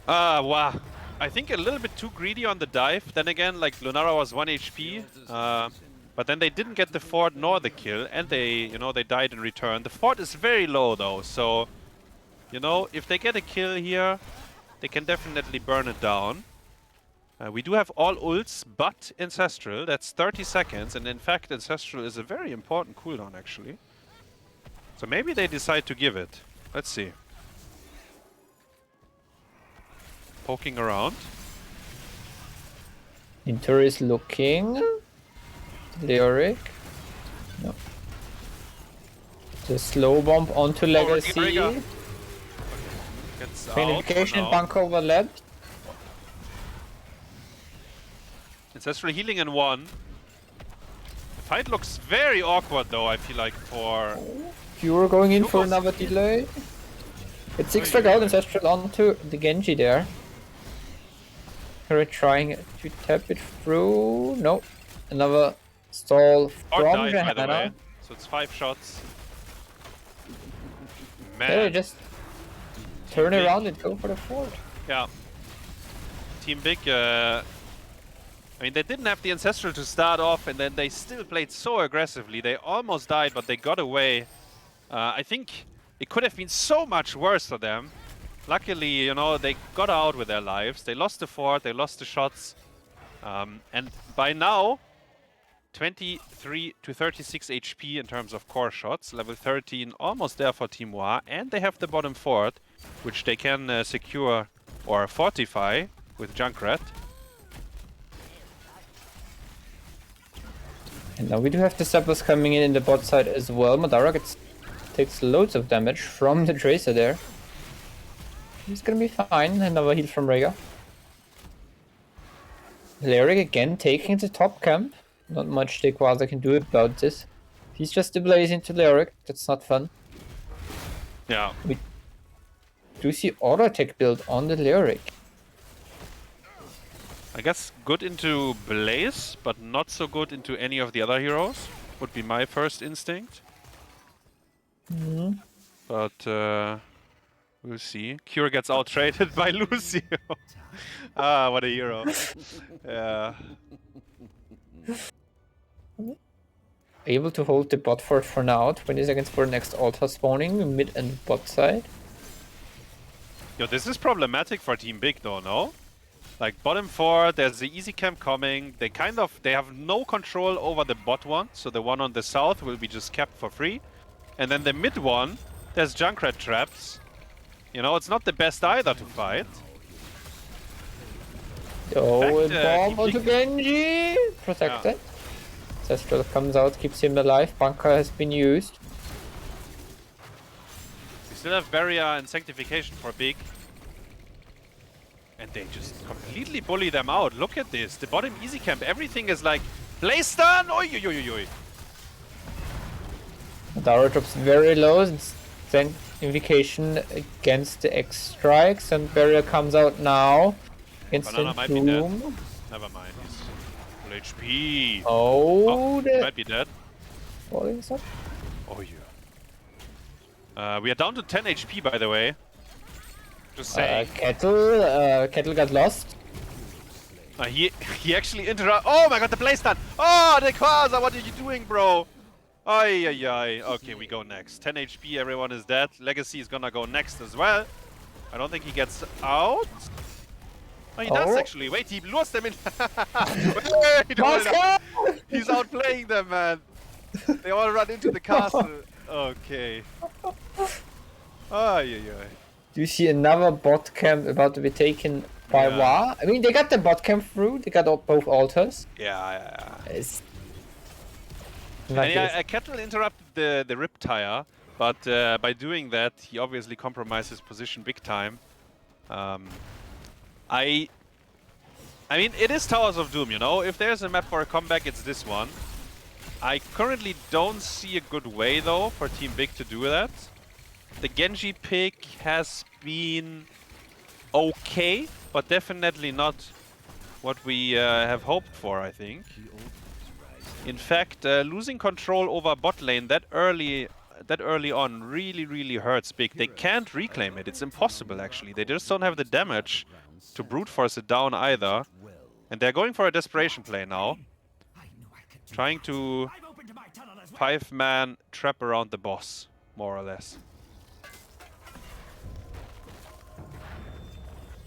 B: Wow. I think a little bit too greedy on the dive. Then again, like Lunara was 1 HP. But then they didn't get the fort nor the kill, and they died in return. The fort is very low though, so, if they get a kill here, they can definitely burn it down. We do have all ults but Ancestral. That's 30 seconds, and in fact Ancestral is a very important cooldown actually. So maybe they decide to give it. Let's see. Poking around.
C: Inter is looking. Lyric. No. The slow bomb onto Legacy.
B: Rigger. Gets out for
C: Planification and
B: now.
C: bunker overlapped.
B: Ancestral healing in 1. The fight looks very awkward though, I feel like, for...
C: Pure going in for
B: Lucas.
C: another delay. It's 6 frag out, Ancestral onto the Genji there. They're trying to tap it through. No. Another stall
B: Or
C: from
B: died, by the way.
C: Johanna.
B: So it's 5 shots.
C: They
B: Man.
C: just turn
B: Big.
C: around and go for the fort.
B: Yeah. Team Big, I mean, they didn't have the Ancestral to start off, and then they still played so aggressively. They almost died, but they got away. I think it could have been so much worse for them. Luckily, they got out with their lives. They lost the fort, they lost the shots. And by now, 23 to 36 HP in terms of core shots. Level 13, almost there for Team Wa. And they have the bottom fort, which they can secure or fortify with Junkrat.
C: And now we do have the Sappers coming in the bot side as well. Madara takes loads of damage from the Tracer there. He's gonna be fine. Another heal from Rega. Lyric again taking the top camp. Not much the Quasar can do about this. He's just a blaze into Lyric. That's not fun.
B: Yeah.
C: do see auto attack build on the Lyric.
B: I guess good into Blaze, but not so good into any of the other heroes. Would be my first instinct. But we'll see. Cure gets out-traded by Lucio. Ah, what a hero. Yeah.
C: Able to hold the bot fort for now. 20 seconds for next altar spawning, mid and bot side.
B: Yo, this is problematic for Team Big though, no? Like bottom 4, there's the easy camp coming. They have no control over the bot one, so the one on the south will be just kept for free. And then the mid one, there's Junkrat traps. You know, it's not the best either to fight.
C: Oh,
B: In fact,
C: bomb onto Genji! Protected. Zestral comes out, keeps him alive. Bunker has been used.
B: We still have barrier and sanctification for Big. And they just completely bully them out. Look at this. The bottom easy camp, everything is like blaze stun! Oi, oi, oi, oi.
C: Dara drops very low. Then invocation against the X strikes, and barrier comes out now.
B: Banana
C: Instant
B: might be dead.
C: doom.
B: Never mind. He's full HP.
C: Oh,
B: He might be dead.
C: falling stuff.
B: Oh yeah. We are down to 10 HP by the way. Just saying.
C: Kettle got lost.
B: He actually interrupt. Oh my god, the blaze stun! Oh, the Quasar, what are you doing, bro? Ay, ay, ay. Okay, we go next. 10 HP, everyone is dead. Legacy is gonna go next as well. I don't think he gets out. Oh, he does actually. Wait, he lures them in. Wait, hold up. He's outplaying them, man. They all run into the castle. Okay. Ay, ay, ay.
C: Do you see another bot camp about to be taken by Wa? I mean, they got the bot camp through. They got both altars.
B: Yeah.
C: It's
B: And yeah, Kettle interrupted the rip tire, but by doing that, he obviously compromised his position big time. I mean, it is Towers of Doom, you know? If there's a map for a comeback, it's this one. I currently don't see a good way, though, for Team Big to do that. The Genji pick has been okay, but definitely not what we have hoped for, I think. In fact, losing control over bot lane that early on really hurts Big. They can't reclaim it. It's impossible, actually. They just don't have the damage to brute force it down either. And they're going for a desperation play now. Trying to 5-man trap around the boss, more or less.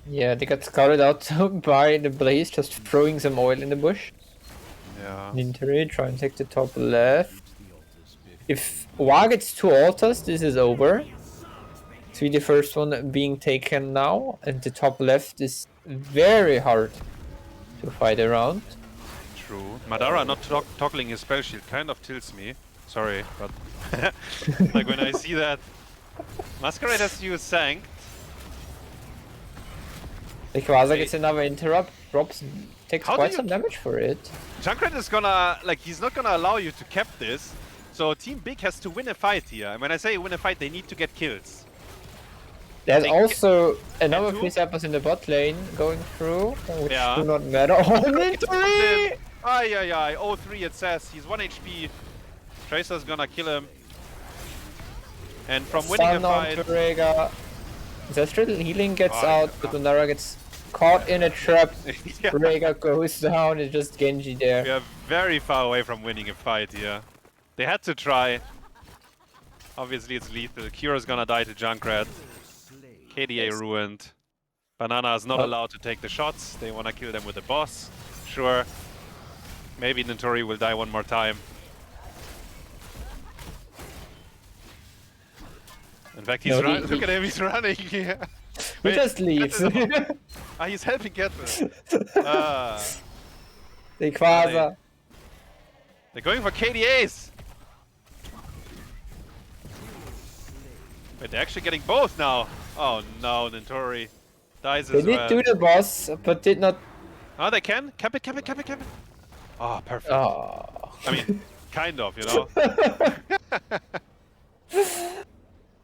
C: Yeah, they got scouted out by the blaze, just throwing some oil in the bush.
B: Yeah.
C: Nintari try and take the top left. If Wa gets 2 altars, this is over. See the first one being taken now, and the top left is very hard to fight around.
B: True. Madara not toggling his spell shield kind of tilts me. Sorry, but like when I see that Masquerade has to use Sanct.
C: The Quasar gets another interrupt, takes
B: How do
C: quite
B: you-
C: some damage for it.
B: Junkrat is gonna, like, he's not gonna allow you to cap this. So Team Big has to win a fight here. And when I say win a fight, they need to get kills.
C: There's
B: They
C: also another
B: two?
C: 3 sappers in the bot lane going through, which
B: Yeah.
C: do not matter. Oh, Nintari!
B: Ay, ay, ay. 0-3 it says. He's 1 HP. Tracer's gonna kill him. And from winning a
C: Stun on
B: fight...
C: Torega. Zestral healing gets
B: Oh,
C: out,
B: yeah.
C: but Lunara gets caught in a trap.
B: Yeah.
C: Torega goes down, it's just Genji there.
B: We are very far away from winning a fight here. They had to try. Obviously it's lethal. Kira's gonna die to Junkrat. KDA ruined. Banana is not allowed to take the shots. They wanna kill them with the boss. Sure. Maybe Nintori will die one more time. In fact, he's
C: No,
B: running. Look at him, he's running. Yeah.
C: He
B: Wait,
C: just leaves.
B: Kettle- he's helping Kettle.
C: The Quasar.
B: They're going for KDAs. Wait, they're actually getting both now. Oh no, Nintori dies
C: They
B: as
C: did
B: well.
C: do the boss, but did not.
B: Oh, they can? Cap it, cap it, cap it, cap it. Oh, perfect.
C: Oh.
B: I mean, kind of, you know.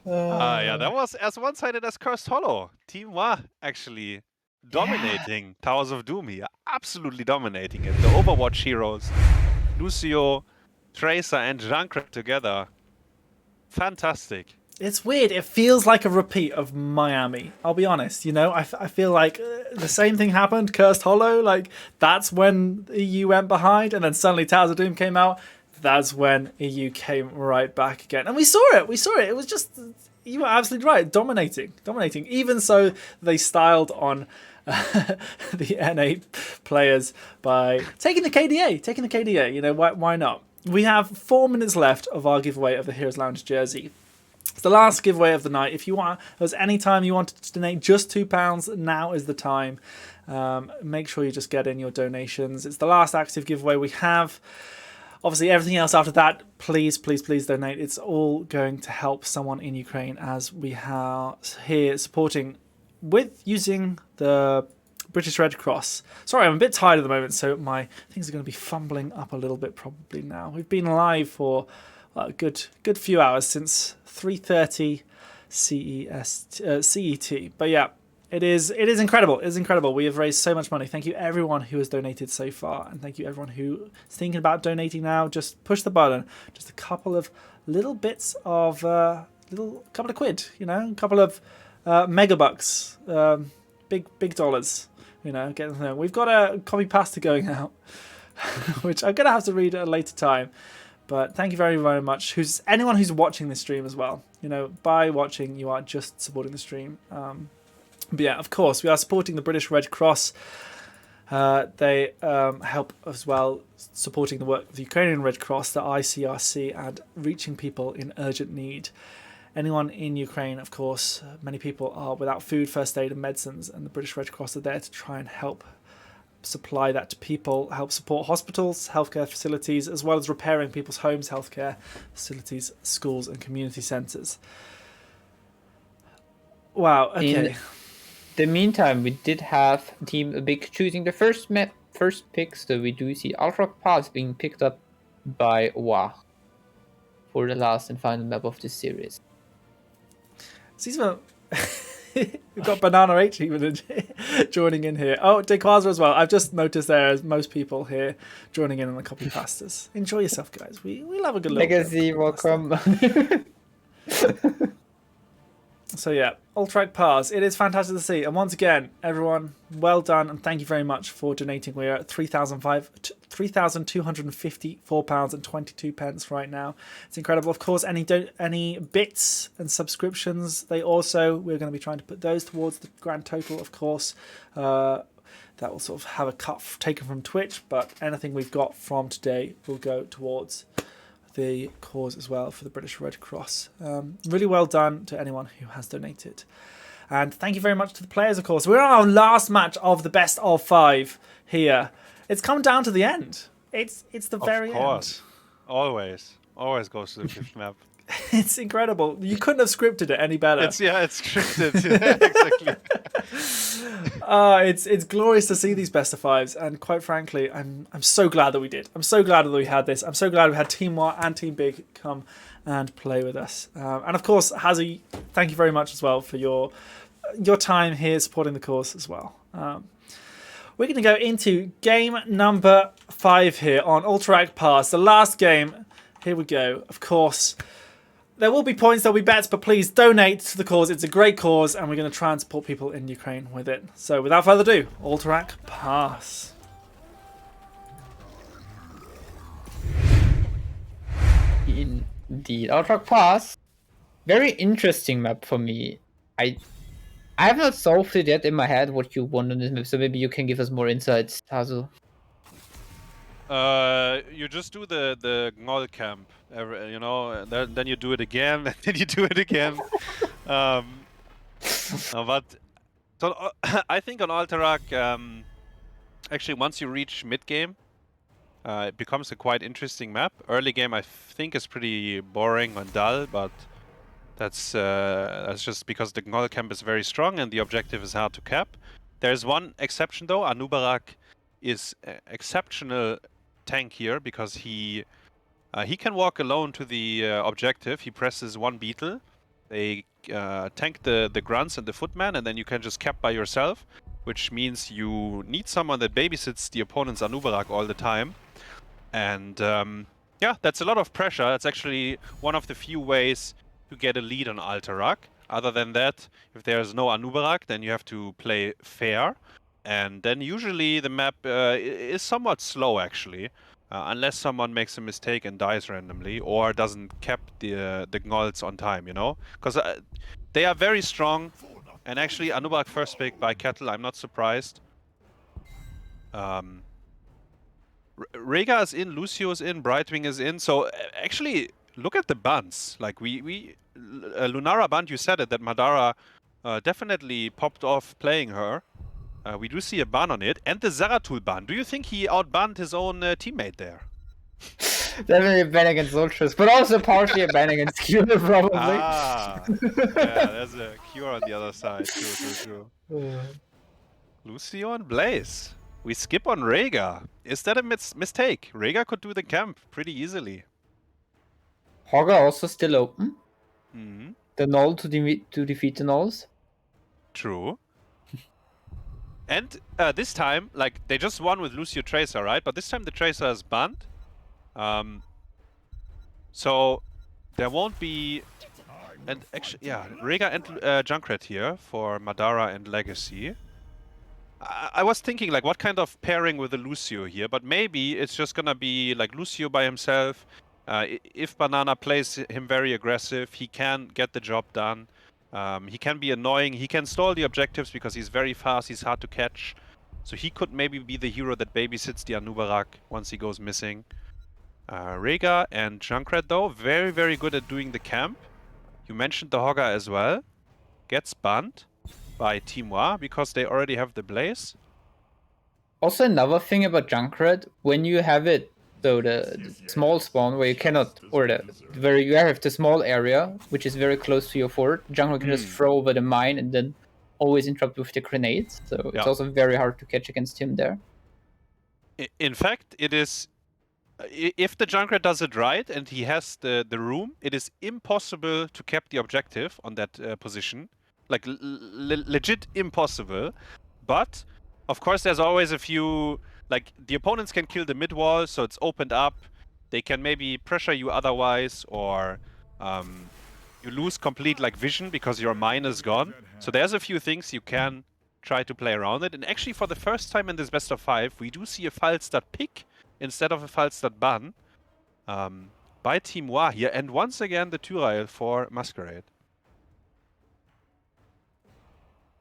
B: Yeah, that was as one-sided as Cursed Hollow. Team Wa actually dominating Towers of Doom here. Absolutely dominating it. The Overwatch heroes, Lucio, Tracer, and Junkrat together. Fantastic.
A: It's weird. It feels like a repeat of Miami. I'll be honest. You know, I feel like the same thing happened. Cursed Hollow, like that's when EU went behind, and then suddenly Towers of Doom came out. That's when EU came right back again, and we saw it. We saw it. It was just, you were absolutely right. Dominating. Even so, they styled on the NA players by taking the KDA. You know, why not? We have 4 minutes left of our giveaway of the Heroes Lounge jersey. It's the last giveaway of the night. If you want, if there's any time you wanted to donate just £2, now is the time. Make sure you just get in your donations. It's the last active giveaway we have. Obviously, everything else after that, please donate. It's all going to help someone in Ukraine, as we are here supporting with using the British Red Cross. Sorry, I'm a bit tired at the moment, so my things are going to be fumbling up a little bit probably now. We've been live for a good few hours, since 3:30 CET. But yeah, it is incredible. It is incredible. We have raised so much money. Thank you everyone who has donated so far, and thank you everyone who is thinking about donating now. Just push the button. Just a couple of little bits of couple of quid, you know, a couple of megabucks, big dollars. You know, get them there. We've got a copy pasta going out, which I'm gonna have to read at a later time. But thank you very, very much. Anyone who's watching this stream as well. You know, by watching, you are just supporting the stream. But yeah, of course, we are supporting the British Red Cross. They help as well, supporting the work of the Ukrainian Red Cross, the ICRC, and reaching people in urgent need. Anyone in Ukraine, of course, many people are without food, first aid and medicines, and the British Red Cross are there to try and help supply that to people, help support hospitals, healthcare facilities, as well as repairing people's homes, healthcare facilities, schools and community centres. Wow, okay.
C: In the meantime, we did have Team Big choosing the first pick, so we do see Ultra Pass being picked up by Wa for the last and final map of this series.
A: We've got Banana H even joining in here. Oh, Dequaza as well. I've just noticed there as most people here joining in on the copy pastas. Enjoy yourself, guys. We love a good little
C: Legacy, welcome.
A: So yeah, Ultrac Pass. It is fantastic to see. And once again, everyone, well done and thank you very much for donating. We're at £3,254.22 right now. It's incredible. Of course, any bits and subscriptions, we're going to be trying to put those towards the grand total, of course. That will sort of have a cut taken from Twitch, but anything we've got from today will go towards the cause as well for the British Red Cross. Really well done to anyone who has donated. And thank you very much to the players, of course. We're on our last match of the best of 5 here. It's come down to the end. It's the very end. Of course.
B: Always goes to the fifth map.
A: It's incredible. You couldn't have scripted it any better.
B: It's scripted. Exactly.
A: It's glorious to see these best of 5s, and quite frankly, I'm so glad that we did. I'm so glad that we had this. I'm so glad we had Team War and Team Big come and play with us. And of course, Hazi, thank you very much as well for your time here supporting the cause as well. We're going to go into game number 5 here on Ultrac Pass, the last game. Here we go. Of course, there will be points, there'll be bets, but please donate to the cause. It's a great cause, and we're going to try and support people in Ukraine with it. So without further ado, Ultrac Pass.
C: Indeed, Ultrac Pass. Very interesting map for me. I have not solved it yet in my head what you want on this map, so maybe you can give us more insights, Hazel.
B: You just do the Gnoll camp, you know, then you do it again, and then you do it again. But so I think on Alterac, actually once you reach mid game, it becomes a quite interesting map. Early game I think is pretty boring and dull, but that's just because the Gnoll camp is very strong and the objective is hard to cap. There's one exception though. Anubarak is exceptional tank here because he can walk alone to the objective. He presses one beetle, They tank the grunts and the footman, and then you can just cap by yourself, which means you need someone that babysits the opponent's Anubarak all the time. And yeah, that's a lot of pressure. It's actually one of the few ways to get a lead on Alterac. Other than that, if there's no Anubarak, then you have to play fair. And then usually the map is somewhat slow, actually. Unless someone makes a mistake and dies randomly, or doesn't cap the Gnolls on time, you know? Because they are very strong. And actually, Anubarak first pick by Kettle, I'm not surprised. Rhaegar is in, Lucio is in, Brightwing is in. So actually, look at the buns. Like Lunara Band, you said it, that Madara definitely popped off playing her. We do see a ban on it, and the Zeratul ban. Do you think he outbanned his own teammate there?
C: Definitely a ban against Ultras, but also partially a ban against Cure, probably.
B: Ah, yeah, there's a Cure on the other side. True. Lucio and Blaze. We skip on Rhaegar. Is that a mistake? Rhaegar could do the camp pretty easily.
C: Hogger also still open.
B: Mm-hmm.
C: The Null to defeat the Nulls.
B: True. And this time, like, they just won with Lucio Tracer, right? But this time the Tracer is banned. So there won't be... And actually, yeah, Rhaegar and Junkrat here for Madara and Legacy. I was thinking, like, what kind of pairing with the Lucio here? But maybe it's just gonna be, like, Lucio by himself. If Banana plays him very aggressive, he can get the job done. He can be annoying. He can stall the objectives because he's very fast. He's hard to catch. So he could maybe be the hero that babysits the Anubarak once he goes missing. Rhaegar and Junkrat, though, very, very good at doing the camp. You mentioned the Hogger as well. Gets banned by Timoir because they already have the Blaze.
C: Also, another thing about Junkrat, when you have it, so the small spawn where you cannot, or where you have the small area, which is very close to your fort, Junkrat can just throw over the mine and then always interrupt with the grenades. So it's also very hard to catch against him there.
B: In fact, it is... If the Junkrat does it right and he has the room, it is impossible to cap the objective on that position. Like, legit impossible. But, of course, there's always a few... Like, the opponents can kill the mid wall, so it's opened up. They can maybe pressure you otherwise, or you lose complete, like, vision because your mine is gone. So there's a few things you can try to play around it. And actually, for the first time in this best of 5, we do see a Falstad pick instead of a Falstad ban by Timoir here. And once again, the Tyrael for Masquerade.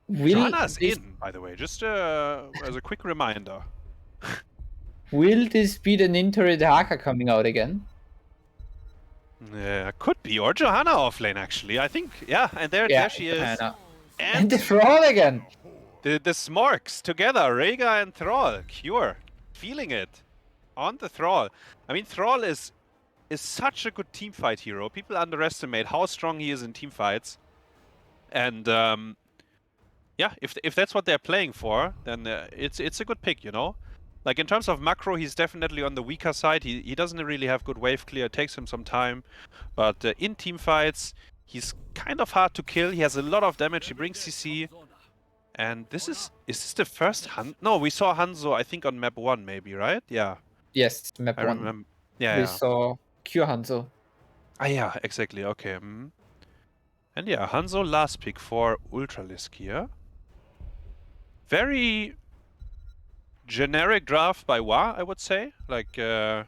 B: Johanna's in, by the way, just as a quick reminder.
C: Will this be the Ninja Haka coming out again?
B: Yeah, could be. Or Johanna offlane, actually. I think, yeah, and there she is.
C: And the Thrall again!
B: The Smorks together, Rhaegar and Thrall. Cure. Feeling it. On the Thrall. I mean, Thrall is such a good teamfight hero. People underestimate how strong he is in teamfights. And, yeah, if that's what they're playing for, then it's a good pick, you know? Like, in terms of macro, he's definitely on the weaker side. He doesn't really have good wave clear. It takes him some time. But in teamfights, he's kind of hard to kill. He has a lot of damage. He brings CC. And is this the first Han? No, we saw Hanzo, I think, on map 1, maybe, right? Yeah.
C: Yes, map 1.
B: Remember. Yeah,
C: we saw Cure Hanzo.
B: Ah, yeah, exactly. Okay. And yeah, Hanzo last pick for Ultralisk here. Very generic draft by Wa, I would say. Like, you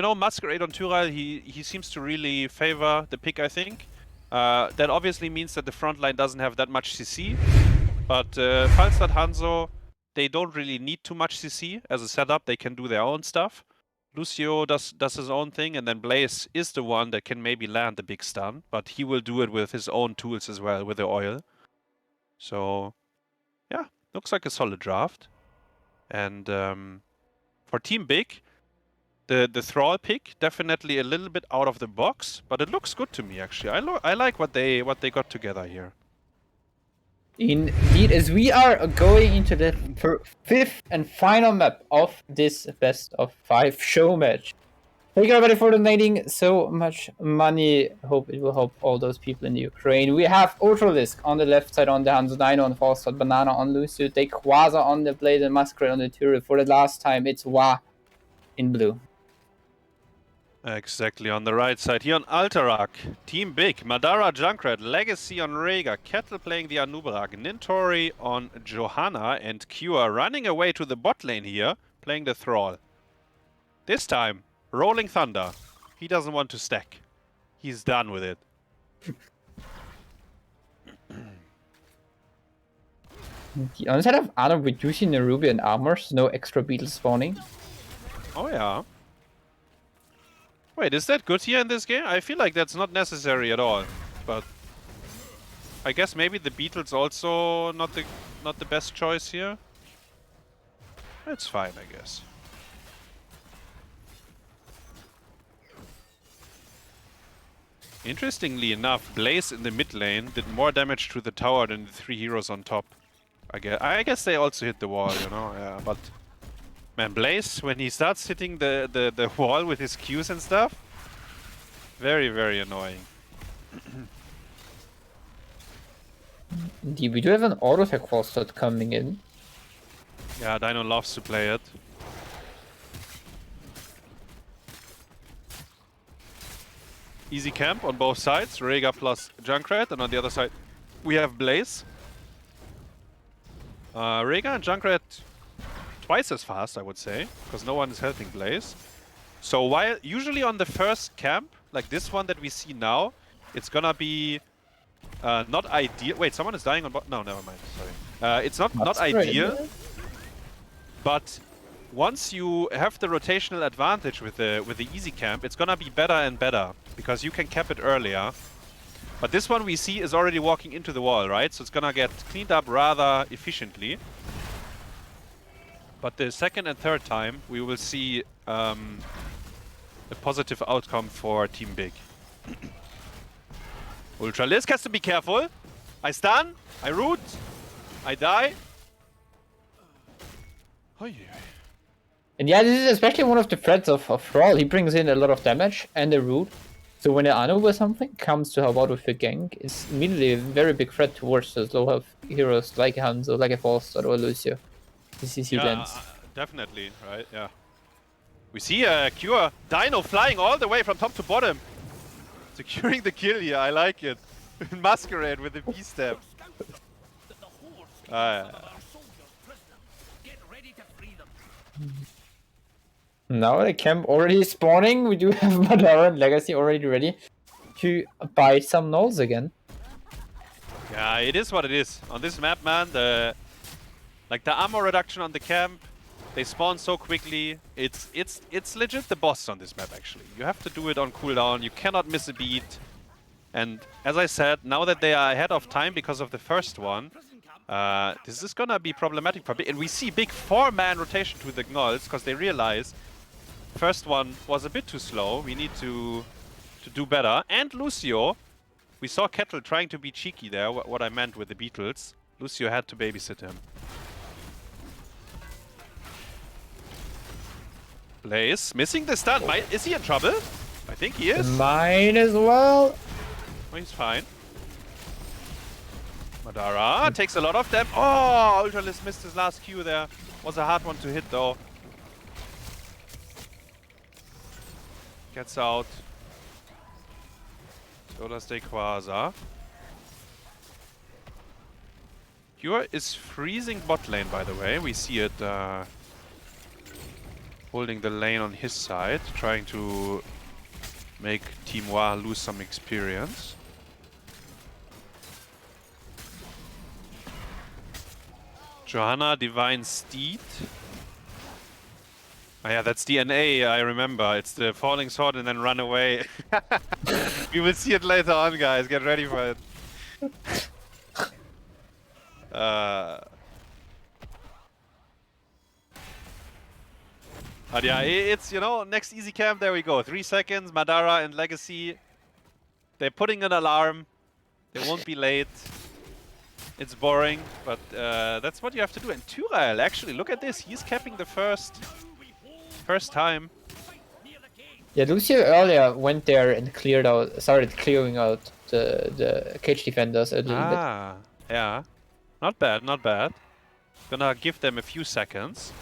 B: know, Masquerade on Tyrael, he seems to really favor the pick, I think. That obviously means that the front line doesn't have that much CC. But Falstad Hanzo, they don't really need too much CC as a setup. They can do their own stuff. Lucio does his own thing, and then Blaze is the one that can maybe land the big stun. But he will do it with his own tools as well, with the oil. So, yeah, looks like a solid draft. And for Team Big, the Thrall pick, definitely a little bit out of the box, but it looks good to me, actually. I like what they got together here.
C: Indeed, as we are going into the 5th and final map of this best of 5 show match. Thank you everybody for donating so much money. Hope it will help all those people in Ukraine. We have Ultralisk on the left side on the Hanzo Dino on Falstad, Banana on Lucio, Quasar on the Blade, and Masquerade on the Tyrell. For the last time, it's Wa in blue.
B: Exactly, on the right side here on Alterac. Team Big, Madara Junkrat, Legacy on Rhaegar, Kettle playing the Anub'arak, Nintori on Johanna, and Cure running away to the bot lane here, playing the Thrall. This time, Rolling Thunder. He doesn't want to stack. He's done with it.
C: The onset of Adam reducing the Ruby and armor, so no extra beetles spawning.
B: Oh yeah. Wait, is that good here in this game? I feel like that's not necessary at all. But I guess maybe the beetle's also not the best choice here. It's fine, I guess. Interestingly enough, Blaze in the mid lane did more damage to the tower than the 3 heroes on top. I guess they also hit the wall, you know, yeah, but... Man, Blaze, when he starts hitting the wall with his Qs and stuff, very, very annoying.
C: Indeed, we do have an auto-attack Falstad coming in.
B: Yeah, Dino loves to play it. Easy camp on both sides, Rhaegar plus Junkrat, and on the other side we have Blaze. Rhaegar and Junkrat twice as fast, I would say, because no one is helping Blaze. So while usually on the first camp, like this one that we see now, it's gonna be not ideal. Wait, someone is dying on bot. No, never mind. Sorry. It's not ideal, but once you have the rotational advantage with the easy camp, it's gonna be better and better because you can cap it earlier. But this one we see is already walking into the wall, right? So it's gonna get cleaned up rather efficiently. But the second and third time, we will see a positive outcome for Team Big. Ultralisk has to be careful. I stun, I root, I die. Oh yeah.
C: And yeah, this is especially one of the threats of Thrall. He brings in a lot of damage and the root. So when the Anu or something comes to help out with the gank, it's immediately a very big threat towards those low health heroes like Hanzo, like a Falstad or Lucio. This is lens.
B: Definitely, right, yeah. We see Cure Dino flying all the way from top to bottom. Securing the kill here, I like it. Masquerade with the B-step.
C: Now the camp already spawning. We do have Madara and Legacy already ready to buy some nulls again.
B: Yeah, it is what it is. On this map, man, the armor reduction on the camp, they spawn so quickly. It's legit the boss on this map, actually. You have to do it on cooldown. You cannot miss a beat. And as I said, now that they are ahead of time because of the first one, this is gonna be problematic for Big. And we see big 4-man rotation to the Gnolls because they realize first one was a bit too slow. We need to do better. And Lucio, we saw Kettle trying to be cheeky there, what I meant with the Beatles. Lucio had to babysit him. Blaze missing the stun. Is he in trouble? I think he is.
C: Mine as well.
B: Oh, he's fine. Madara takes a lot of damage. Oh, Ultralisk missed his last Q there. Was a hard one to hit though. Gets out. So does Quasar. Cure is freezing bot lane, by the way. We see it holding the lane on his side, trying to make Team Wa lose some experience. Johanna, Divine Steed. Oh yeah, that's DNA, I remember. It's the falling sword and then run away. We will see it later on, guys. Get ready for it. But yeah, it's, you know, next easy camp, there we go. 3 seconds, Madara and Legacy. They're putting an alarm. They won't be late. It's boring, but that's what you have to do. And Tyrell, actually, look at this. He's capping the first time.
C: Yeah, Lucio earlier went there and started clearing out the cage defenders a little bit.
B: Ah, yeah. Not bad, not bad. Gonna give them a few seconds.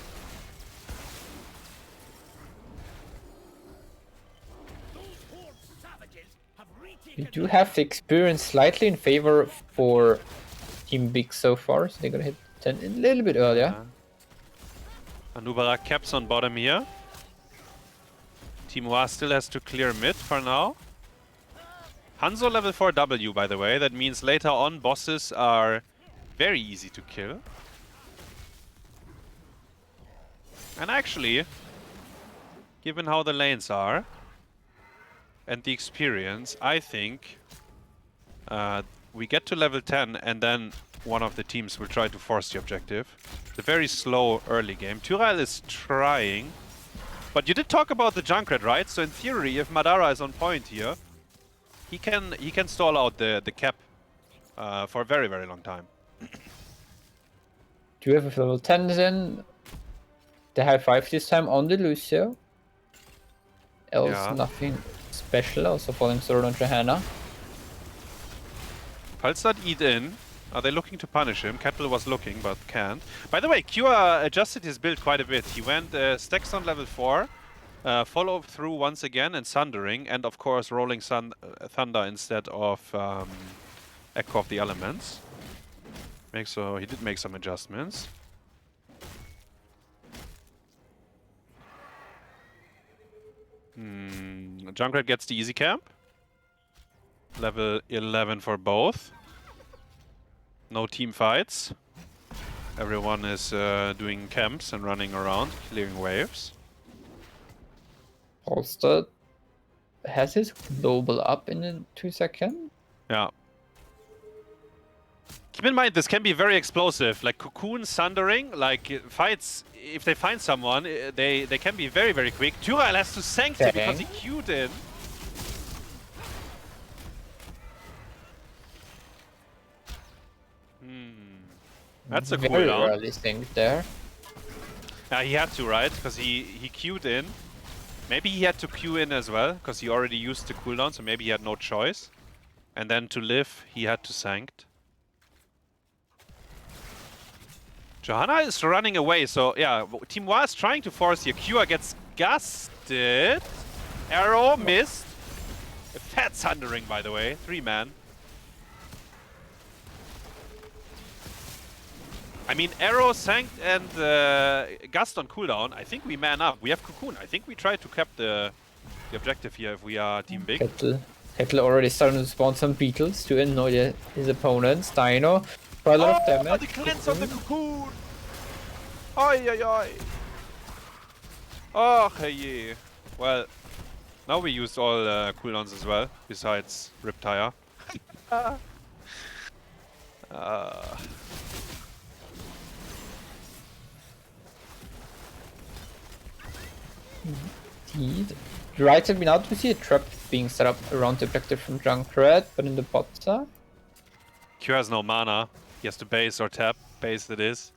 C: We do have the experience slightly in favor for Team Big so far, so they're gonna hit 10 a little bit earlier.
B: Anubara caps on bottom here. Team Wa still has to clear mid for now. Hanzo level 4 W, by the way. That means later on bosses are very easy to kill. And actually, given how the lanes are and the experience, I think we get to level 10 and then one of the teams will try to force the objective. It's a very slow early game. Tyrael is trying. But you did talk about the Junkrat, right? So in theory, if Madara is on point here, he can stall out the cap for a very, very long time.
C: Do you have a level 10 then? The high 5 this time on the Lucio. Else
B: Yeah.
C: nothing special, also falling sword on Johanna.
B: Pulsar eat in. Are they looking to punish him? Kettle was looking, but can't. By the way, Kua adjusted his build quite a bit. He went stacks on level 4, follow through once again, and Sundering, and of course Rolling Thunder instead of Echo of the Elements. So he did make some adjustments. Junkrat gets the easy camp. Level 11 for both. No team fights. Everyone is doing camps and running around, clearing waves.
C: Holster has his global up in 2 seconds.
B: Yeah. Keep in mind, this can be very explosive. Like Cocoon, Sundering, like fights, if they find someone, they can be very, very quick. Tyrael has to sanction because he queued in. That's a
C: very
B: cooldown.
C: early sync there.
B: Yeah, he had to, right? Because he queued in. Maybe he had to queue in as well, because he already used the cooldown, so maybe he had no choice. And then to live, he had to sanct. Johanna is running away, so yeah, Team Wa is trying to force here. Kua gets gusted. Arrow missed. A fat Sundering, by the way. 3-man. I mean, Arrow, Sanct, and Gust on cooldown. I think we man up. We have Cocoon. I think we try to cap the objective here if we are Team Big.
C: Kettle already starting to spawn some beetles to annoy his opponents. Dino, quite a lot of damage.
B: The cleanse of the Cocoon! Oi, oi, oi! Oh, hey. Well, now we used all cooldowns as well, besides Riptire.
C: Indeed. Right side, we now do see a trap being set up around the objective from Junkrat, but in the bot side.
B: Q has no mana. He has to base or tap. Base it is.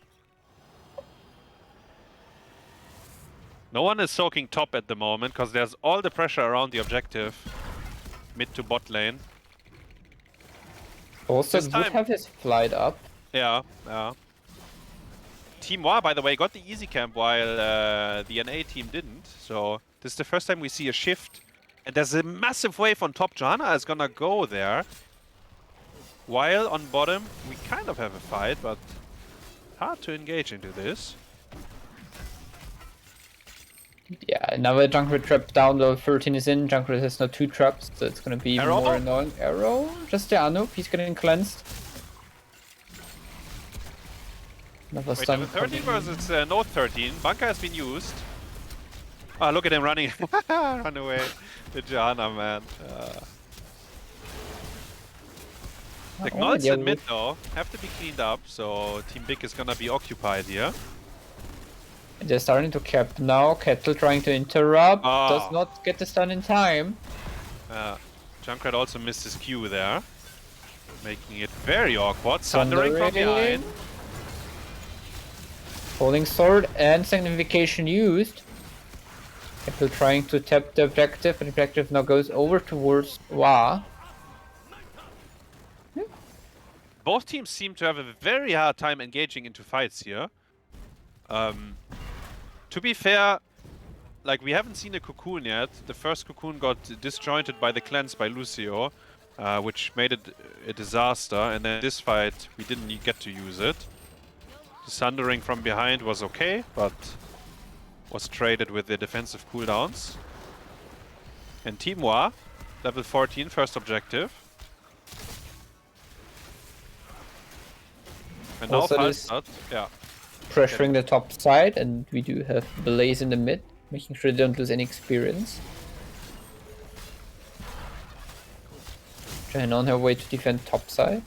B: No one is soaking top at the moment, because there's all the pressure around the objective. Mid to bot lane.
C: Also
B: This
C: would
B: time-
C: have his flight up.
B: Yeah, yeah. Team Wa, by the way, got the easy camp while the NA team didn't. So this is the first time we see a shift. And there's a massive wave on top. Johanna is gonna go there. While on bottom, we kind of have a fight, but hard to engage into this.
C: Yeah, another Junkrat trap down, though 13 is in. Junkrat has now 2 traps, so it's gonna be even
B: Arrow?
C: more annoying. Arrow, just the Anup, he's getting cleansed. Another
B: Wait,
C: stun.
B: level 13 versus no 13. Bunker has been used. Ah, look at him running. Run away. The Johanna, man. The
C: Oh,
B: Gnolls
C: yeah,
B: in mid, though, have to be cleaned up, so Team Big is gonna be occupied here.
C: They're starting to cap now. Kettle trying to interrupt.
B: Ah.
C: Does not get the stun in time.
B: Junkrat also missed his Q there, making it very awkward. Sundering from behind.
C: Falling sword and sanctification used. People trying to tap the objective, and the objective now goes over towards Wa.
B: Both teams seem to have a very hard time engaging into fights here. To be fair, like, we haven't seen a cocoon yet. The first cocoon got disjointed by the cleanse by Lucio, which made it a disaster. And then this fight, we didn't get to use it. The sundering from behind was okay, but was traded with the defensive cooldowns. And Team Wa, level 14, first objective. And now
C: Also this-
B: Falstad, yeah.
C: Pressuring the top side, and we do have Blaze in the mid, making sure they don't lose any experience. Trying on her way to defend top side.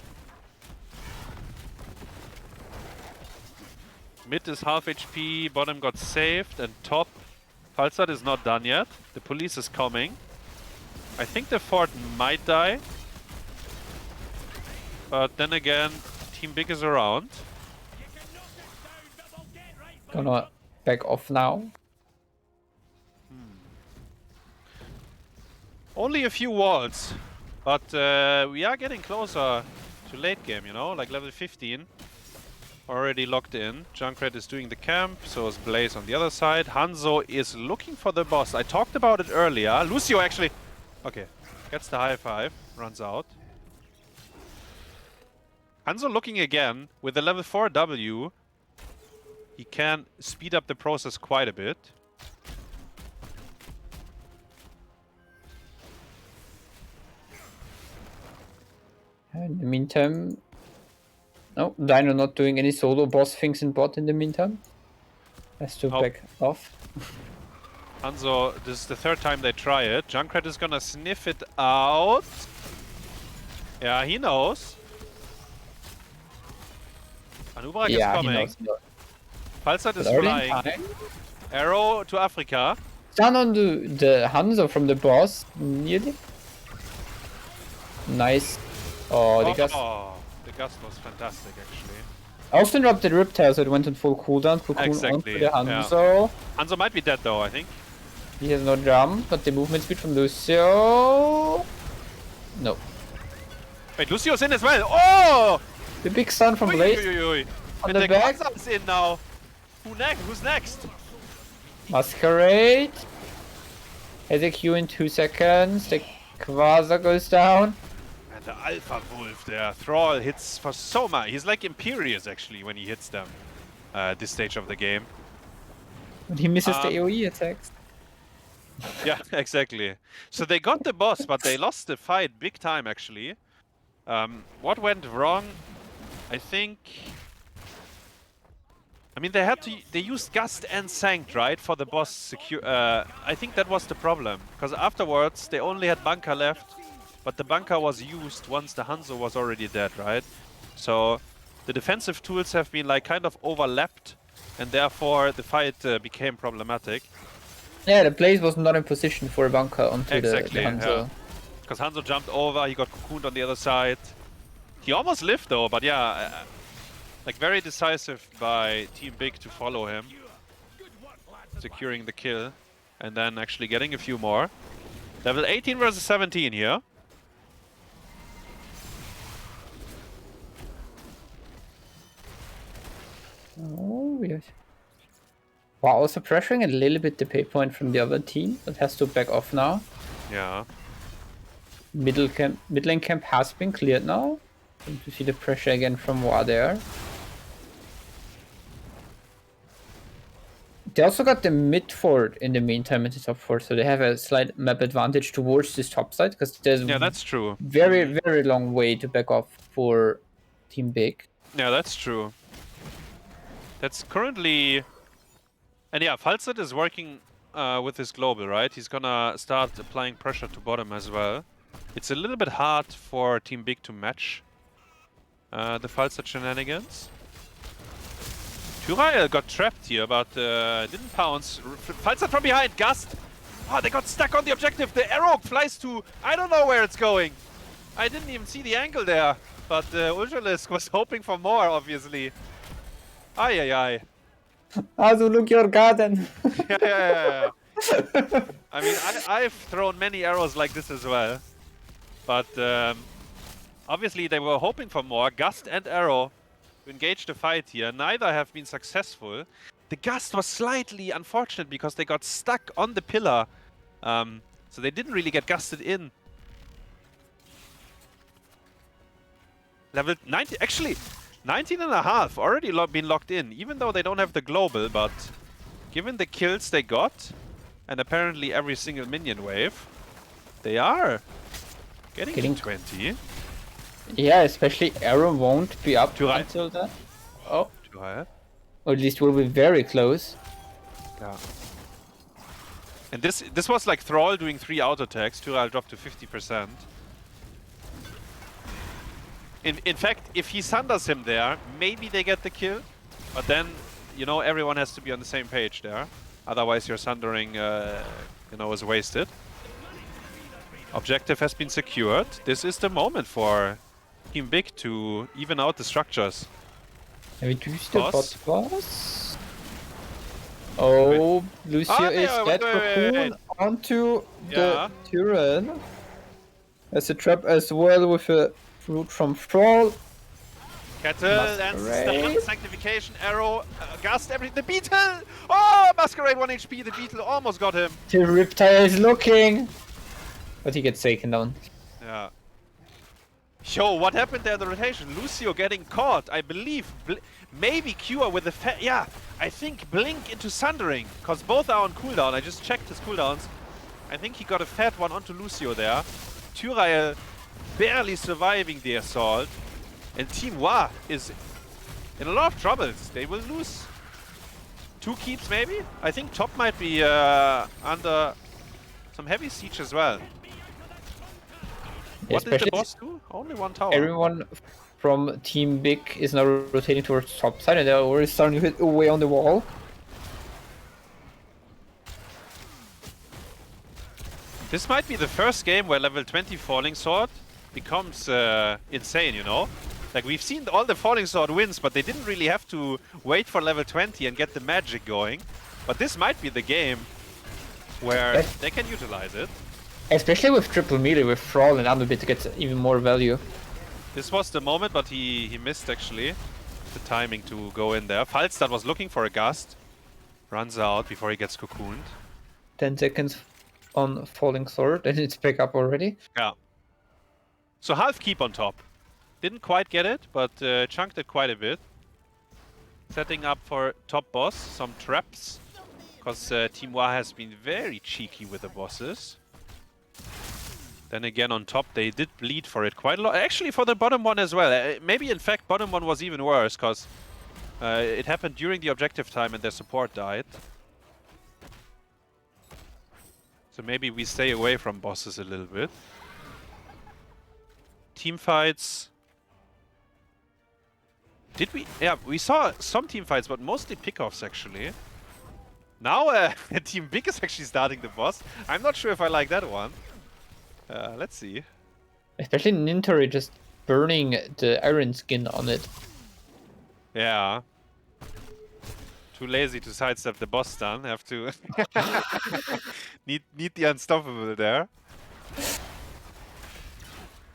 B: Mid is half HP, bottom got saved, and top, Falstad is not done yet. The police is coming. I think the fort might die. But then again, Team Big is around.
C: Gonna back off now.
B: Only a few walls, but we are getting closer to late game, you know, like level 15. Already locked in. Junkrat is doing the camp, so is Blaze on the other side. Hanzo is looking for the boss. I talked about it earlier. Lucio actually... Okay, gets the high five, runs out. Hanzo looking again with the level 4 W. He can speed up the process quite a bit.
C: In the meantime, no, Dino not doing any solo boss things in bot in the meantime. Has to
B: Oh.
C: back off.
B: Hanzo, this is the third time they try it. Junkrat is gonna sniff it out. Yeah, he knows. Anubrak is
C: Yeah, he
B: coming.
C: knows.
B: Falstad is
C: But early in
B: flying.
C: time,
B: Arrow to Africa.
C: down on the Hanzo from the boss nearly. Nice. Oh, the gust.
B: The gust was fantastic, actually.
C: Also interrupted Riptile, so it went on full cooldown. Cocoon
B: Exactly,
C: onto the Hanzo.
B: Hanzo might be dead though, I think.
C: He has no jump, but the movement speed from Lucio. No.
B: Wait, Lucio's in as well. Oh!
C: The big stun from
B: Ui,
C: Blaze.
B: ui, ui, ui.
C: On
B: And
C: the back.
B: Quasar's in now. Who's next?
C: Masquerade. Has a Q in 2 seconds. The Quasar goes down.
B: And the Alpha Wolf there. Thrall hits for Soma. He's like Imperious actually when he hits them. This stage of the game.
C: But he misses the
B: Um,
C: AoE attacks.
B: Yeah, exactly. So they got the boss, but they lost the fight big time actually. What went wrong? I think... I mean, they used Gust and Sanct, right, for the boss secure. I think that was the problem, because afterwards they only had Bunker left, but the Bunker was used once the Hanzo was already dead, right? So the defensive tools have been like kind of overlapped, and therefore the fight became problematic.
C: Yeah, the Blaze was not in position for a bunker onto
B: Exactly,
C: the Hanzo.
B: yeah. Because Hanzo jumped over, he got cocooned on the other side. He almost lived though, but yeah, like very decisive by Team Big to follow him, securing the kill, and then actually getting a few more. Level 18 versus 17 here.
C: Oh, yes. Wow, also pressuring a little bit the pay point from the other team, but has to back off now.
B: Yeah.
C: Mid lane camp has been cleared now. Going to see the pressure again from War there. They also got the mid fort in the meantime in the top fort, so they have a slight map advantage towards this top side, because there's
B: Yeah, that's true.
C: very, very long way to back off for Team Big.
B: Yeah, that's true. That's currently... And yeah, Falstad is working with his global, right? He's gonna start applying pressure to bottom as well. It's a little bit hard for Team Big to match the Falstad shenanigans. Turael got trapped here, but didn't pounce. Falstad from behind, Gust! Oh, they got stuck on the objective. The arrow flies to... I don't know where it's going. I didn't even see the angle there. But Ultralisk was hoping for more, obviously. Ay, ay, ay.
C: Also look your garden.
B: Yeah. I mean, I've thrown many arrows like this as well. But obviously they were hoping for more. Gust and arrow to engage the fight here. Neither have been successful. The gust was slightly unfortunate because they got stuck on the pillar. So they didn't really get gusted in. Level 90, actually 19 and a half already been locked in, even though they don't have the global, but given the kills they got, and apparently every single minion wave, they are getting to 20.
C: Yeah, especially Arrow won't be up
B: Too high.
C: until then. Oh,
B: Too high.
C: or at least will be very close.
B: Yeah. And this was like Thrall doing 3 auto attacks, Tyrael dropped to 50%. In fact, if he sunders him there, maybe they get the kill. But then, you know, everyone has to be on the same page there. Otherwise your sundering, you know, is wasted. Objective has been secured. This is the moment for Team Big to even out the structures.
C: And we do still
B: Boss.
C: boss. Oh, Lucio
B: Ah,
C: is
B: yeah,
C: dead.
B: wait.
C: Cocoon onto
B: Yeah.
C: the Tyrann. There's a trap as well with a fruit from Thrall.
B: Kettle and
C: Masquerade.
B: stun, sanctification, arrow, gust, everything. The beetle! Oh, Masquerade 1 HP. The beetle almost got him.
C: The Riptide is looking. But he gets taken down.
B: Yeah. Yo, what happened there in the rotation? Lucio getting caught, I believe. Maybe Cure with the yeah, I think Blink into Sundering, because both are on cooldown. I just checked his cooldowns. I think he got a fat one onto Lucio there. Tyrael barely surviving the assault. And Team Wa is in a lot of troubles. They will lose 2 keeps maybe? I think top might be under some heavy siege as well. What did the
C: Especially
B: boss do? Only 1 tower.
C: everyone from Team Big is now rotating towards top side, and they're already starting to hit away on the wall.
B: This might be the first game where level 20 Falling Sword becomes insane, you know? Like, we've seen all the Falling Sword wins, but they didn't really have to wait for level 20 and get the magic going. But this might be the game where they can utilize it.
C: Especially with triple melee with Thrall and Underbit to get even more value.
B: This was the moment, but he missed actually the timing to go in there. Falstad was looking for a gust. Runs out before he gets cocooned.
C: 10 seconds on Falling Sword, and it's back up already.
B: Yeah. So half keep on top. Didn't quite get it, but chunked it quite a bit. Setting up for top boss, some traps. Because Team Wa has been very cheeky with the bosses. Then again on top they did bleed for it quite a lot. Actually for the bottom one as well. Maybe in fact bottom one was even worse because it happened during the objective time and their support died. So maybe we stay away from bosses a little bit. Team fights. Did we? Yeah, we saw some team fights, but mostly pickoffs actually. Now Team Big is actually starting the boss. I'm not sure if I like that one. Let's see.
C: Especially Nintori just burning the iron skin on it.
B: Yeah. Too lazy to sidestep the boss stun. Have to need the unstoppable there.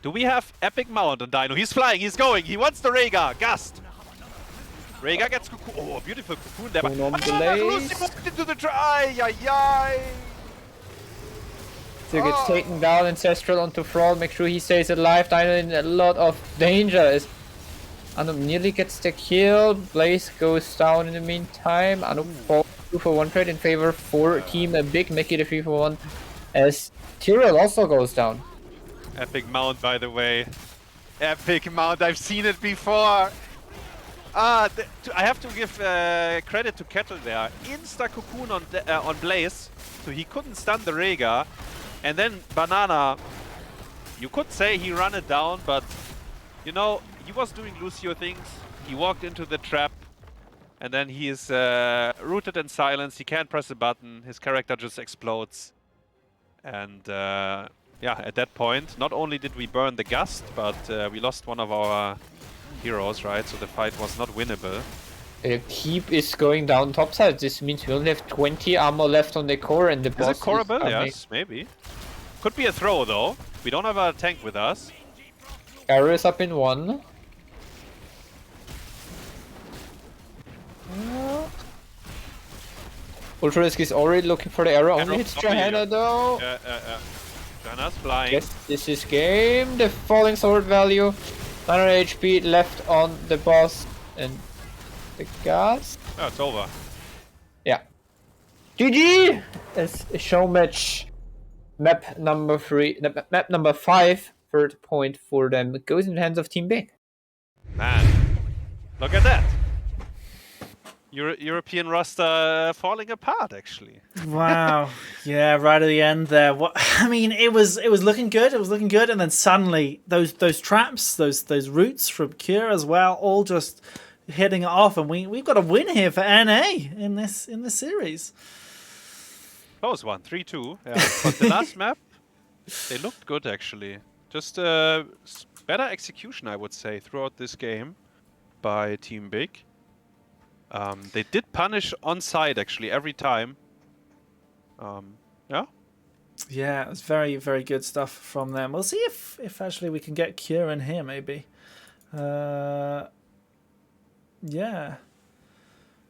B: Do we have Epic Mount on Dino? He's flying, he's going, he wants the Rhaegar. Gust. Rhaegar gets cocoon. Oh, beautiful cocoon there.
C: Going on the
B: Lucy moved into the try. Ay.
C: So he gets taken down, Ancestral onto Thrall, make sure he stays alive. Dino in a lot of danger as Anup nearly gets the kill. Blaze goes down in the meantime. Anup falls 2 for 1 trade in favor for Team Big, making it a 3 for 1 as Tyrael also goes down.
B: Epic Mount, by the way. Epic Mount, I've seen it before. I have to give credit to Kettle there. Insta cocoon on Blaze, so he couldn't stun the Rhaegar. And then Banana, you could say he ran it down, but you know, he was doing Lucio things. He walked into the trap, and then he is rooted in silence. He can't press a button. His character just explodes. And yeah, at that point, not only did we burn the Gust, but we lost one of our heroes, right? So the fight was not winnable.
C: Keep is going down top side. This means we only have 20 armor left on the core, and the
B: Is
C: boss
B: it Corable?
C: coming.
B: Yes, maybe. Could be a throw though. We don't have a tank with us.
C: Arrow is up in 1. Ultralisk is already looking for the arrow. Only hits Johanna though.
B: Yeah. Johanna's flying.
C: Yes, this is game. The falling sword value. 900 HP left on the boss and the gas.
B: Oh, it's over.
C: Yeah. GG! It's a show match. Map number 3. Map number 5. Third point for them. It goes in the hands of Team Big.
B: Man, look at that. European roster falling apart, actually.
A: Wow. Yeah, right at the end there. What I mean, it was looking good. It was looking good, and then suddenly those traps, those roots from Cure as well, all just hitting it off, and we've got a win here for NA in this series.
B: Close one, 3-2. Yeah. But the last map, they looked good actually. Just better execution, I would say, throughout this game by Team Big. They did punish on side actually every time. Yeah.
A: Yeah, it was very, very good stuff from them. We'll see if actually we can get Cure in here, maybe. Yeah.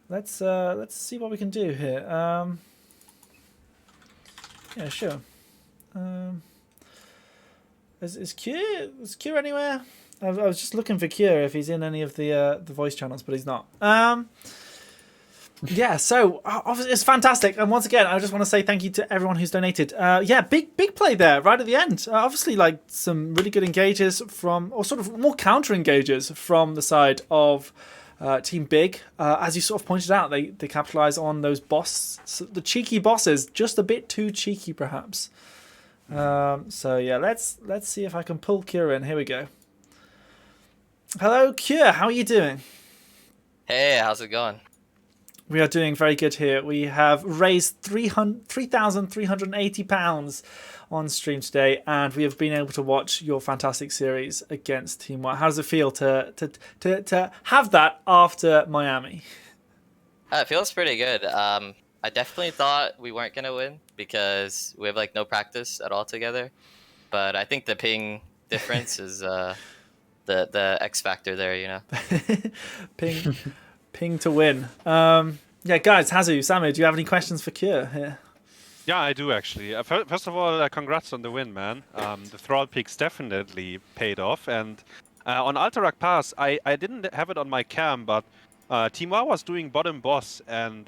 A: Let's see what we can do here. Yeah, sure. Is Cure anywhere? I was just looking for Cure if he's in any of the voice channels, but he's not. Yeah, so obviously it's fantastic, and once again, I just want to say thank you to everyone who's donated. Yeah, big play there right at the end. Obviously, like some really good engages from, or sort of more counter engages from the side of Team Big. As you sort of pointed out, they capitalize on those the cheeky bosses, just a bit too cheeky perhaps. So yeah, let's see if I can pull Cure in. Here we go. Hello, Cure. How are you doing?
F: Hey, how's it going?
A: We are doing very good here. We have raised £3,380 on stream today, and we have been able to watch your fantastic series against Team White. How does it feel to have that after Miami?
F: It feels pretty good. I definitely thought we weren't gonna win because we have like no practice at all together. But I think the ping difference is the X factor there, you know.
A: Ping to win. Yeah, guys, Hazu, Samu, do you have any questions for Cure here?
B: Yeah, I do actually. First of all, congrats on the win, man. The Thrall picks definitely paid off. And on Alterac Pass, I didn't have it on my cam, but Timar was doing bottom boss. And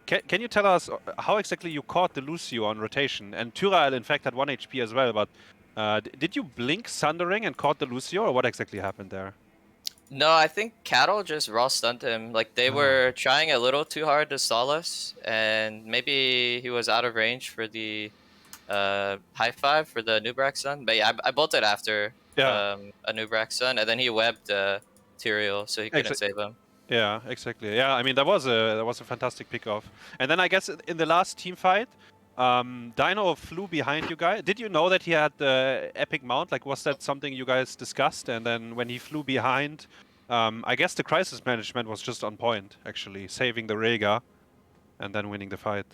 B: can you tell us how exactly you caught the Lucio on rotation? And Tyrael, in fact, had 1 HP as well, but did you blink Sundering and caught the Lucio, or what exactly happened there?
F: No, I think Cattle just raw stunned him. Like they were trying a little too hard to stall us, and maybe he was out of range for the high five for the Nubrak Sun. But yeah, I bolted after a Nubrak Sun, and then he webbed Tyrael, so he couldn't save him.
B: Yeah, exactly. Yeah, I mean that was a fantastic pickoff. And then I guess in the last team fight, Dino flew behind you guys. Did you know that he had the epic mount? Like, was that something you guys discussed? And then when he flew behind, I guess the crisis management was just on point, actually, saving the Rhaegar and then winning the fight.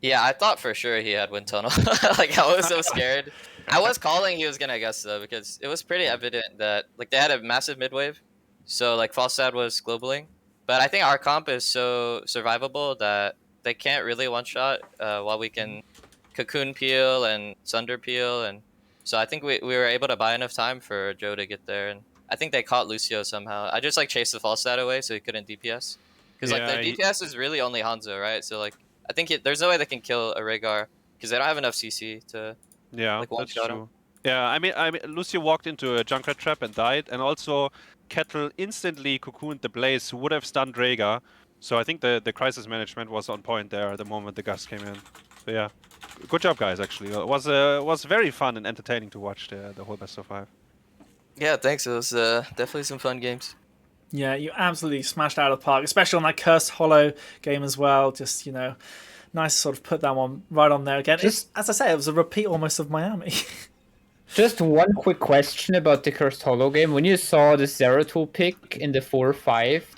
F: Yeah, I thought for sure he had Wind Tunnel. Like, I was so scared. I was calling he was gonna guess though, because it was pretty evident that like they had a massive midwave, so like Falstad was globaling. But I think our comp is so survivable that they can't really one-shot while we can Cocoon Peel and Sunder Peel. And so I think we were able to buy enough time for Joe to get there. And I think they caught Lucio somehow. I just like chased the Falstad away so he couldn't DPS. Because like the DPS is really only Hanzo, right? So like I think there's no way they can kill a Rhaegar because they don't have enough CC to like one-shot him.
B: Yeah, I mean Lucio walked into a Junkrat trap and died, and also Kettle instantly cocooned the Blaze, who would have stunned Rhaegar. So I think the crisis management was on point there at the moment the Gust came in. So yeah, good job, guys. Actually, it was very fun and entertaining to watch the whole best of 5.
F: Yeah, thanks. It was definitely some fun games.
A: Yeah, you absolutely smashed out of the park, especially on that Cursed Hollow game as well. Just, you know, nice to sort of put that one right on there again. As I say, it was a repeat almost of Miami.
C: Just one quick question about the Cursed Hollow game. When you saw the Zeratul pick in the 4-5,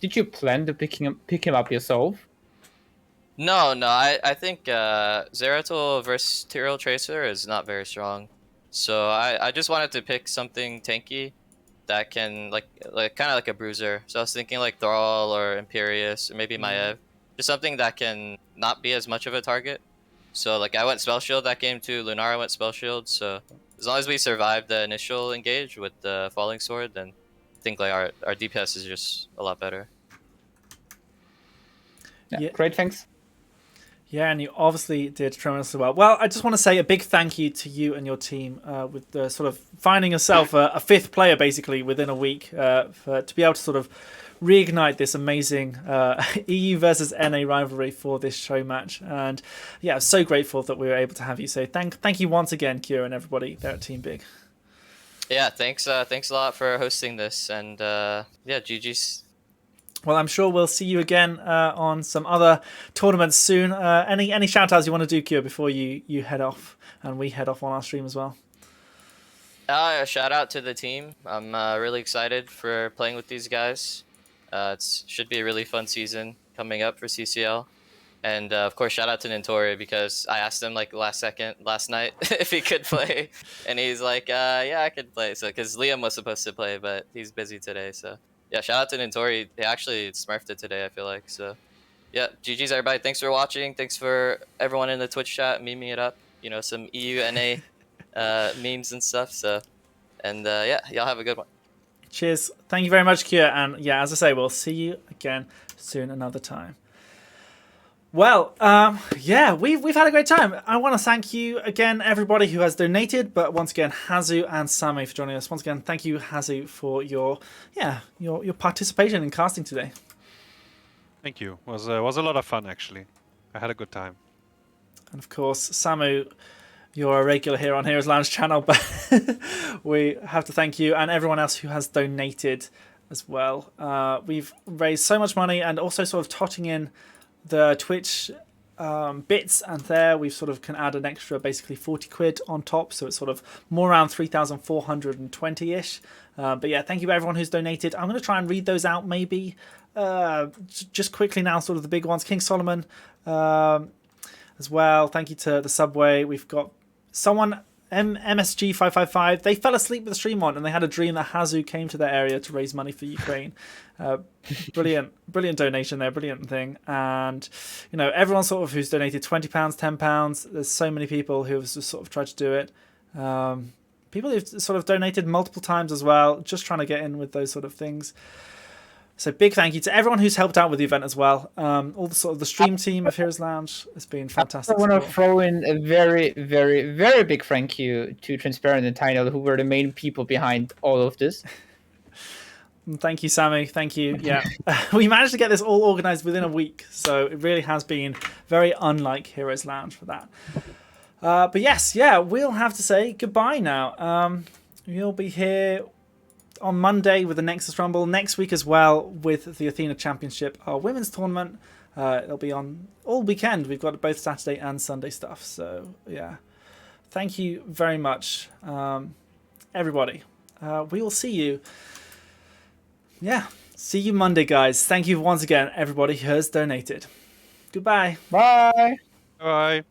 C: did you plan to pick him up yourself?
F: No, I think Zeratul versus Tyrell Tracer is not very strong. So I just wanted to pick something tanky that can like kind of like a bruiser. So I was thinking like Thrall or Imperius or maybe Maev. Just something that can not be as much of a target. So like I went Spell Shield that game too. Lunara went Spell Shield. So as long as we survive the initial engage with the Falling Sword, then I think like our DPS is just a lot better.
A: Yeah.
C: Great, thanks.
A: Yeah, and you obviously did tremendously well. Well, I just want to say a big thank you to you and your team with the sort of finding yourself a fifth player basically within a week to be able to sort of reignite this amazing EU versus NA rivalry for this show match. And yeah, I'm so grateful that we were able to have you. So thank you once again, Kira, and everybody there at Team Big.
F: Yeah, thanks a lot for hosting this, and yeah, GG's.
A: Well, I'm sure we'll see you again on some other tournaments soon. Any shout outs you want to do, Kira, before you head off and we head off on our stream as well?
F: Shout out to the team. I'm really excited for playing with these guys. It should be a really fun season coming up for CCL. And of course, shout out to Nintori because I asked him like last night if he could play, and he's like, "Yeah, I could play." So because Liam was supposed to play, but he's busy today. So yeah, shout out to Nintori. They actually smurfed it today, I feel like. So yeah, GG's everybody. Thanks for watching. Thanks for everyone in the Twitch chat memeing it up. You know, some EUNA memes and stuff. So and yeah, y'all have a good one.
A: Cheers. Thank you very much, Kira. And yeah, as I say, we'll see you again soon another time. Well, yeah, we've had a great time. I want to thank you again, everybody who has donated, but once again, Hazu and Sammy for joining us. Once again, thank you, Hazu, for your participation in casting today.
B: Thank you. Was a lot of fun actually. I had a good time. And
A: of course, Samu, you're a regular here on Heroes Lounge channel, but we have to thank you and everyone else who has donated as well. We've raised so much money and also sort of totting in the Twitch bits, and there we sort of can add an extra basically 40 quid on top, so it's sort of more around 3,420-ish. But yeah, thank you everyone who's donated. I'm going to try and read those out maybe just quickly now, sort of the big ones. King Solomon as well. Thank you to the Subway. We've got someone, MSG555, they fell asleep with the stream on and they had a dream that Hazu came to their area to raise money for Ukraine. Brilliant donation there, brilliant thing. And you know, everyone sort of who's donated £20, £10, there's so many people who have just sort of tried to do it. People who've sort of donated multiple times as well, just trying to get in with those sort of things. So big thank you to everyone who's helped out with the event as well. All the sort of the stream team of Heroes Lounge has been fantastic.
C: I want to throw in a very, very, very big thank you to Transparent and Tynell, who were the main people behind all of this.
A: Thank you, Sammy. Thank you. Yeah, we managed to get this all organised within a week, so it really has been very unlike Heroes Lounge for that. But yes, yeah, we'll have to say goodbye now. You'll be here on Monday with the Nexus Rumble, next week as well with the Athena Championship, our women's tournament. It'll be on all weekend. We've got both Saturday and Sunday stuff. So yeah, thank you very much, everybody. We will see you. Yeah, see you Monday, guys. Thank you once again, everybody who has donated. Goodbye.
C: Bye.
B: Bye.